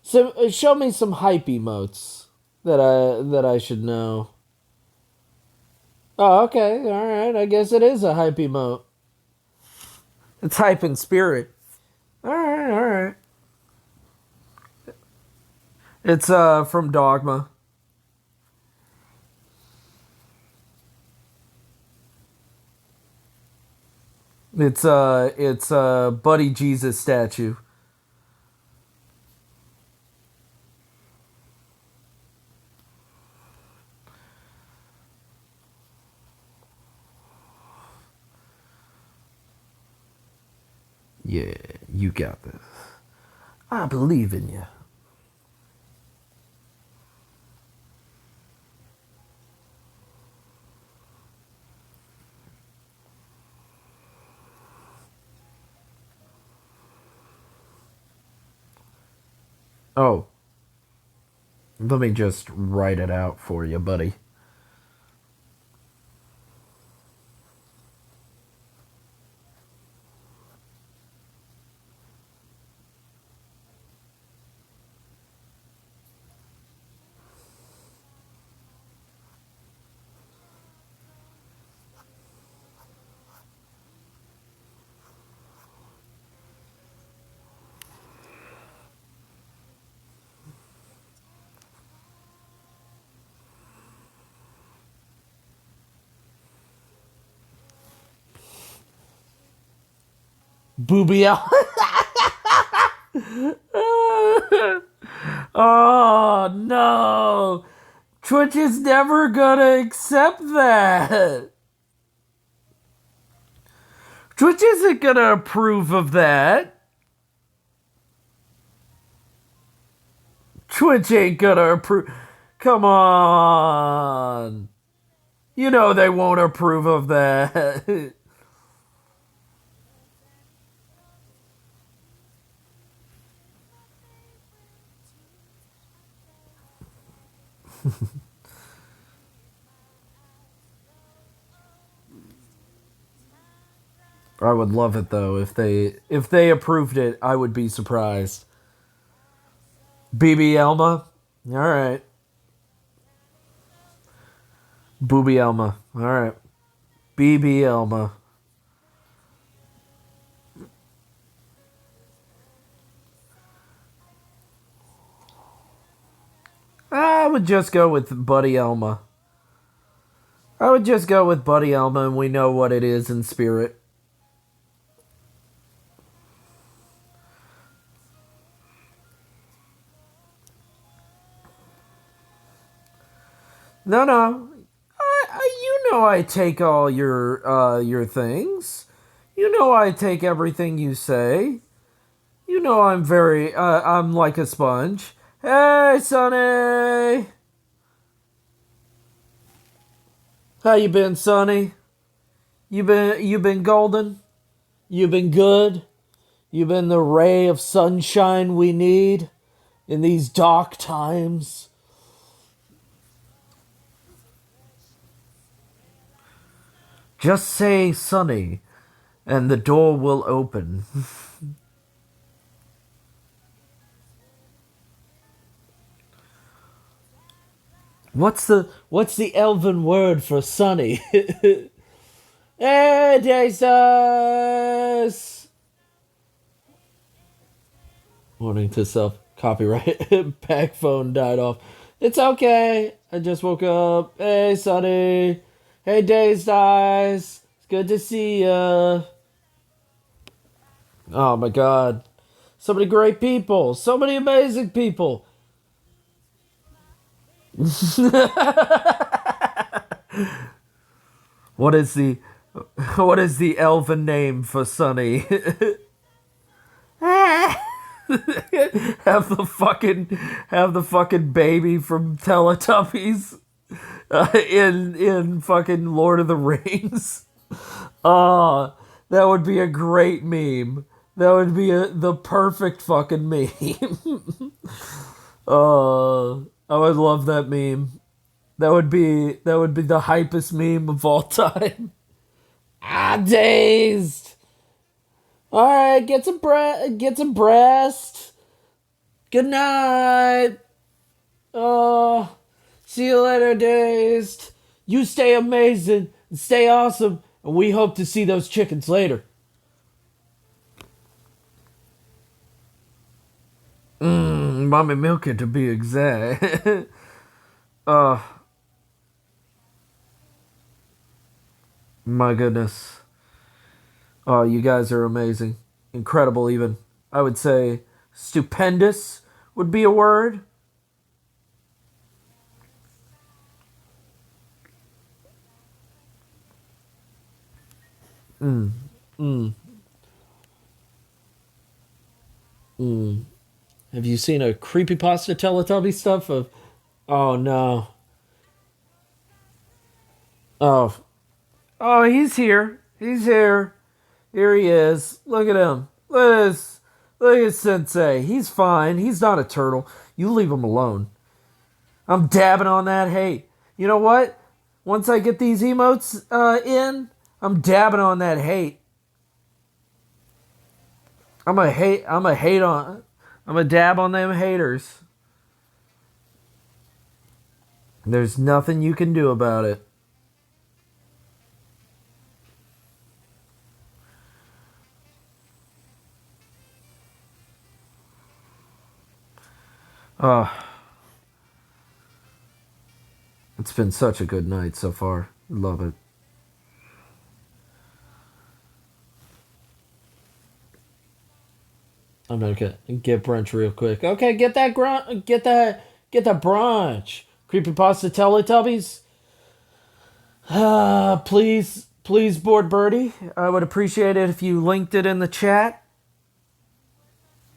A: So show me some hype emotes that I should know. Oh, okay. All right. I guess it is a hype emote. It's hype in spirit. All right. All right. It's from Dogma. It's Buddy Jesus statue. Yeah, you got this. I believe in you. Oh, let me just write it out for you, buddy. Booby out. Oh no! Twitch is never gonna accept that. Twitch isn't gonna approve of that. Twitch ain't gonna approve. Come on. You know they won't approve of that. I would love it though if they approved it. I would be surprised. BB Elma, all right. Booby Elma, all right. BB Elma. I would just go with Buddy Elma. I would just go with Buddy Elma, and we know what it is in spirit. No, no. You know I take all your things. You know I take everything you say. You know I'm like a sponge. Hey, Sonny. How you been, Sonny? You been golden? You been good? You been the ray of sunshine we need in these dark times? Just say Sonny, and the door will open. What's the elven word for sunny? Hey, Jesus! Warning to self. Copyright. Back phone died off. It's okay. I just woke up. Hey, Sonny. Hey, Days Dice. It's good to see ya. Oh my god. So many great people. So many amazing people. What is the what is the elven name for Sunny? have the fucking have the fucking baby from Teletubbies in fucking Lord of the Rings. That would be a great meme. That would be the perfect fucking meme. I would love that meme. That would be the hypest meme of all time. Dazed. All right, get some breast. Good night. Oh, see you later, Dazed. You stay amazing and stay awesome, and we hope to see those chickens later. Mommy Milky to be exact. uh, my goodness. Oh, you guys are amazing. Incredible, even. I would say stupendous would be a word. Have you seen a creepypasta Teletubby stuff of. Oh, no. Oh. Oh, he's here. He's here. Here he is. Look at him. Look at this. Look at Sensei. He's fine. He's not a turtle. You leave him alone. I'm dabbing on that hate. You know what? Once I get these emotes in, I'm dabbing on that hate. I'm a hate. I'm a hate on. I'm a dab on them haters. There's nothing you can do about it. Oh, it's been such a good night so far. Love it. I'm gonna get brunch real quick. Okay, get that brunch. Creepypasta Teletubbies. Please, board birdie. I would appreciate it if you linked it in the chat.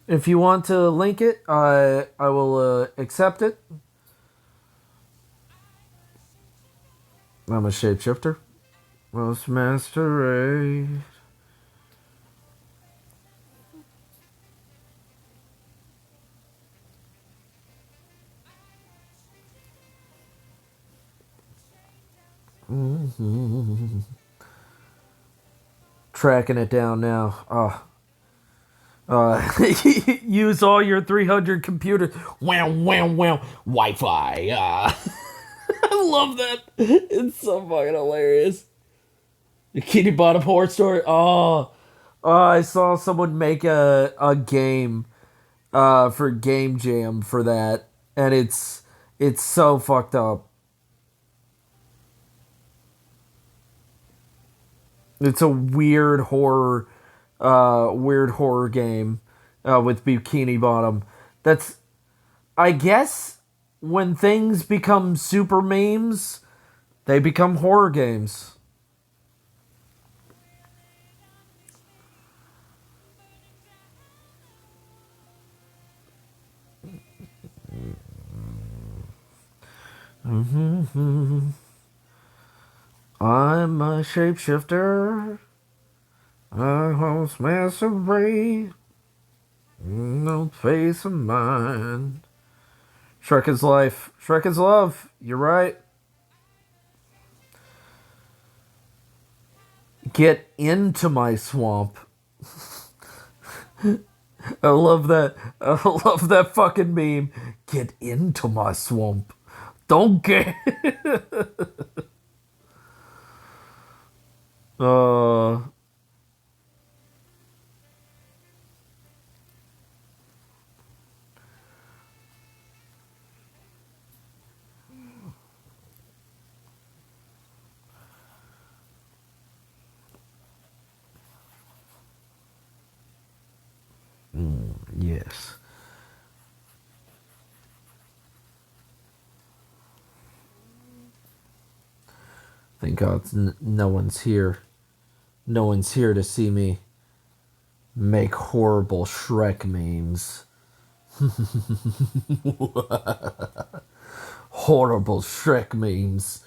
A: If you want to link it, I will accept it. I'm a shapeshifter. Most masquerade. Mm-hmm. Tracking it down now. Use all your 300 computers. Wow, wow, wow. Wi-Fi. I love that. It's so fucking hilarious. The Kitty Bottom horror story. I saw someone make a game for Game Jam for that, and it's so fucked up. It's a weird horror game with Bikini Bottom. That's I guess when things become super memes, they become horror games. Mm-hmm. I'm a shapeshifter. I host massive raid. No face of mine. Shrek is life. Shrek is love. You're right. Get into my swamp. I love that. I love that fucking meme. Get into my swamp. Don't get. uh. Yes. Thank God no one's here. No one's here to see me make horrible Shrek memes. Horrible Shrek memes.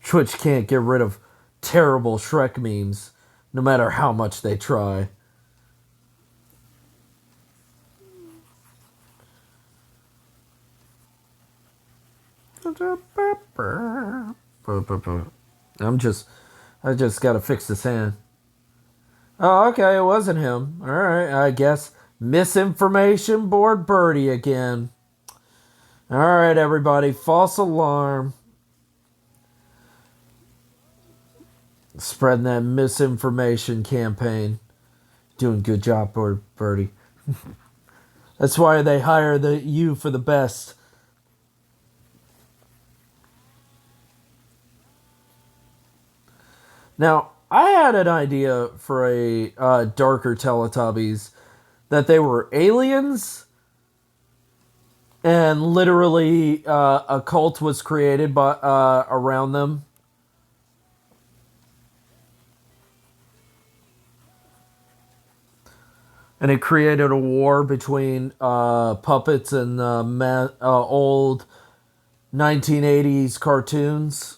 A: Twitch can't get rid of terrible Shrek memes, no matter how much they try. I'm just, I just gotta fix this hand. Oh, okay, it wasn't him. Alright, I guess. Misinformation board birdie again. Alright, everybody, false alarm. Spreading that misinformation campaign. Doing good job, board birdie. That's why they hire you for the best. Now, I had an idea for a darker Teletubbies that they were aliens and literally a cult was created by around them. And it created a war between puppets and old 1980s cartoons.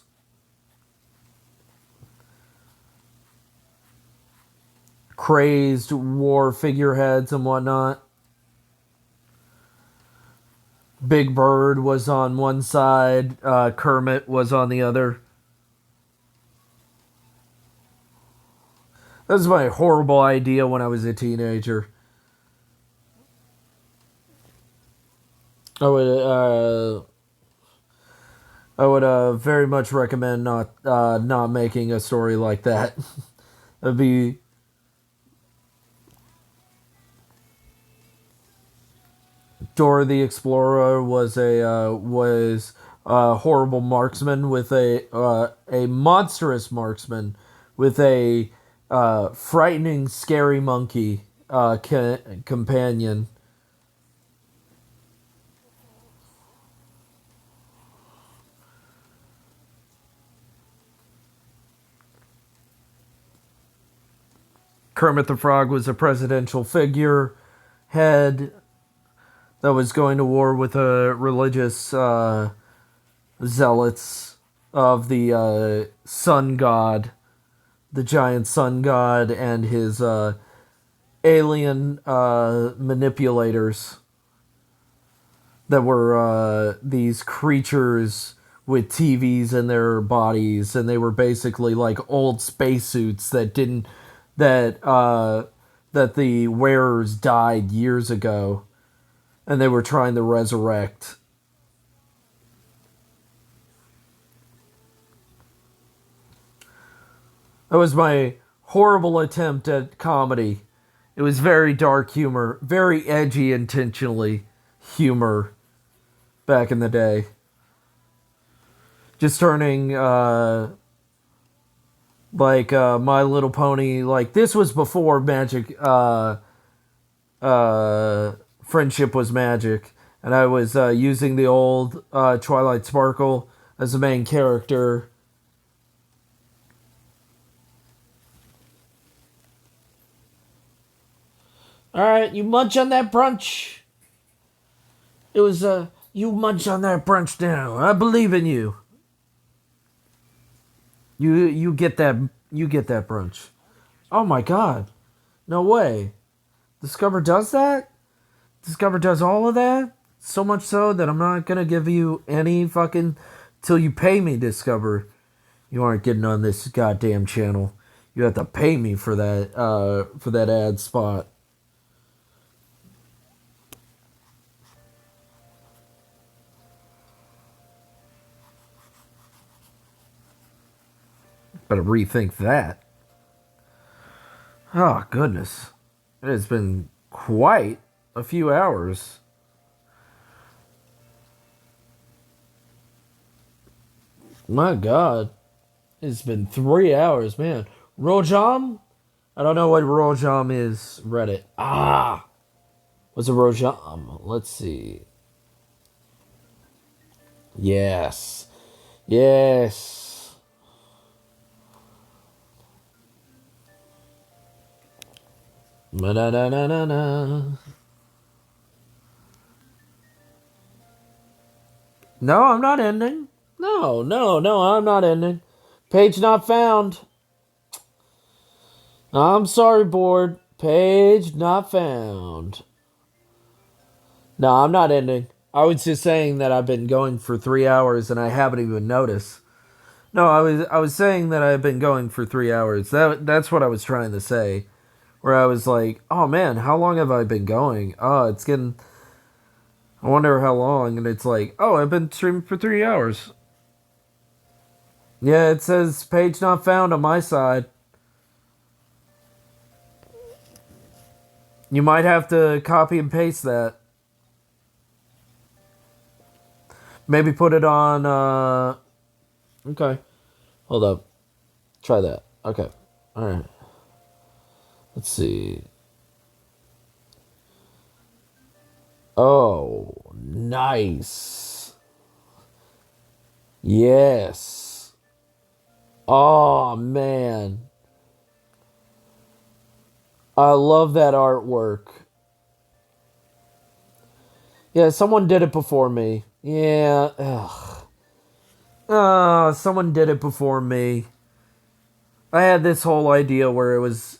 A: Crazed war figureheads and whatnot. Big Bird was on one side, Kermit was on the other. That was my horrible idea when I was a teenager. I would, very much recommend not making a story like that. It'd be Dora the Explorer was a horrible marksman with a monstrous marksman with a frightening, scary monkey companion. Kermit the Frog was a presidential figure head. that was going to war with the religious zealots of the sun god, the giant sun god, and his alien manipulators that were these creatures with TVs in their bodies, and they were basically like old spacesuits that didn't that the wearers died years ago, and they were trying to resurrect. That was my horrible attempt at comedy. It was very dark humor, very edgy intentionally humor back in the day. Just turning My Little Pony, like this was before Magic Friendship was Magic, and I was using the old Twilight Sparkle as the main character. All right, you munch on that brunch. It was you munch on that brunch now. I believe in you. You get that brunch. Oh my god. No way. Discover does that? Discover does all of that? So much so that I'm not gonna give you any fucking till you pay me, Discover. You aren't getting on this goddamn channel. You have to pay me for that ad spot. Better rethink that. Oh goodness. It has been quite a few hours. My god. It's been 3 hours, man. Rojam? I don't know what Rojam is. Reddit. Ah! What's a Rojam? Let's see. Yes. Yes. Ma-na-na-na-na-na. No, I'm not ending. No, I'm not ending. Page not found. I'm sorry, board. Page not found. No, I'm not ending. I was just saying that I've been going for 3 hours and I haven't even noticed. No, I was saying that I've been going for 3 hours. That's what I was trying to say. Where I was like, oh man, how long have I been going? Oh, it's getting. I wonder how long, and it's like, oh, I've been streaming for 3 hours. Yeah, it says page not found on my side. You might have to copy and paste that. Maybe put it on. Okay, hold up. Try that. Okay, all right. Let's see. Oh, nice. Yes. Oh man, I love that artwork. Yeah, someone did it before me. Yeah. Ugh. Someone did it before me. I had this whole idea where it was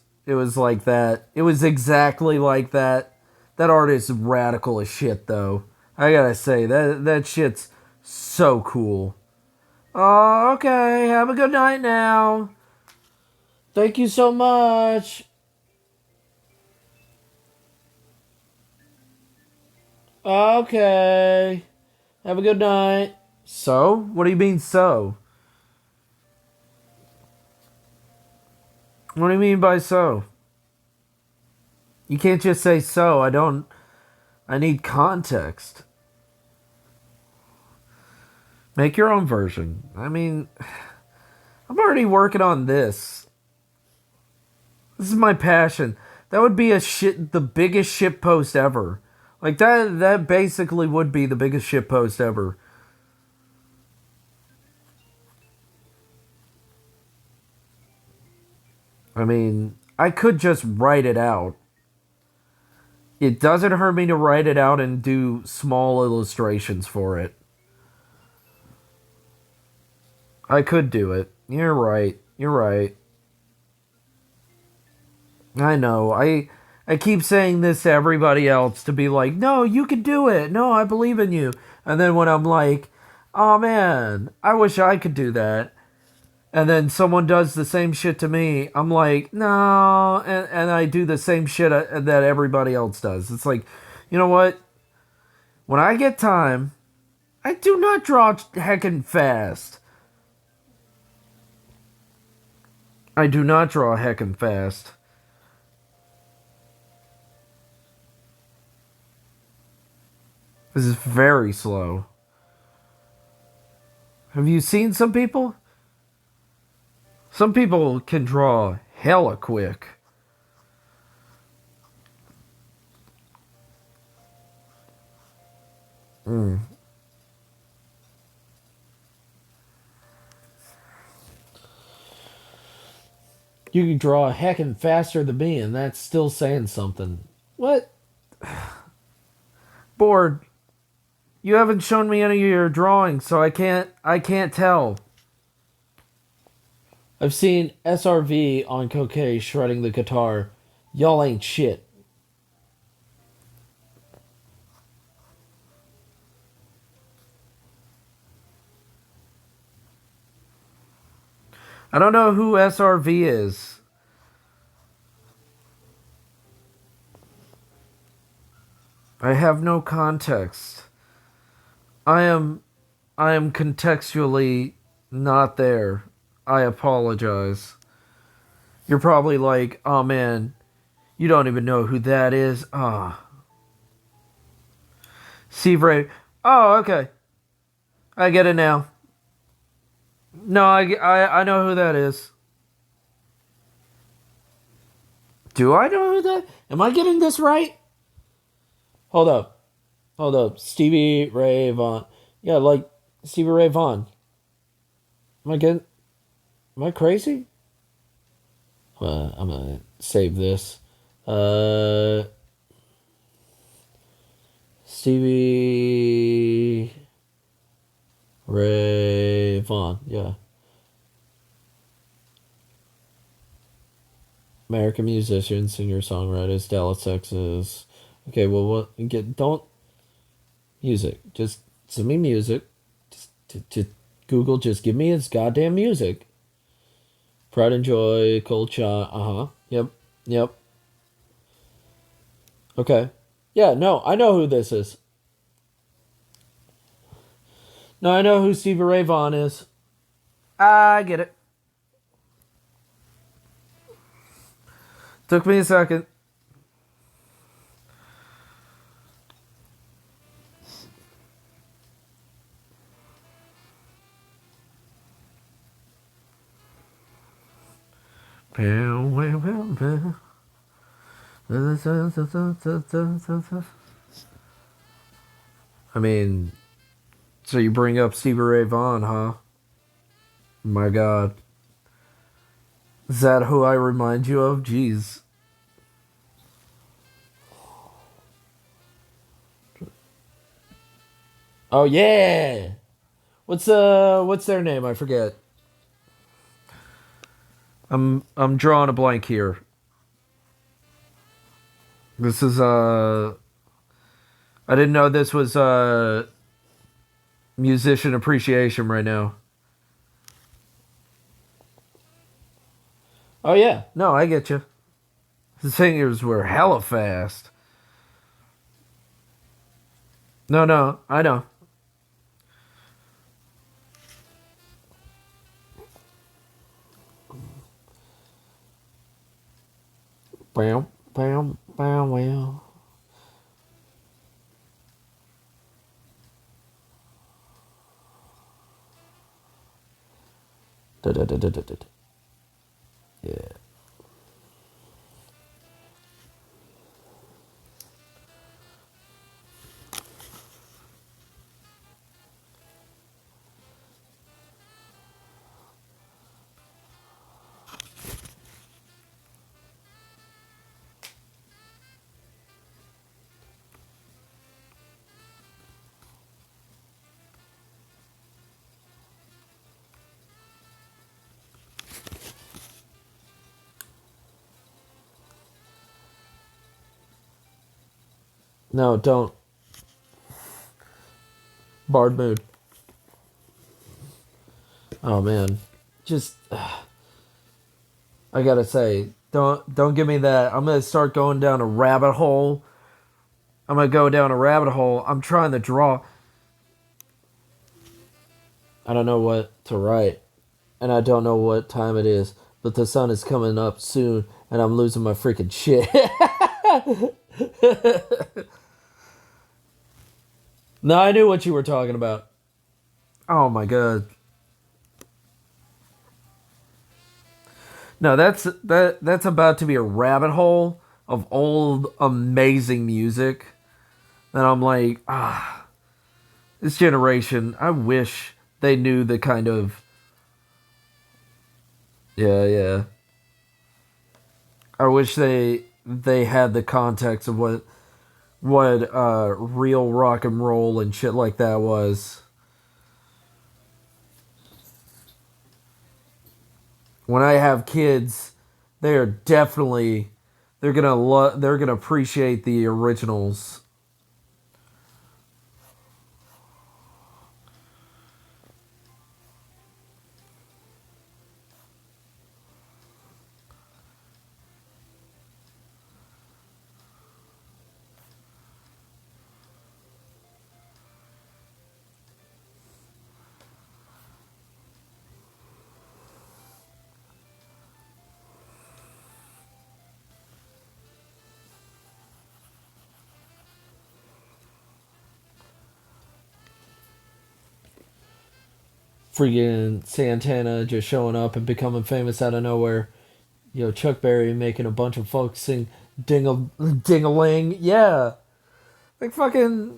A: like that. It was exactly like that. That art is radical as shit though. I gotta say, that shit's so cool. Oh, okay. Have a good night now. Thank you so much. Okay. Have a good night. So? What do you mean so? What do you mean by so? You can't just say so. I don't. I need context. Make your own version. I mean, I'm already working on this. This is my passion. That would be the biggest shit post ever. Like that basically would be the biggest shit post ever. I mean, I could just write it out. It doesn't hurt me to write it out and do small illustrations for it. I could do it. You're right. You're right. I know. I keep saying this to everybody else to be like, "No, you can do it. No, I believe in you." And then when I'm like, "Oh man, I wish I could do that." And then someone does the same shit to me, I'm like, "No," and I do the same shit that everybody else does. It's like, you know what? When I get time, I do not draw heckin' fast. I do not draw heckin' fast. This is very slow. Have you seen some people? Some people can draw hella quick. Mm. You can draw heckin' faster than me, and that's still saying something. What? Bored. You haven't shown me any of your drawings, so I can't tell. I've seen SRV on Coquet shredding the guitar. Y'all ain't shit. I don't know who SRV is. I have no context. I am I am contextually not there. I apologize. You're probably like, "Oh man, you don't even know who that is." Ah. Steve Ray. Oh, okay. I get it now. No, I know who that is. Do I know who that? Am I getting this right? Hold up. Hold up. Stevie Ray Vaughan. Yeah, like Stevie Ray Vaughan. Am I getting? Am I crazy? I'm gonna save this. Uh, Stevie Ray Vaughan. Yeah, American musician, singer, songwriter, Dallas, Texas. Okay, well, what? Get don't music. Just send me music. Just Google. Just give me his goddamn music. Pride and Joy, Cold Shot. Uh huh. Yep. Yep. Okay. Yeah. No, I know who this is. No, I know who Stevie Ray Vaughan is. I get it. Took me a second. I mean, so you bring up Stevie Ray Vaughan, huh? My God. Is that who I remind you of? Jeez. Oh yeah. What's their name? I forget. I'm drawing a blank here. This is I didn't know this was musician appreciation right now. Oh yeah. No, I get you. The singers were hella fast. No, no, I know. Bam, bam, bam, bam. Da, da, da, da, da, da. Yeah. No, don't. Bard mood. Oh man, just I gotta say, don't give me that. I'm gonna start going down a rabbit hole. I'm gonna go down a rabbit hole. I'm trying to draw. I don't know what to write, and I don't know what time it is. But the sun is coming up soon, and I'm losing my freaking shit. No, I knew what you were talking about. Oh my god. No, that's about to be a rabbit hole of old amazing music. And I'm like, this generation, I wish they knew the kind of yeah. I wish they had the context of what real rock and roll and shit like that was. When I have kids, they are definitely they're gonna appreciate the originals. Freaking Santana just showing up and becoming famous out of nowhere. Chuck Berry making a bunch of folks sing ding-a-ling. Yeah. Like fucking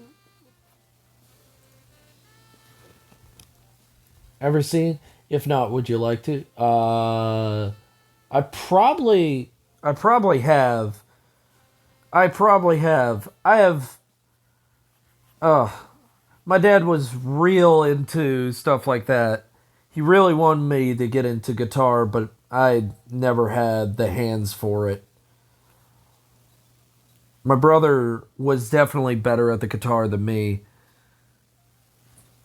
A: ever seen? If not, would you like to? I probably I probably have. I probably have. I have my dad was real into stuff like that. He really wanted me to get into guitar, but I never had the hands for it. My brother was definitely better at the guitar than me.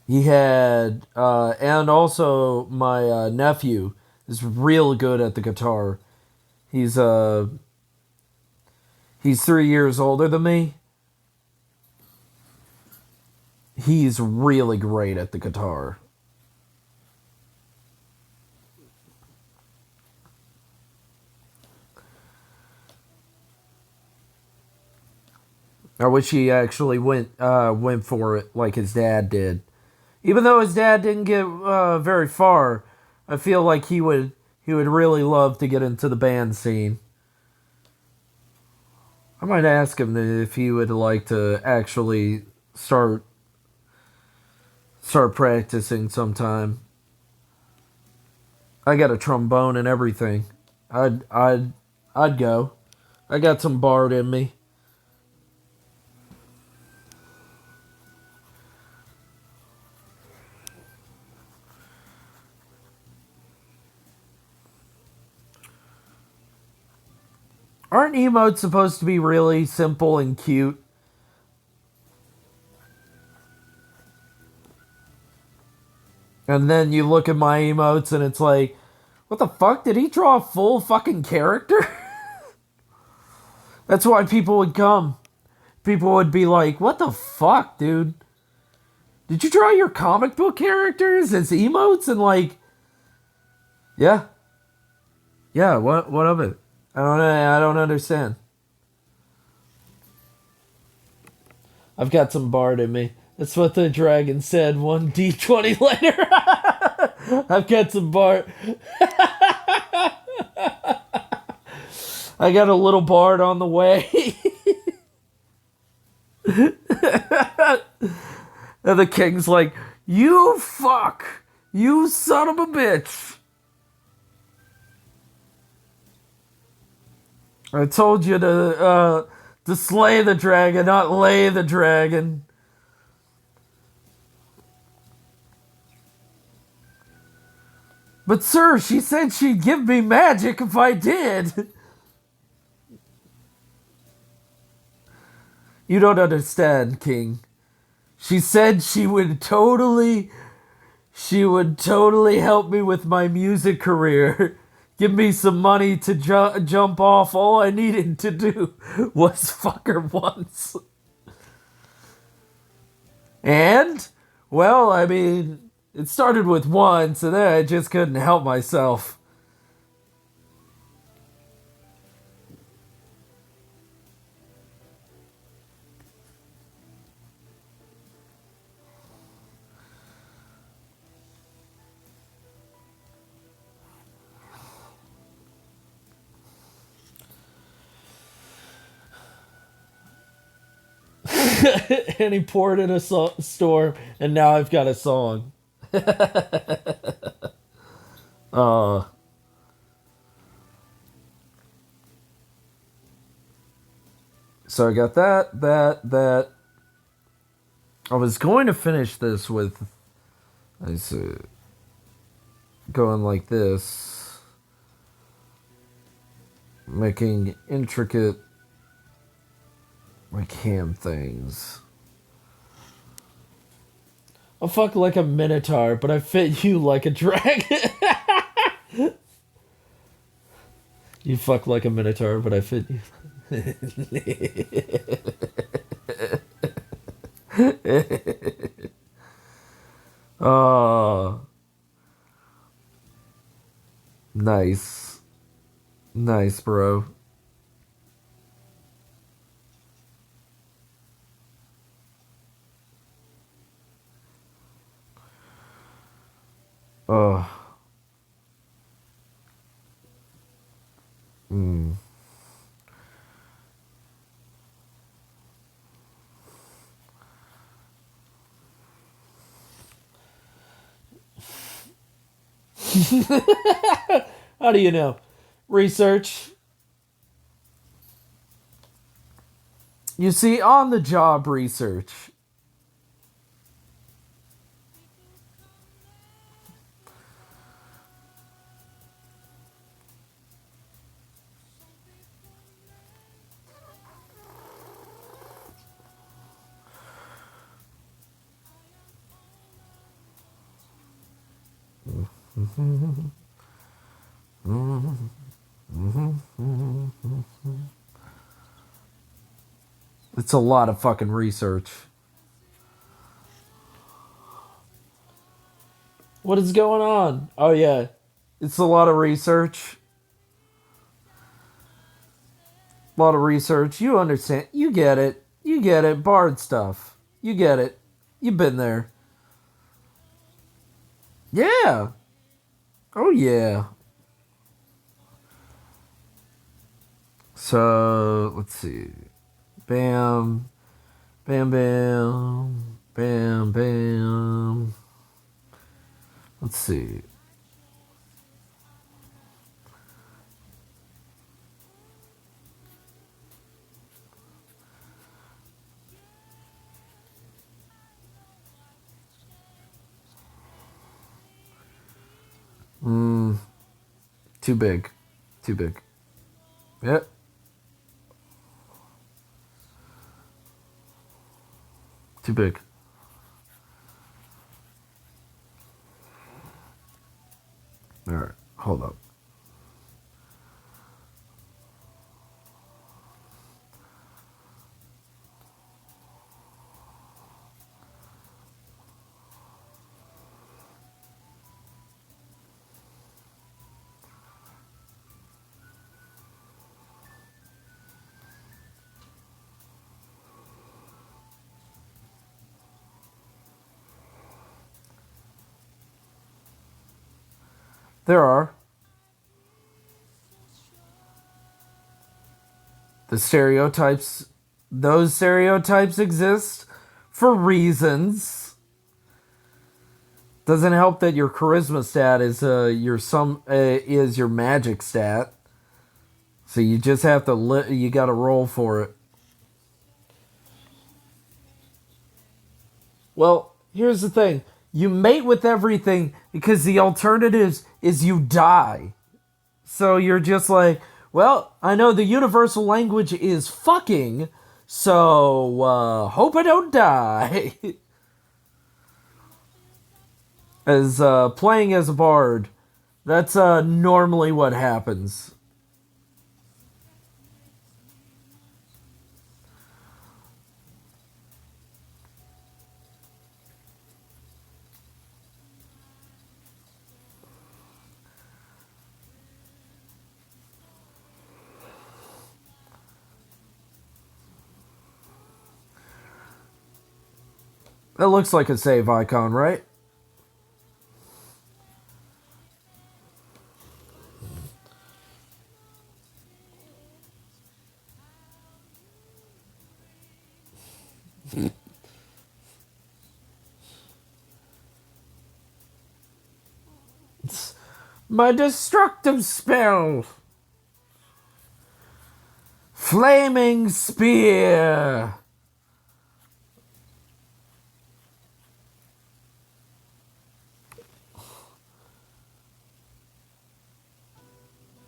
A: He had, and also my nephew is real good at the guitar. He's uh, he's 3 years older than me. He's really great at the guitar. I wish he actually went for it like his dad did. Even though his dad didn't get very far, I feel like he would really love to get into the band scene. I might ask him if he would like to actually start practicing sometime. I got a trombone and everything. I'd go. I got some Bard in me. Aren't emotes supposed to be really simple and cute? And then you look at my emotes and it's like, what the fuck? Did he draw a full fucking character? That's why people would come. People would be like, what the fuck, dude? Did you draw your comic book characters as emotes? And like, yeah. Yeah, what of it? I don't understand. I've got some Bard in me. That's what the dragon said 1d20 later. I've got some Bard. I got a little Bard on the way. And the king's like, you fuck. You son of a bitch. I told you to slay the dragon, not lay the dragon. But sir, she said she'd give me magic if I did. You don't understand, King. She said she would totally help me with my music career. Give me some money to jump off. All I needed to do was fuck her once. And, well, I mean, it started with once, and then I just couldn't help myself. And he poured in a storm, and now I've got a song. uh, so I got that. I was going to finish this with, I see, going like this, making intricate, like, hand things. I fuck like a minotaur, but I fit you like a dragon. You fuck like a minotaur, but I fit you. Oh, nice. Nice, bro. Oh. Mm. How do you know? Research. You see, on the job research. It's a lot of fucking research. What is going on? Oh, yeah. It's a lot of research. A lot of research. You understand. You get it. You get it. Bard stuff. You get it. You've been there. Yeah. Oh, yeah. So, let's see. Bam. Bam, bam. Bam, bam. Let's see. Too big. Too big. Yep. Too big. Alright. Hold up. There are. The stereotypes, those stereotypes exist for reasons. Doesn't help that your charisma stat is is your magic stat. So you just have to you got to roll for it. Well, here's the thing. You mate with everything because the alternatives is you die. So you're just like, well, I know the universal language is fucking, So, hope I don't die. As, playing as a bard, that's, normally what happens. That looks like a save icon, right? My destructive spell! Flaming Spear!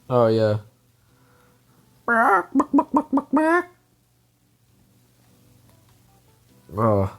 A: Oh, yeah. Oh.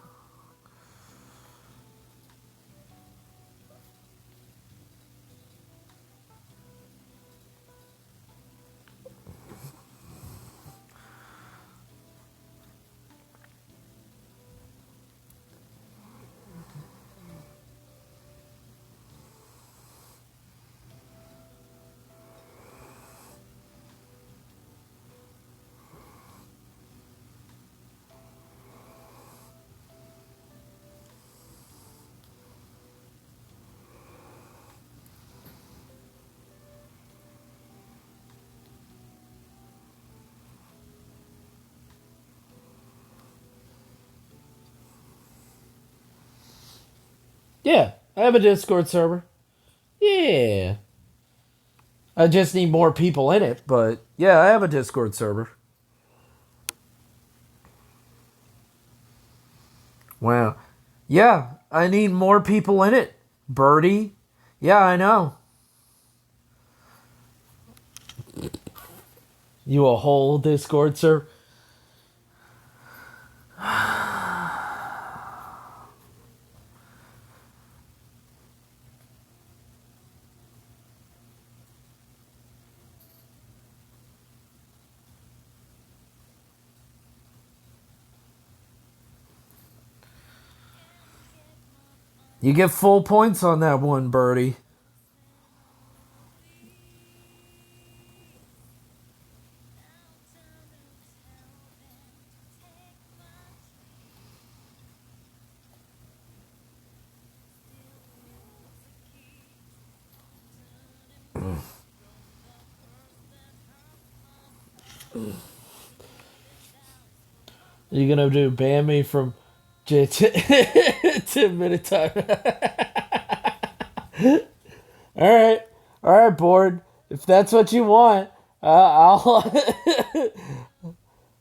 A: Yeah, I have a Discord server. Yeah. I just need more people in it, but yeah, I have a Discord server. Wow. Yeah, I need more people in it. Birdie. Yeah, I know. You a whole Discord server? You get full points on that one, Birdie. You gonna do ban me from JT 10 minute time? All right, board. If that's what you want, I'll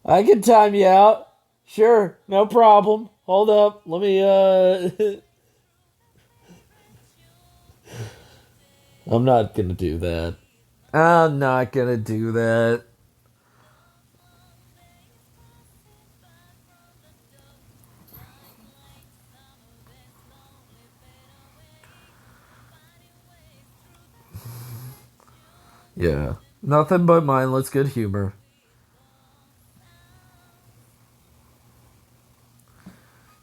A: I can time you out. Sure, no problem. Hold up, let me. I'm not gonna do that. I'm not gonna do that. Yeah, nothing but mindless good humor.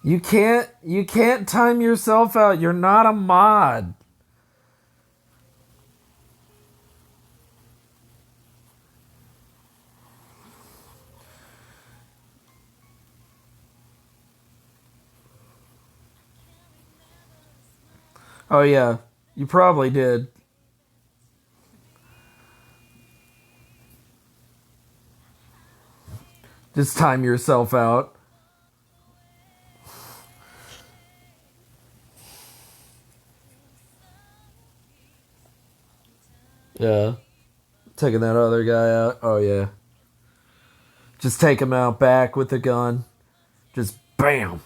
A: You can't time yourself out. You're not a mod. Oh yeah, you probably did. Just time yourself out. Yeah. Taking that other guy out. Oh yeah. Just take him out back with the gun. Just bam.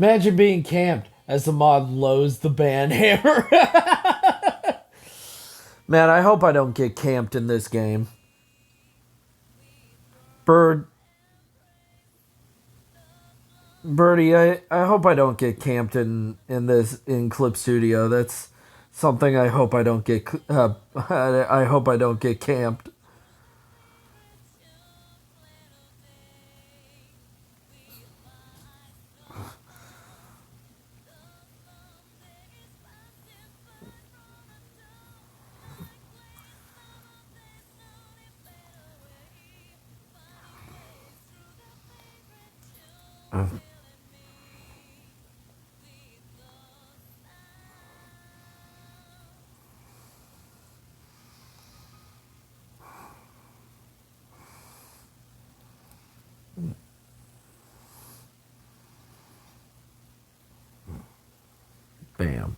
A: Imagine being camped as the mod lows the band hammer. Man, I hope I don't get camped in this game. Birdie, I hope I don't get camped in Clip Studio. That's something I hope I don't get. I hope I don't get camped. Bam.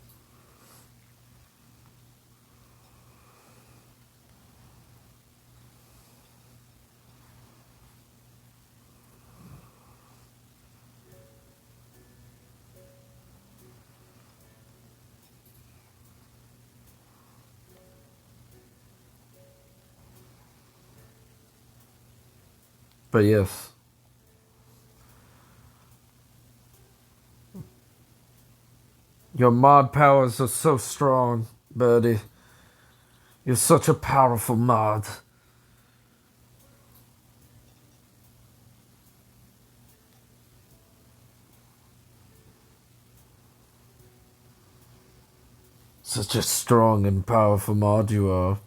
A: But yes. Your mod powers are so strong, Birdie. You're such a powerful mod. Such a strong and powerful mod you are.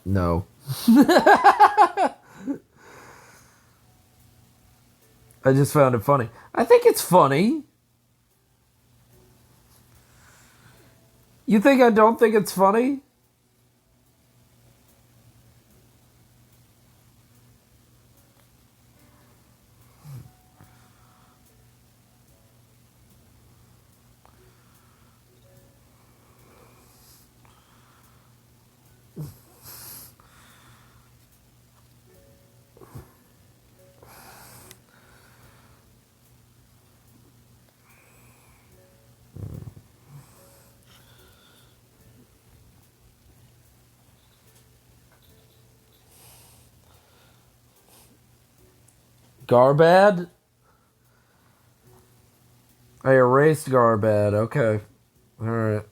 A: No. I just found it funny. I think it's funny. You think I don't think it's funny? Garbad? I erased Garbad. Okay. Alright.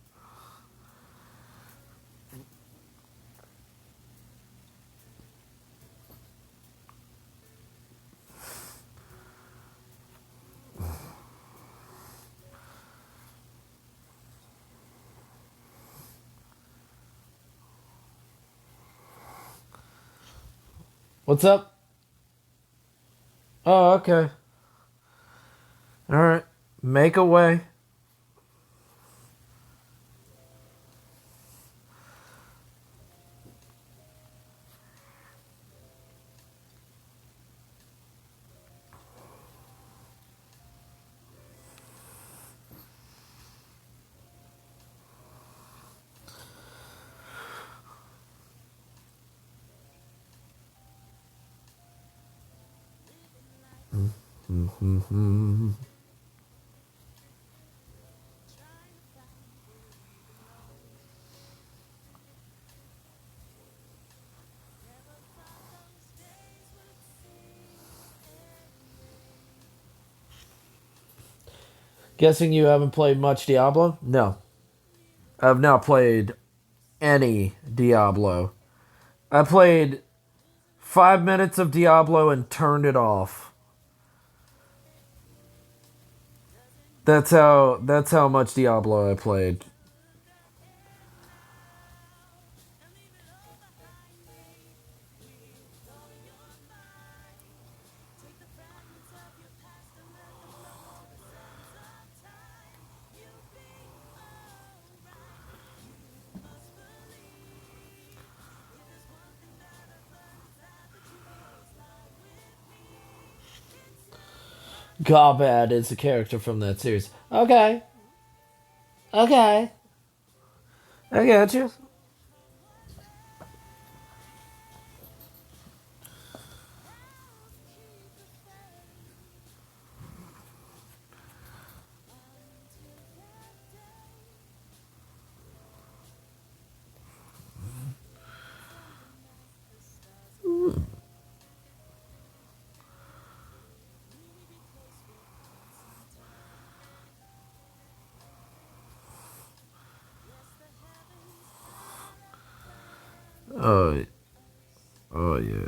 A: What's up? Oh, okay. Alright. Make a way. Guessing you haven't played much Diablo? No. I've not played any Diablo. I played 5 minutes of Diablo and turned it off. That's how much Diablo I played. Garbad is a character from that series. Okay. Okay. I got you. Oh, oh yeah.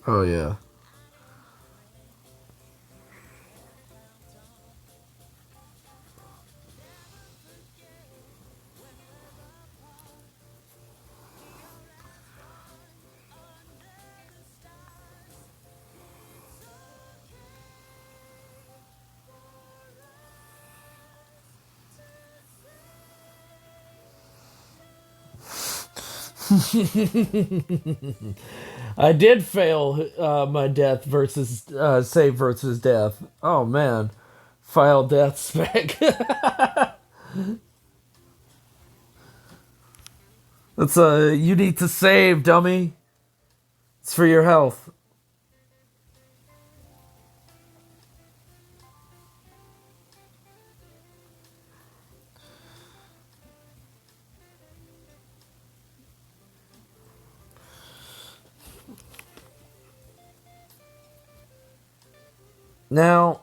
A: Oh yeah. I did fail my death versus save versus death. Oh man, file death spec. That's you need to save, dummy. It's for your health. Now,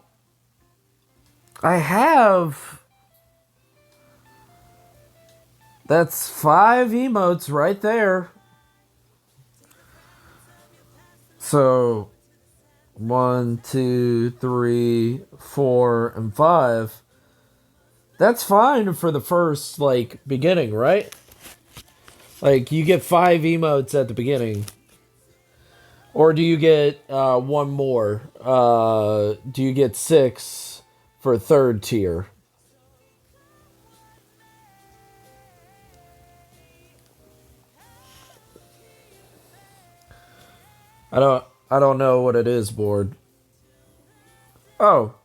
A: I have. That's 5 emotes right there. So, 1, 2, 3, 4, and 5. That's fine for the first, like, beginning, right? Like, you get 5 emotes at the beginning. Or do you get one more? Do you get 6 for third tier? I don't know what it is, board. Oh,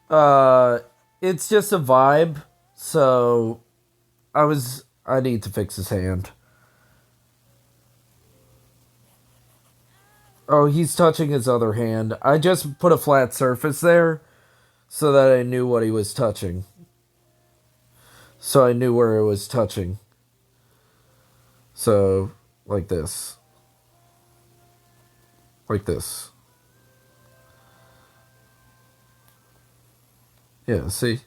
A: uh, it's just a vibe. So I need to fix his hand. Oh, he's touching his other hand. I just put a flat surface there so that I knew what he was touching. So I knew where it was touching. So, like this. Like this. Yeah, see?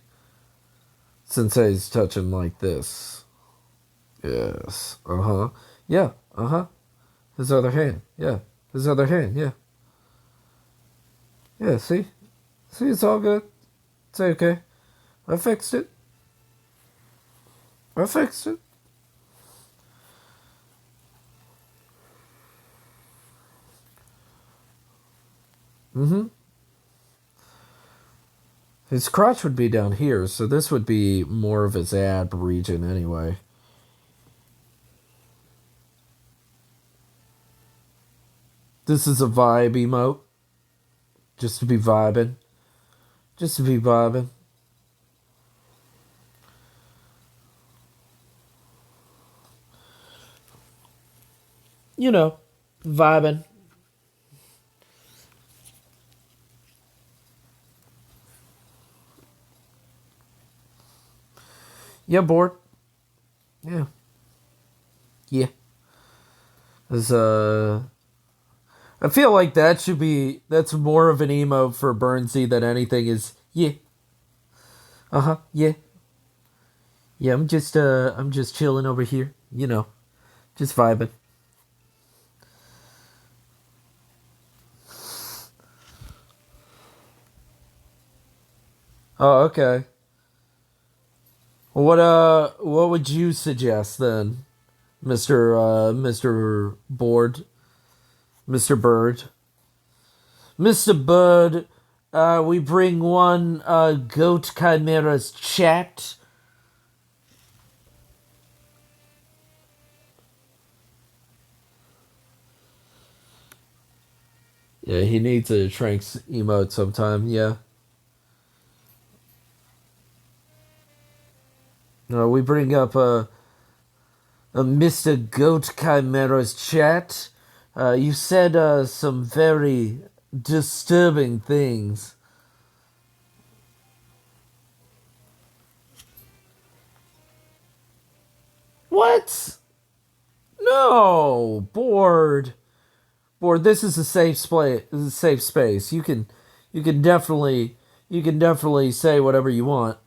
A: Sensei's touching like this. Yes. Uh-huh. Yeah. Uh-huh. His other hand. Yeah. His other hand. Yeah. Yeah, see? See, it's all good. It's okay. I fixed it. I fixed it. Mm-hmm. His crotch would be down here, so this would be more of his ab region anyway. This is a vibe emote. Just to be vibing. Just to be vibing. You know, vibing. Yeah, bored. Yeah. Yeah. As I feel like that's more of an emote for Burnsy than anything is yeah. Uh-huh. Yeah. Yeah, I'm just chilling over here. Just vibing. Oh, okay. What would you suggest then, Mr. Board, Mr. Bird, Mr. Bird? We bring one goat chimera's chat. Yeah, he needs a Tranks emote sometime. Yeah. We bring up a Mr. Goat Chimera's chat. You said some very disturbing things. What? No, board. Board. This is a safe space. You can definitely, you can definitely say whatever you want.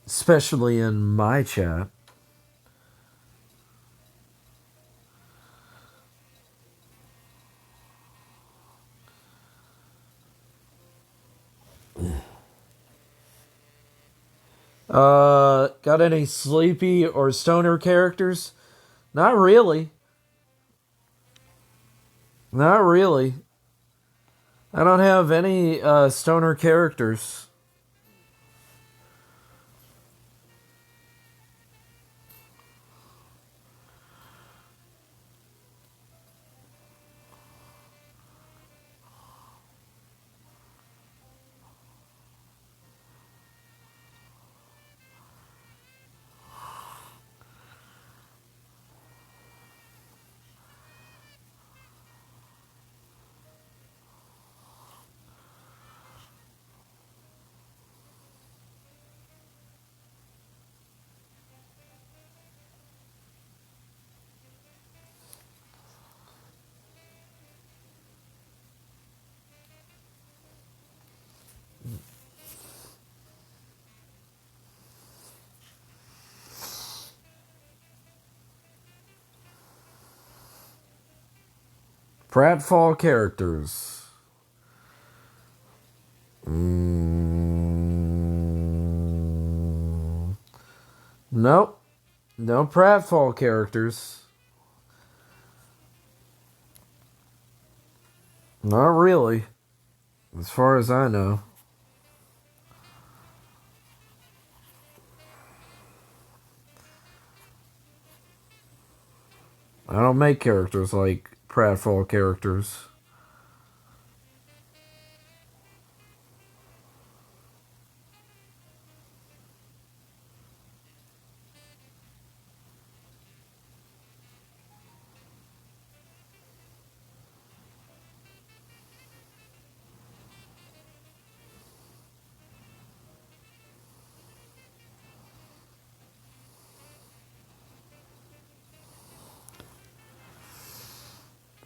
A: Especially in my chat. Got any sleepy or stoner characters? Not really. Not really. I don't have any stoner characters. Pratfall characters. Nope. No pratfall characters. Not really. As far as I know. I don't make characters like pratfall characters.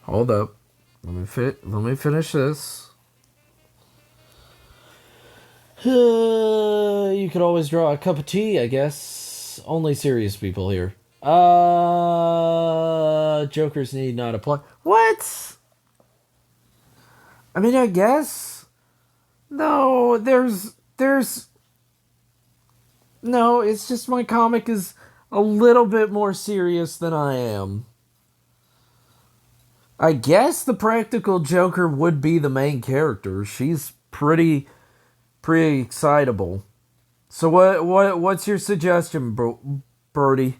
A: Hold up. Let me finish this. You could always draw a cup of tea, I guess. Only serious people here. Jokers need not apply. What? I mean, I guess. No, there's no, it's just my comic is a little bit more serious than I am. I guess the practical Joker would be the main character. She's pretty excitable. So what's your suggestion, Birdie?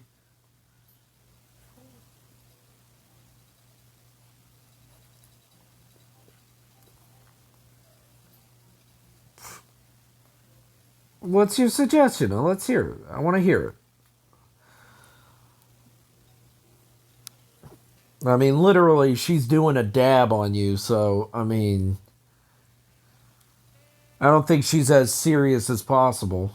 A: What's your suggestion? Let's hear it. I want to hear it. I mean, literally, she's doing a dab on you, so, I mean, I don't think she's as serious as possible.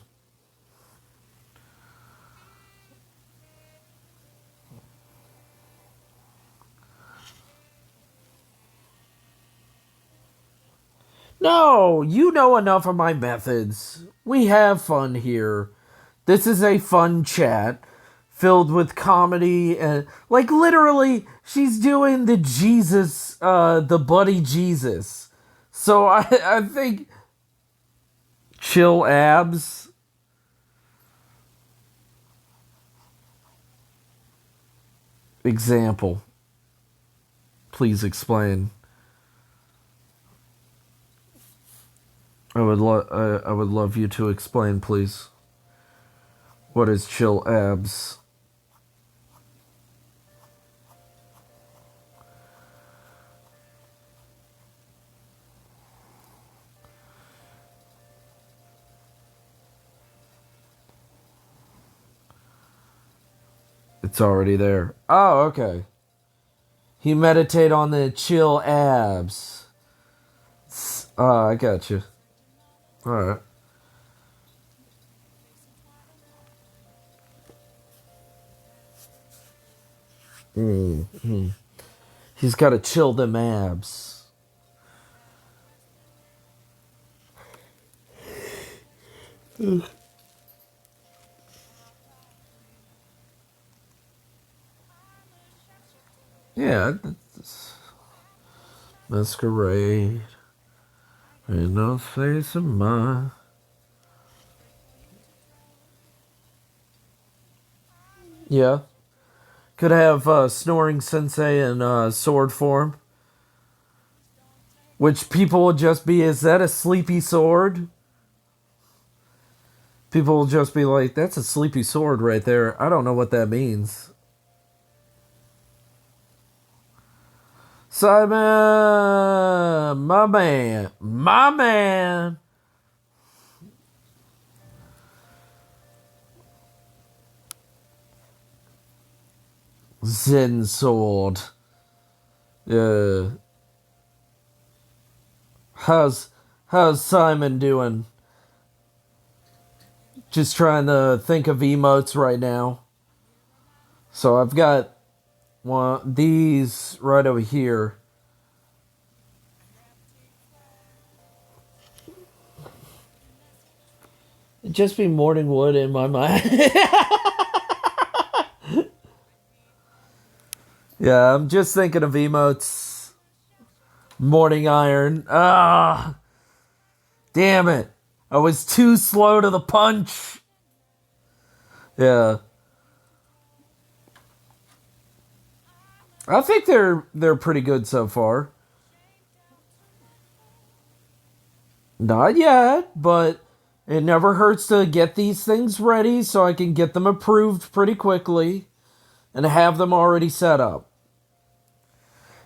A: No, you know enough of my methods. We have fun here. This is a fun chat filled with comedy and like literally she's doing the Jesus the buddy Jesus. So I think chill abs example. Please explain. I would love you to explain, please. What is chill abs? It's already there. Oh, okay. He meditate on the chill abs. Oh, I got you. All right. Mm-hmm. He's got to chill them abs. Yeah, masquerade in no face of mine. Yeah, could have snoring sensei in sword form, which people will just be. Is that a sleepy sword? People will just be like, "That's a sleepy sword right there." I don't know what that means. Simon, my man. Zen sword. Yeah. How's Simon doing? Just trying to think of emotes right now. So I've got one these right over here. It'd just be morning wood in my mind. Yeah, I'm just thinking of emotes. Morning iron. Ah, damn it. I was too slow to the punch. Yeah. I think they're pretty good so far. Not yet, but it never hurts to get these things ready so I can get them approved pretty quickly and have them already set up.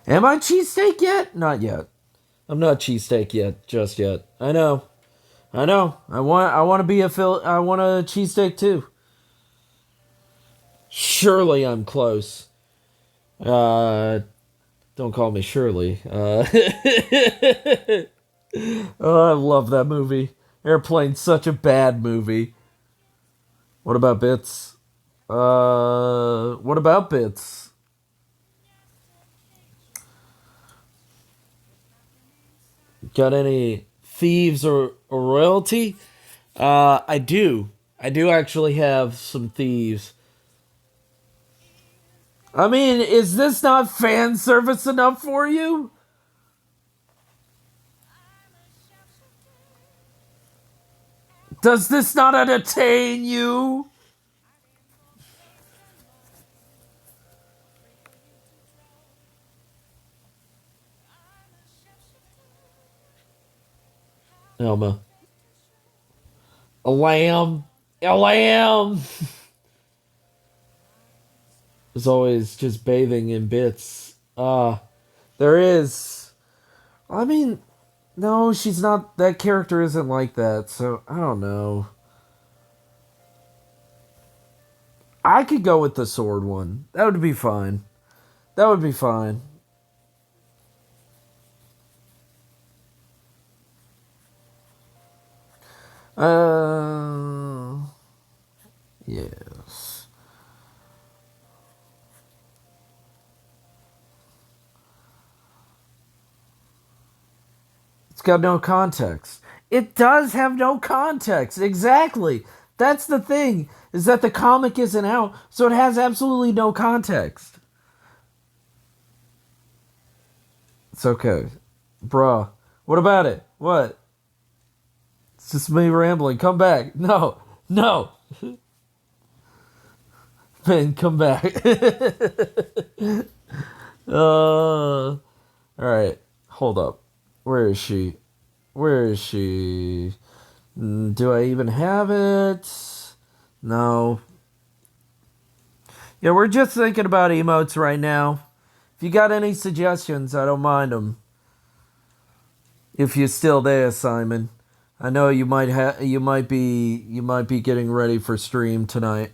A: Am I cheesesteak yet? Not yet. I'm not cheesesteak yet, just yet. I know. I know. I want to be I want a cheesesteak too. Surely I'm close. Don't call me Shirley. Oh, I love that movie. Airplane's such a bad movie. What about Bits? What about Bits? Got any thieves or royalty? I do. I do actually have some thieves. I mean, is this not fan service enough for you? Does this not entertain you? Elma. A lamb. A lamb is always just bathing in bits. There is. I mean, no, she's not. That character isn't like that, so I don't know. I could go with the sword one. That would be fine. That would be fine. Uh, yes. It's got no context. It does have no context. Exactly. That's the thing, is that the comic isn't out, so it has absolutely no context. It's okay. Bruh. What about it? What? It's just me rambling. Come back. No. No. Ben, come back. Alright. Hold up. Where is she? Where is she? Do I even have it? No. Yeah, we're just thinking about emotes right now. If you got any suggestions, I don't mind them. If you're still there, Simon. I know you might be getting ready for stream tonight.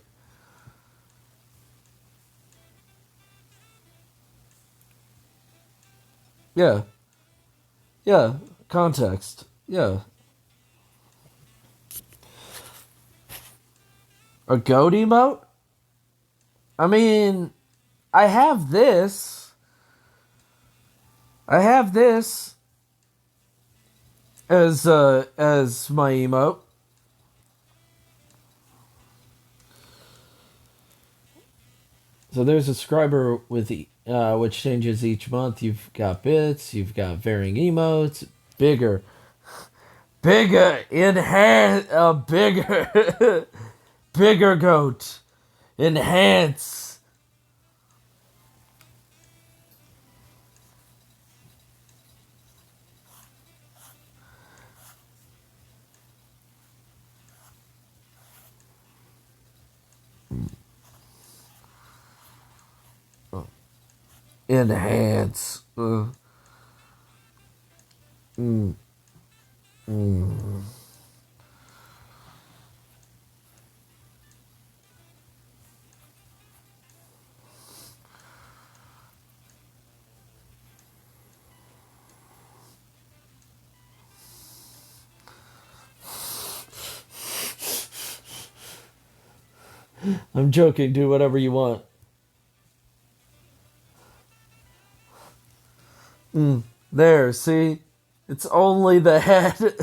A: Yeah. Yeah, context. Yeah. A goat emote? I mean, I have this. I have this as my emote. So there's a subscriber with which changes each month. You've got bits, you've got varying emotes, bigger, enhance, bigger, bigger goat, enhance. Enhance. I'm joking. Do whatever you want. There, see? It's only the head.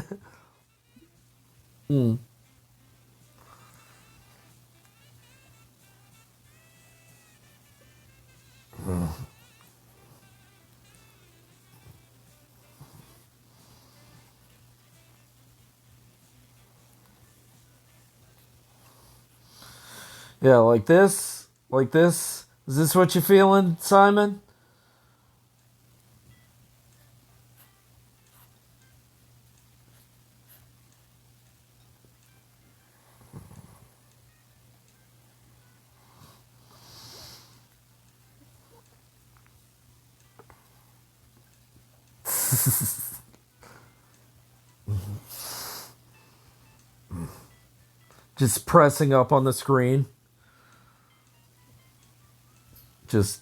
A: Yeah, like this. Like this. Is this what you're feeling, Simon? Just pressing up on the screen. Just.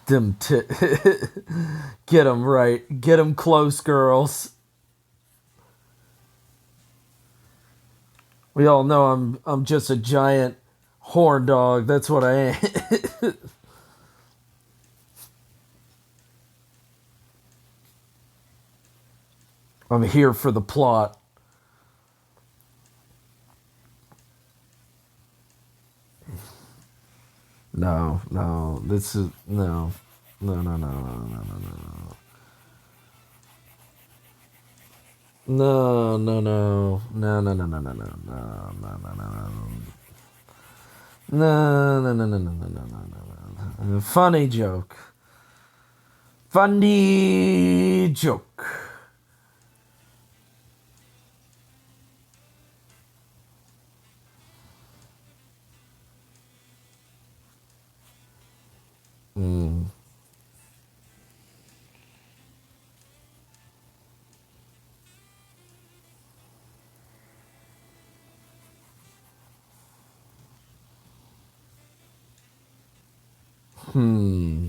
A: Them get them right. Get them close, girls. We all know I'm just a giant horn dog. That's what I am. I'm here for the plot. No, this is no. No. No. Funny joke. Funny joke. Mm. Hmm.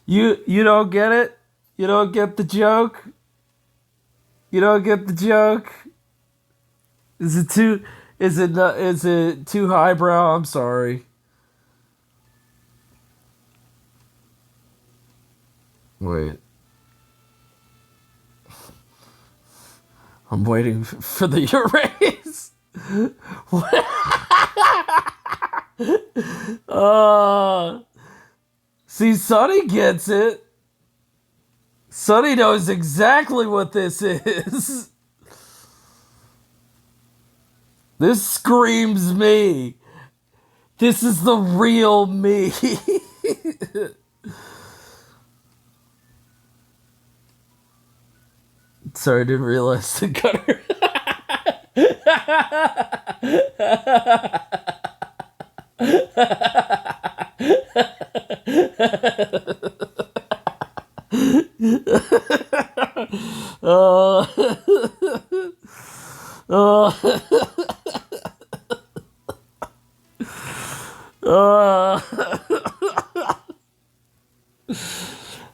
A: You don't get it? You don't get the joke? You don't get the joke? Is it too is it not, is it too highbrow? I'm sorry. Wait. I'm waiting for the erase. uh See, Sonny gets it. Sonny knows exactly what this is. This screams me. This is the real me. Sorry, I didn't realize the gutter. uh, uh, all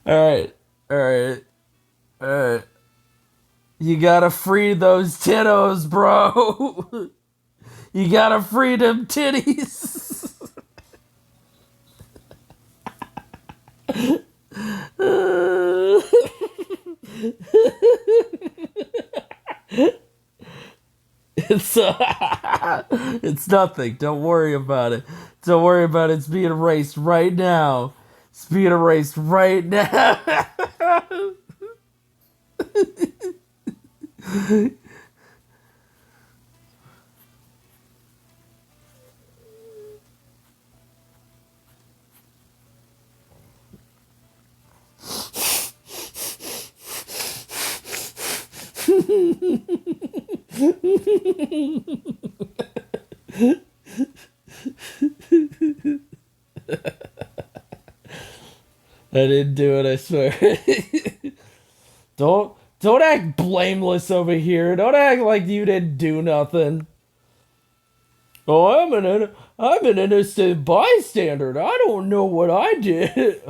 A: right, all right, all right. You gotta free those tittos, bro. You gotta free them titties. It's it's nothing. Don't worry about it. Don't worry about it. It's being erased right now. It's being erased right now. I didn't do it, I swear. Don't act blameless over here. Don't act like you didn't do nothing. Oh, I'm an innocent bystander. I don't know what I did.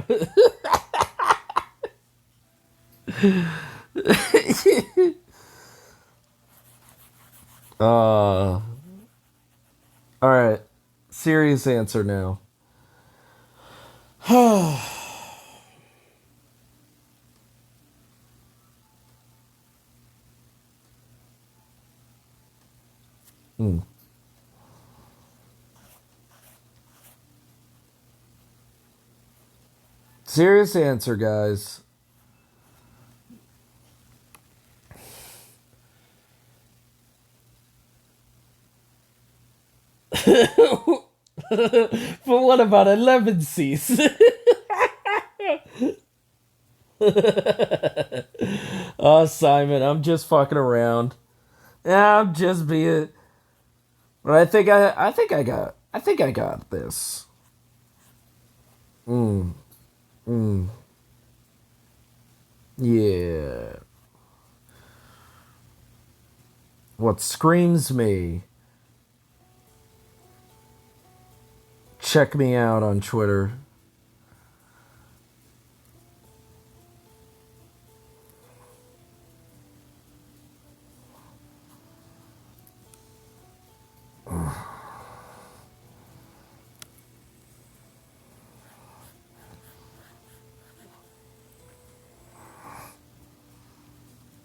A: All right. Serious answer now. Hmm. Serious answer, guys. But what about a lemon cease? Simon, I'm just fucking around. Yeah, I'm just being. But I think I got this. Mm, mm, yeah. What screams me? Check me out on Twitter.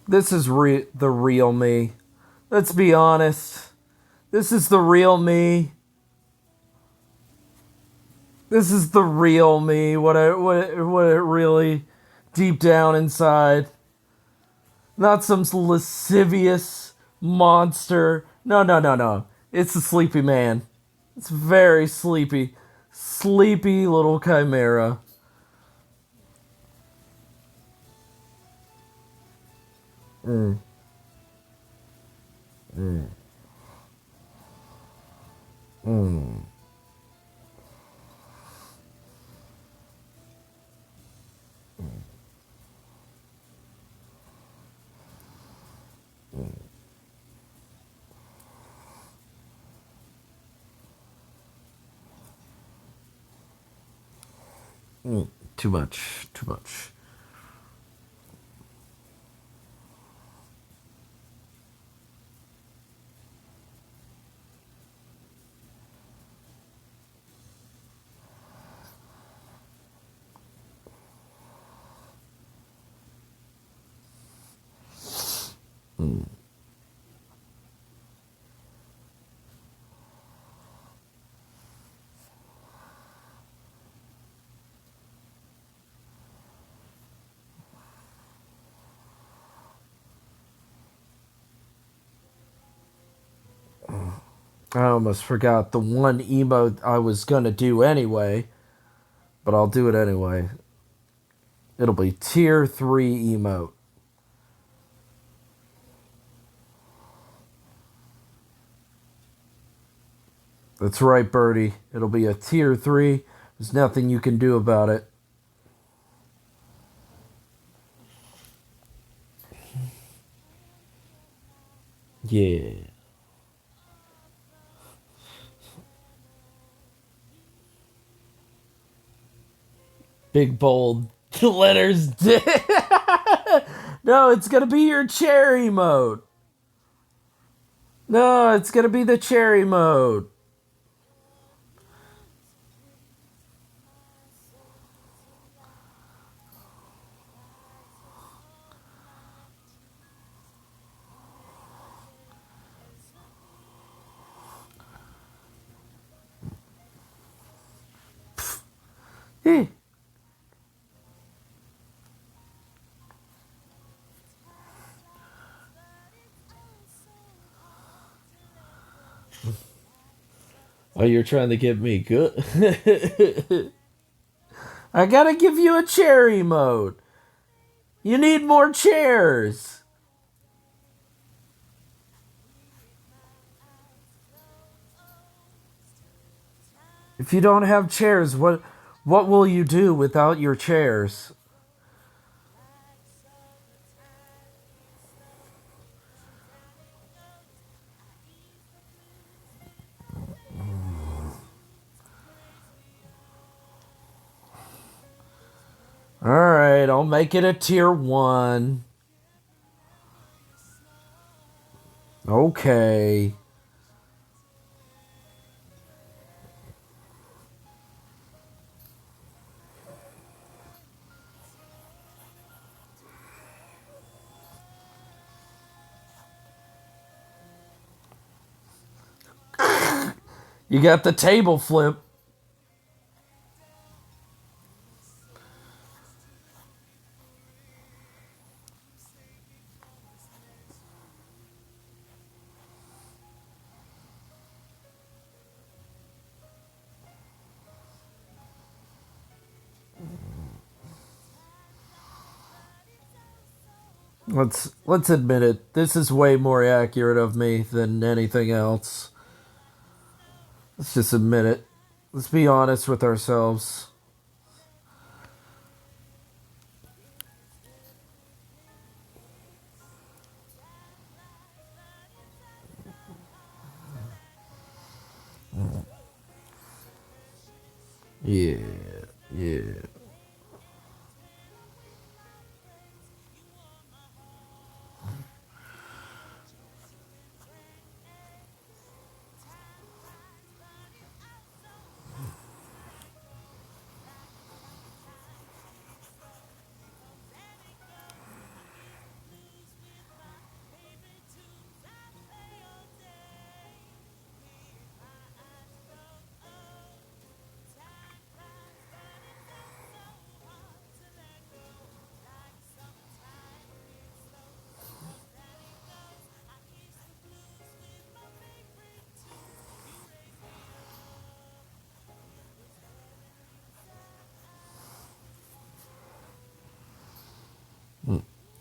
A: This is the real me. Let's be honest. This is the real me. This is the real me. What it really deep down inside. Not some lascivious monster. No, no, no, no. It's a sleepy man. It's very sleepy. Sleepy little chimera. Mm, mm, mm, mm. Too much. Too much. Mm. I almost forgot the one emote I was gonna do anyway, but I'll do it anyway. It'll be tier 3 emote. That's right, Birdie. It'll be a tier 3. There's nothing you can do about it. Yeah. Big bold letters. No, it's gonna be your cherry mode. No, it's gonna be the cherry mode. Hey. Oh, you're trying to get me good. I gotta give you a cherry mode. You need more chairs. If you don't have chairs, what will you do without your chairs? All right, I'll make it a tier 1. Okay. You got the table flip. Let's admit it. This is way more accurate of me than anything else. Let's just admit it. Let's be honest with ourselves. Yeah, yeah.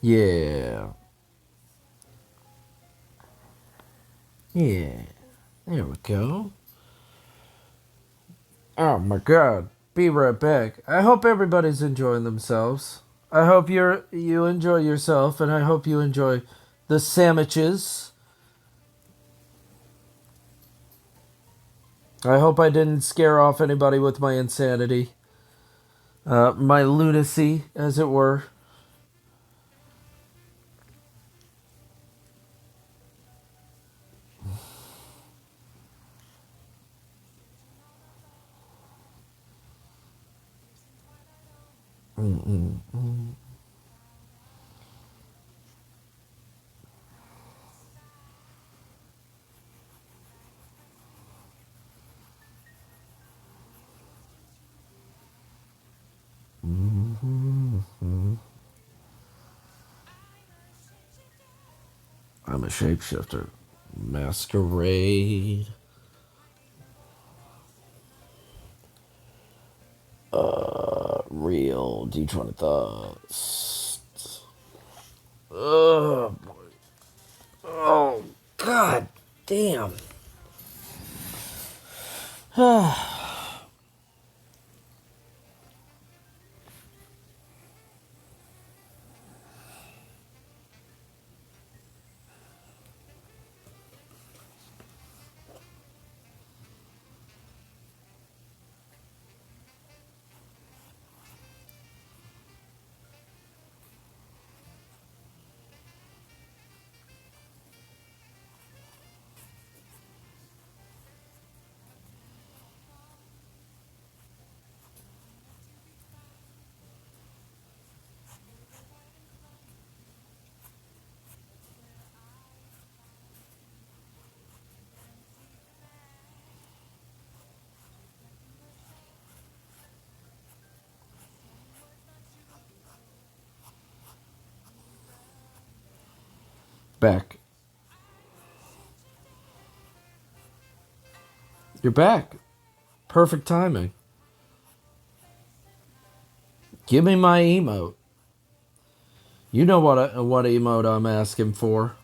A: Yeah. Yeah. There we go. Oh my god. Be right back. I hope everybody's enjoying themselves. I hope you enjoy yourself, and I hope you enjoy the sandwiches. I hope I didn't scare off anybody with my insanity. My lunacy, as it were. I'm a shapeshifter. Masquerade. Real D20 thoughts. Oh boy. Oh god damn. Back. You're back. Perfect timing. Give me my emote. You know what emote I'm asking for.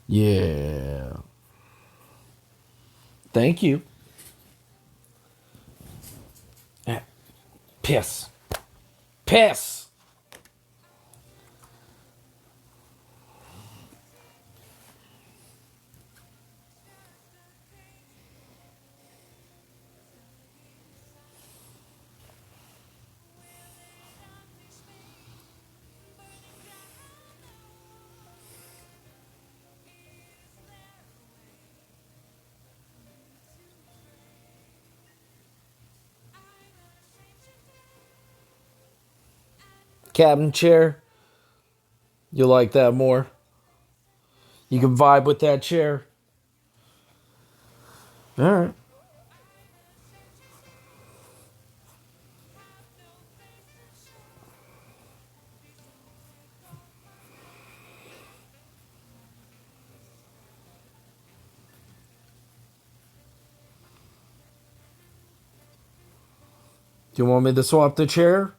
A: Yeah. Thank you. Ah, piss. Piss. Cabin chair. You like that more? You can vibe with that chair. All right. Do you want me to swap the chair?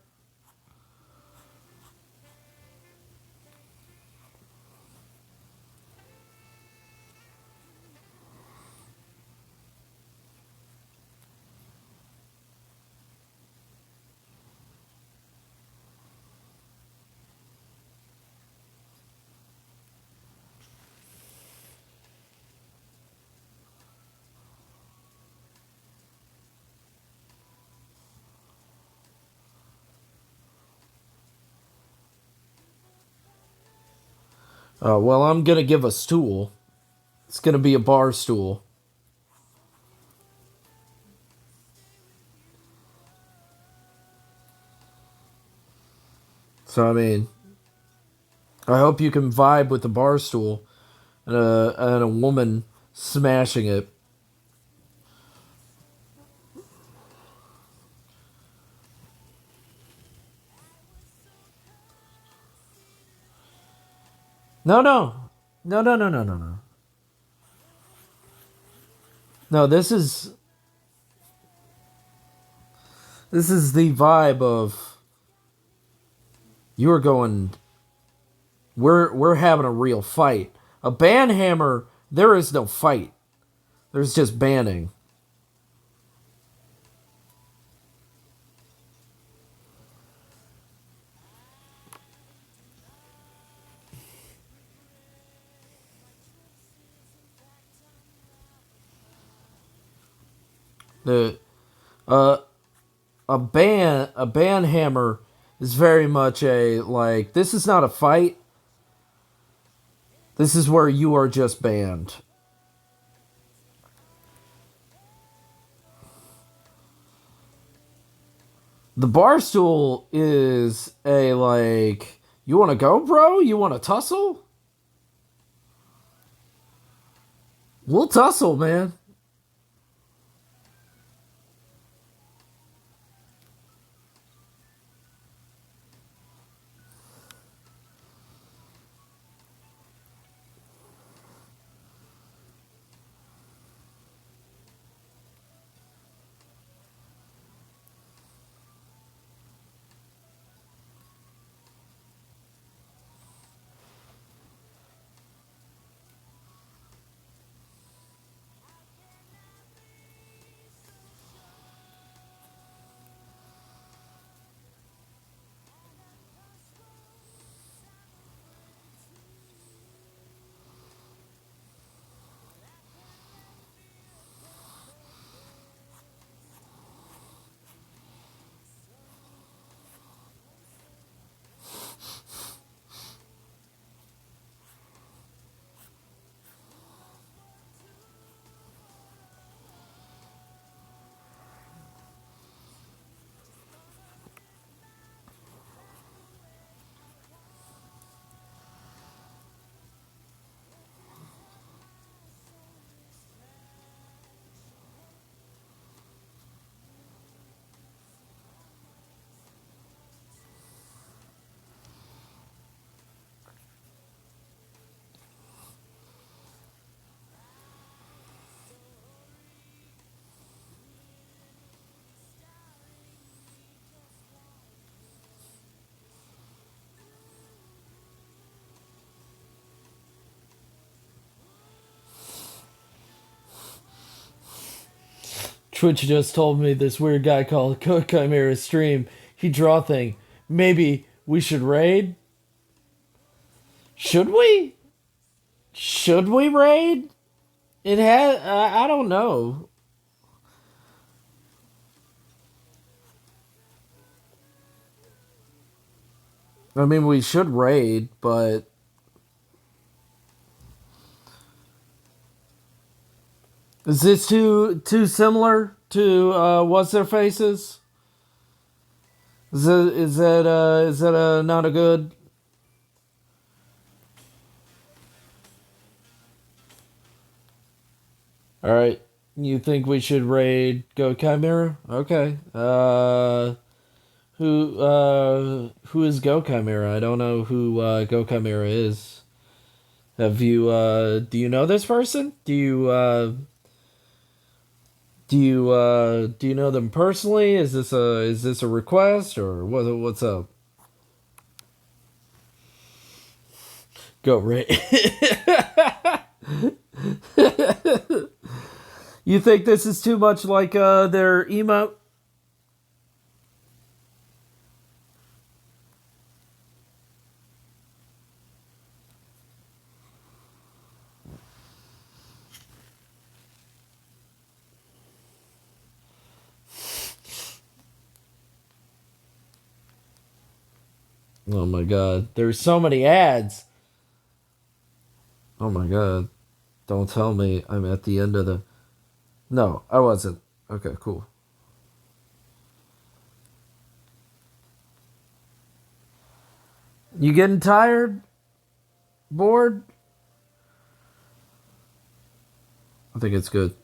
A: Well, I'm gonna give a stool. It's gonna be a bar stool. So I mean, I hope you can vibe with the bar stool and a woman smashing it. No, no, no, no, no, no, no, no. No, this is the vibe of you're going. We're having a real fight. A banhammer. There is no fight. There's just banning. The uh a banhammer is very much a like this is not a fight. This is where you are just banned. The bar stool is a like you want to go, bro? You want to tussle? We'll tussle, man. Twitch just told me this weird guy called Chimera stream. He draw thing. Maybe we should raid? Should we? Should we raid? It has. I don't know. I mean, we should raid, but is this too similar to what's their faces? Is that not a good? All right. You think we should raid Go Chimera? Okay. Who is Go Chimera? I don't know who Go Chimera is. Have you do you know this person? Do you know them personally? Is this a request or what's up? Go raid. You think this is too much like their emote? Oh my god. There's so many ads. Oh my god. Don't tell me I'm at the end of the. No, I wasn't. Okay, cool. You getting tired? Bored? I think it's good.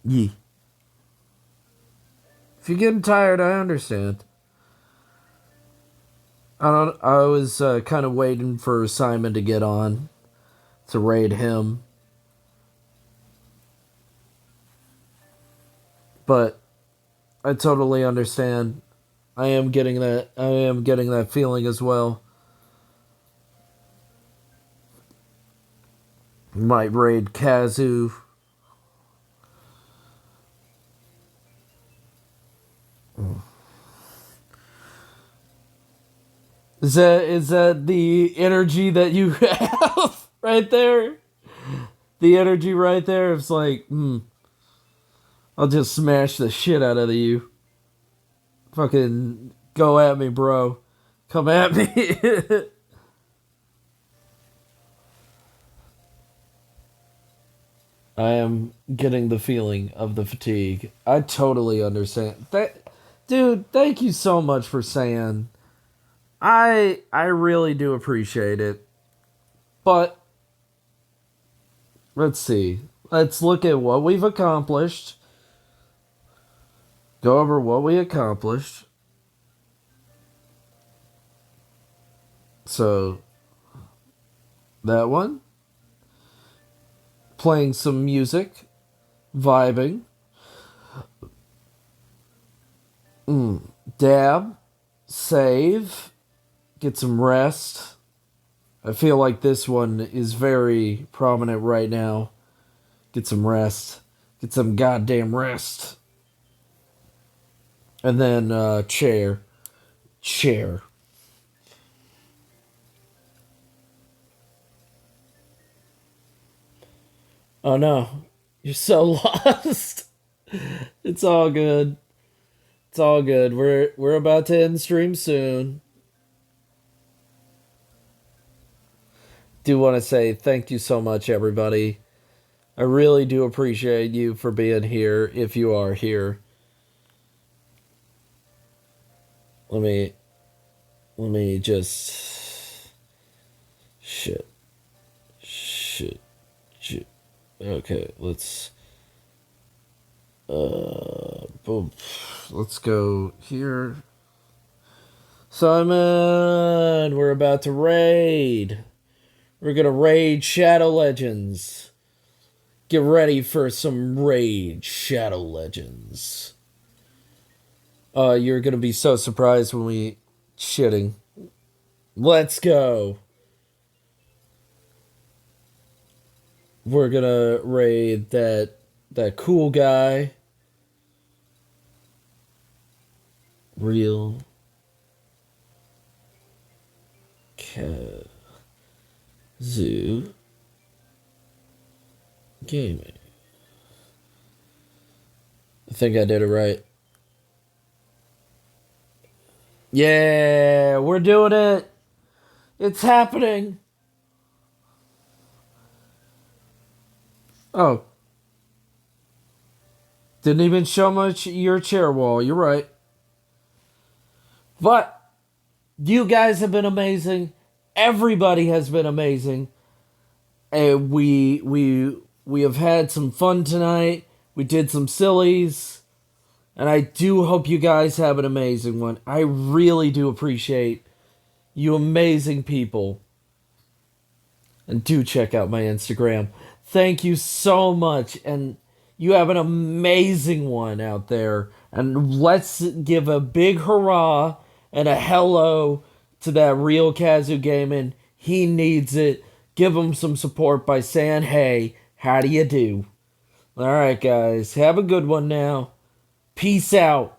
A: Yee. If you're getting tired, I understand. I don't. I was kind of waiting for Simon to get on to raid him, but I totally understand. I am getting that. I am getting that feeling as well. Might raid Kazu. Is that the energy that you have right there? The energy right there. It's like, I'll just smash the shit out of you. Fucking go at me, bro. Come at me. I am getting the feeling of the fatigue. I totally understand. Dude, thank you so much for saying. I really do appreciate it. But let's see. Let's look at what we've accomplished. Go over what we accomplished. So that one, playing some music, vibing. Dab, save, get some rest. I feel like this one is very prominent right now. Get some rest. Get some goddamn rest. And then chair. Chair. Oh no. You're so lost. It's all good. It's all good. We're about to end stream soon. Do want to say thank you so much, everybody. I really do appreciate you for being here if you are here. Let me just shit. Shit. Shit. Okay, let's boom. Let's go here. Simon, we're about to raid. We're gonna raid Shadow Legends. Get ready for some raid Shadow Legends. You're gonna be so surprised when we shitting. Let's go. We're gonna raid that cool guy. Real Kazoo Gaming. I think I did it right. Yeah, we're doing it. It's happening. Oh, Didn't even show much your chair wall. You're right. But you guys have been amazing. Everybody has been amazing. And we have had some fun tonight. We did some sillies. And I do hope you guys have an amazing one. I really do appreciate you amazing people. And do check out my Instagram. Thank you so much. And you have an amazing one out there. And let's give a big hurrah and a hello to that real Kazoo Gaming. He needs it. Give him some support by saying, hey, how do you do? Alright, guys. Have a good one now. Peace out.